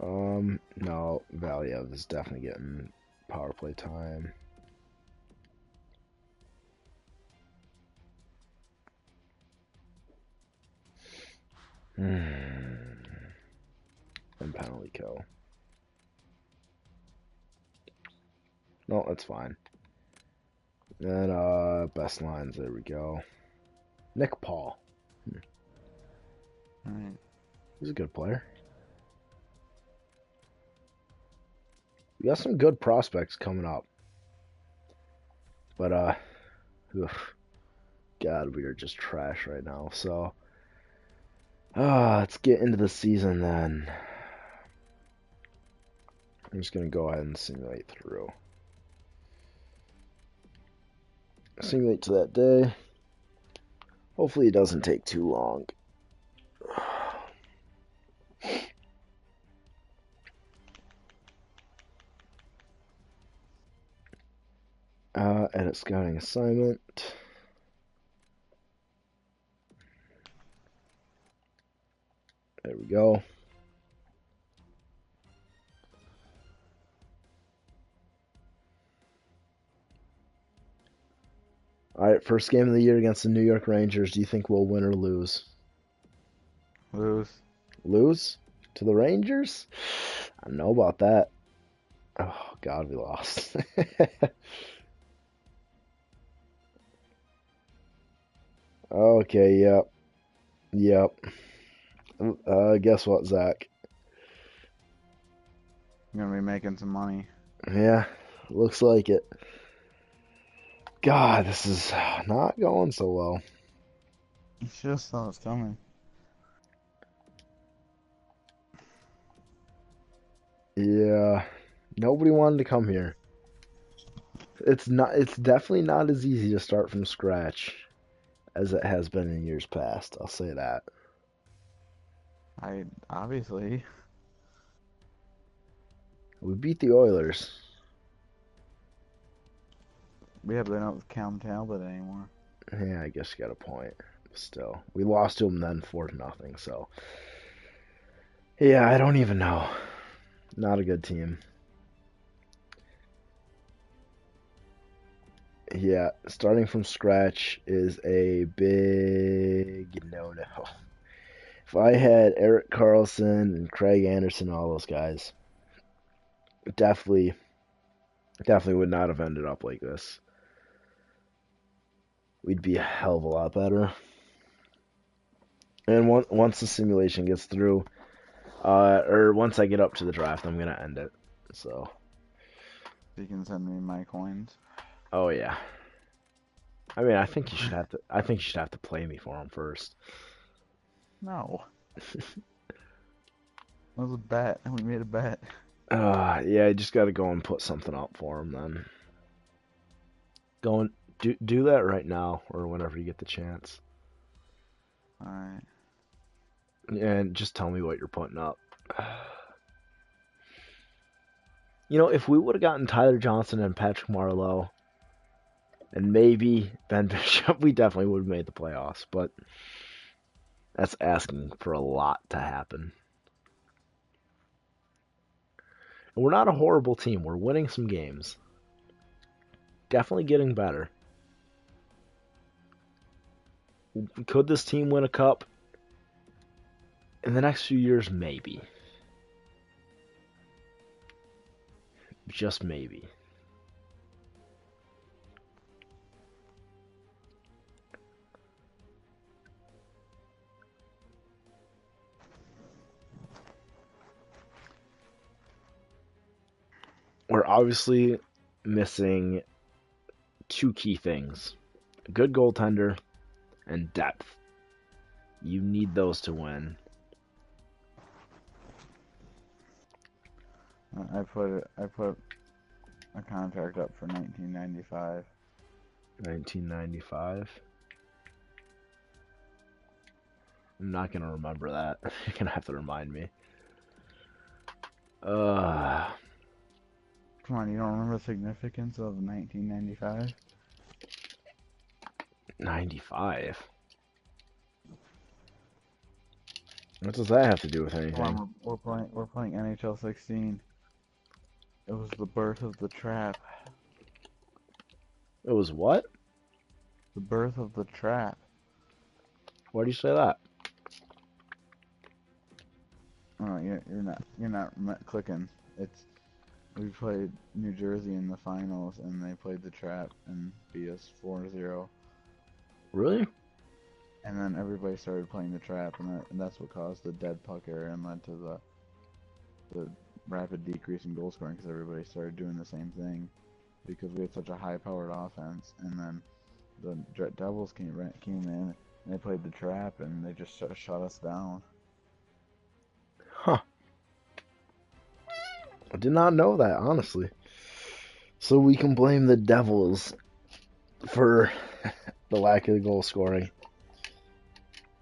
No, Valiev is definitely getting power play time. And penalty kill. No, that's fine. And best lines, there we go. Nick Paul. Alright. He's a good player. We got some good prospects coming up. But God, we are just trash right now. So let's get into the season then. I'm just gonna go ahead and simulate through. Simulate to that day. Hopefully it doesn't take too long. Edit scouting assignment. There we go. Alright, first game of the year against the New York Rangers. Do you think we'll win or lose? Lose. Lose? To the Rangers? I don't know about that. Oh, God, we lost. Okay, yep. Yep. Guess what, Zach? I'm gonna be making some money. Yeah, looks like it. God, this is not going so well. You should have saw it's coming. Yeah, nobody wanted to come here. It's definitely not as easy to start from scratch as it has been in years past. I'll say that. Obviously. We beat the Oilers. Yeah, but they don't count Talbot anymore. Yeah, I guess you got a point. Still, we lost to them then 4-0. So, yeah, I don't even know. Not a good team. Yeah, starting from scratch is a big no-no. If I had Eric Carlson and Craig Anderson, all those guys, definitely would not have ended up like this. We'd be a hell of a lot better. And once the simulation gets through, or once I get up to the draft, I'm gonna end it. So. You can send me my coins. Oh yeah. I mean, I think you should have to. I think you should have to play me for them first. No. That was a bet. We made a bet. Yeah, I just got to go and put something up for him then. Go and do that right now or whenever you get the chance. Alright. And just tell me what you're putting up. You know, if we would have gotten Tyler Johnson and Patrick Marleau, And maybe Ben Bishop, we definitely would have made the playoffs, but that's asking for a lot to happen. And we're not a horrible team. We're winning some games. Definitely getting better. Could this team win a cup? In the next few years, maybe. Just maybe. We're obviously missing two key things. A good goaltender and depth. You need those to win. I put a contract up for 1995. 1995. I'm not gonna remember that. You're gonna have to remind me. Uh, Come on, you don't remember the significance of 1995? 95. What does that have to do with Come anything? on, we're playing NHL 16. It was the birth of the trap. It was what? The birth of the trap. Why do you say that? Oh, you're not clicking. It's we played New Jersey in the finals, and they played the trap and beat us 4-0. Really? And then everybody started playing the trap, and that's what caused the dead puck era and led to the rapid decrease in goal scoring because everybody started doing the same thing because we had such a high-powered offense. And then the Devils came in and they played the trap, and they just shut us down. Huh. I did not know that, honestly. So we can blame the Devils for the lack of goal scoring.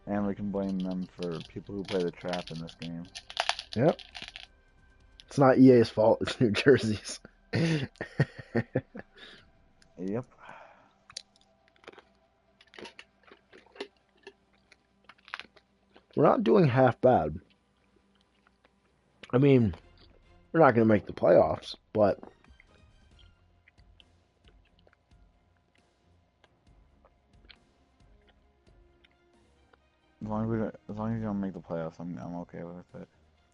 And we can blame them for people who play the trap in this game. Yep. It's not EA's fault, it's New Jersey's. Yep. We're not doing half bad. I mean, we're not going to make the playoffs, but As long as you don't make the playoffs, I'm okay with it.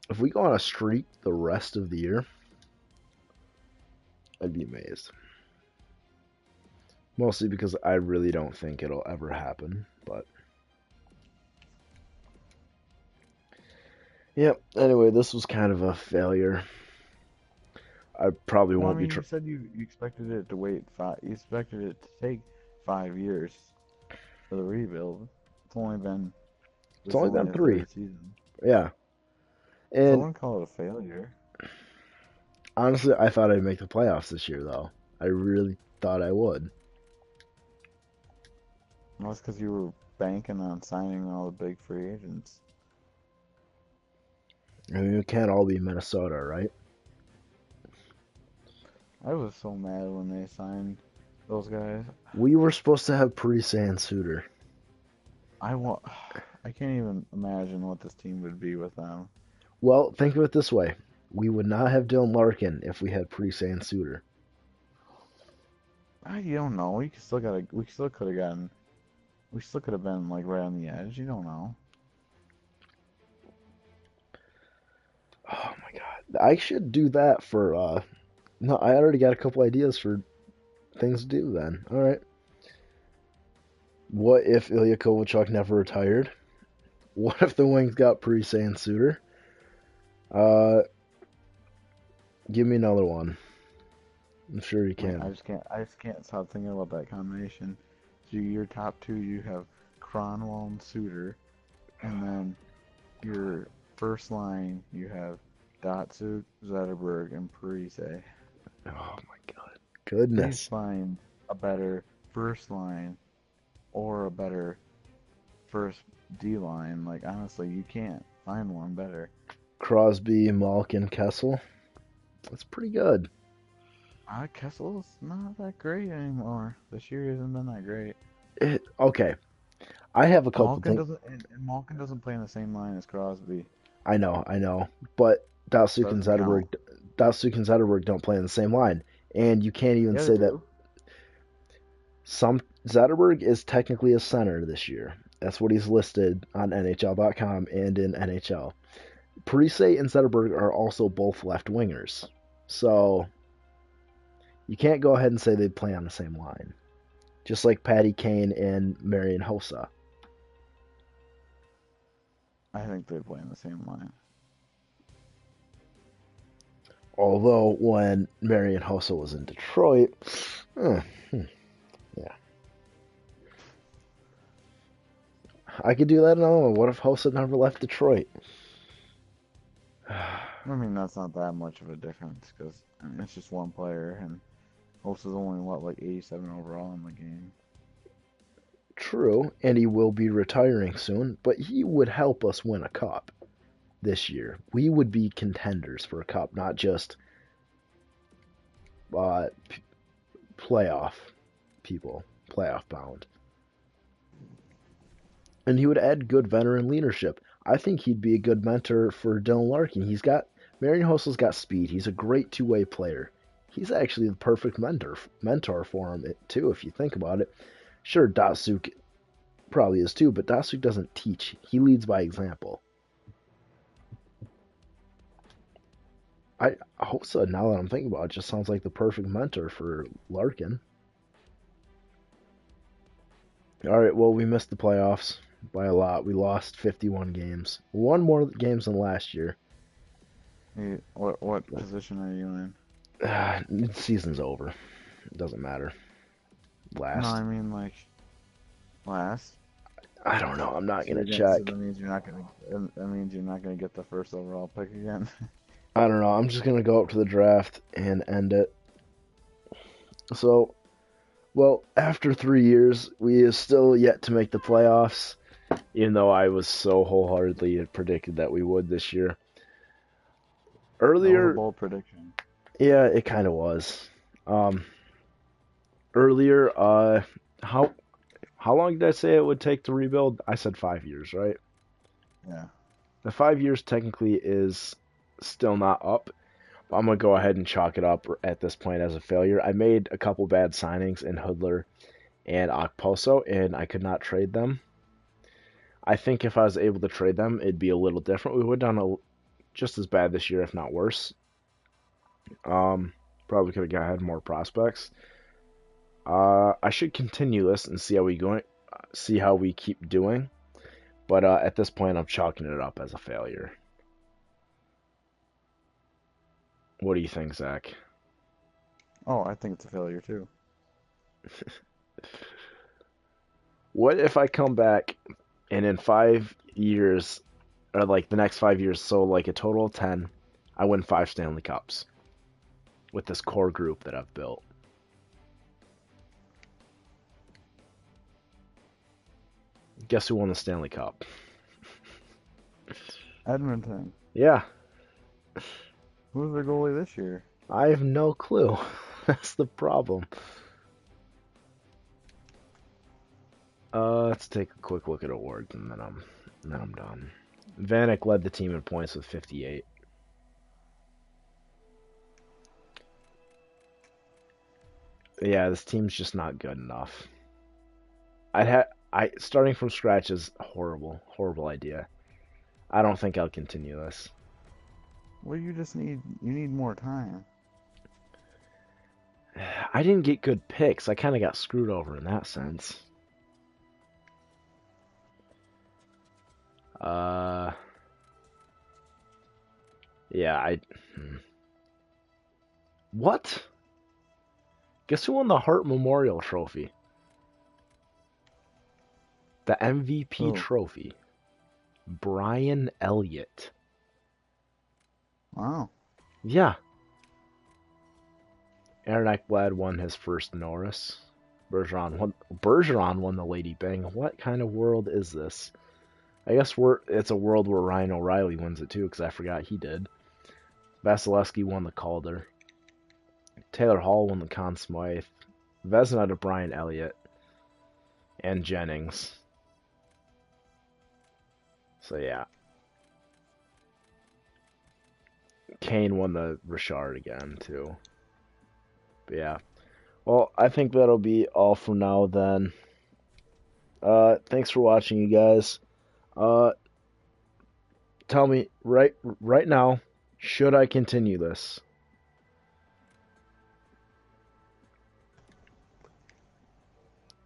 if we go on a streak the rest of the year, I'd be amazed. Mostly because I really don't think it'll ever happen, but yep. Anyway, this was kind of a failure. I probably Well, I won't be. mean, you said you expected it to you expected it to take 5 years for the rebuild. It's only been It's only been the 3. third season. Yeah, So I and wouldn't call it a failure. honestly, I thought I'd make the playoffs this year, though. I really thought I would. Well, that's because you were banking on signing all the big free agents. I mean, it can't all be Minnesota, right? I was so mad when they signed those guys. We were supposed to have Parise and Suter. I can't even imagine what this team would be with them. Well, think of it this way: we would not have Dylan Larkin if we had Parise and Suter. You don't know. We still could have been like right on the edge. You don't know. Oh my god, I should do that for. No, I already got a couple ideas for things to do. Then, all right. What if Ilya Kovalchuk never retired? What if the Wings got Parise and Suter? Give me another one. I'm sure you can. I just can't stop thinking about that combination. So your top two, you have Cronwall and Suter, and then your first line, you have Datsuk, Zetterberg, and Parise. Oh my god. Please Goodness. find a better first line or a better first D line. Like honestly, you can't find one better. Crosby, Malkin, Kessel. That's pretty good. Kessel's not that great anymore. This year hasn't been that great. Okay, I have a couple Malkin things. doesn't, and Malkin doesn't play in the same line as Crosby. I know, but Datsuk and Doesn't count. Zetterberg don't play in the same line, and you can't even Yeah, they say that do. some Zetterberg is technically a center this year. That's what he's listed on NHL.com and in NHL. Parise and Zetterberg are also both left wingers, so you can't go ahead and say they play on the same line. Just like Patty Kane and Marian Hossa. I think they play in the same line. Although when Marian Hossa was in Detroit, eh, yeah, I could do that another one. What if Hossa never left Detroit? I mean, that's not that much of a difference because I mean, it's just one player, and Holtz is only what, like 87 overall in the game. True, and he will be retiring soon, but he would help us win a cup this year. We would be contenders for a cup, not just uh, playoff people, playoff bound. And he would add good veteran leadership. I think he'd be a good mentor for Dylan Larkin. Marian Hossel's got speed. He's a great two-way player. He's actually the perfect mentor for him too, if you think about it. Sure, Datsuk probably is too, but Datsuk doesn't teach. He leads by example. Hossa, now that I'm thinking about it, just sounds like the perfect mentor for Larkin. All right, well, we missed the playoffs by a lot. We lost 51 games. One more games than last year. Hey, what position are you in? Season's over. It doesn't matter. No, Last. I mean like last. I don't know. I'm not So gonna you're gonna. So check. that means you're not gonna. That means you're not gonna get the first overall pick again. I don't know. I'm just gonna go up to the draft and end it. So, well, after 3 years, we is still yet to make the playoffs, even though I was so wholeheartedly predicted that we would this year. That was a Earlier, bold prediction. yeah, it kind of was. Um, earlier, how long did I say it would take to rebuild? I said 5 years, right? Yeah. The 5 years technically is still not up, but I'm gonna go ahead and chalk it up at this point as a failure. I made a couple bad signings in Hoodler and Okposo, and I could not trade them. I think if I was able to trade them, it'd be a little different. We would have done just as bad this year, if not worse. Probably could have had more prospects. I should continue this and see how we keep doing. But at this point, I'm chalking it up as a failure. What do you think, Zach? Oh, I think it's a failure too. What if I come back and in 5 years, or like the next 5 years, so like a total of 10, I win 5 Stanley Cups with this core group that I've built? Guess who won the Stanley Cup? Edmonton. Yeah, Who's their goalie this year? I have no clue. That's the problem. Let's take a quick look at awards and then I'm done. Vanek led the team in points with 58. Yeah, this team's just not good enough. I starting from scratch is horrible idea. I don't think I'll continue this. Well, you need more time. I didn't get good picks. I kind of got screwed over in that sense. Uh, yeah, What? Guess who won the Hart Memorial Trophy? The MVP Oh, trophy. Brian Elliott. wow. Yeah. Aaron Ekblad won his first Norris. Bergeron won the Lady Bang. What kind of world is this? I guess it's a world where Ryan O'Reilly wins it too, because I forgot he did. Vasilevsky won the Calder. Taylor Hall won the Conn Smythe. Vezina to Brian Elliott and Jennings. So yeah. Kane won the Richard again too. But yeah. Well, I think that'll be all for now then. Thanks for watching, you guys. Tell me right now, should I continue this?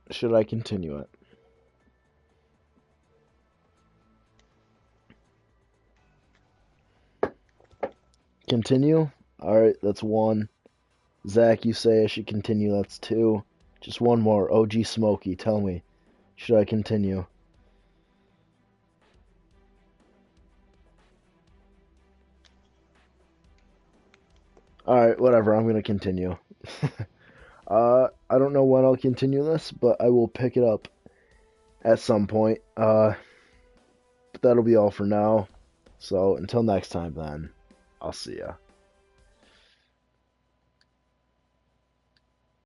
Should I continue it? Continue? Alright, that's 1. Zach, you say I should continue, that's 2. Just one more. OG Smokey, tell me, should I continue? Alright, whatever, I'm gonna continue. I don't know when I'll continue this, but I will pick it up at some point. But that'll be all for now. So until next time then, I'll see ya.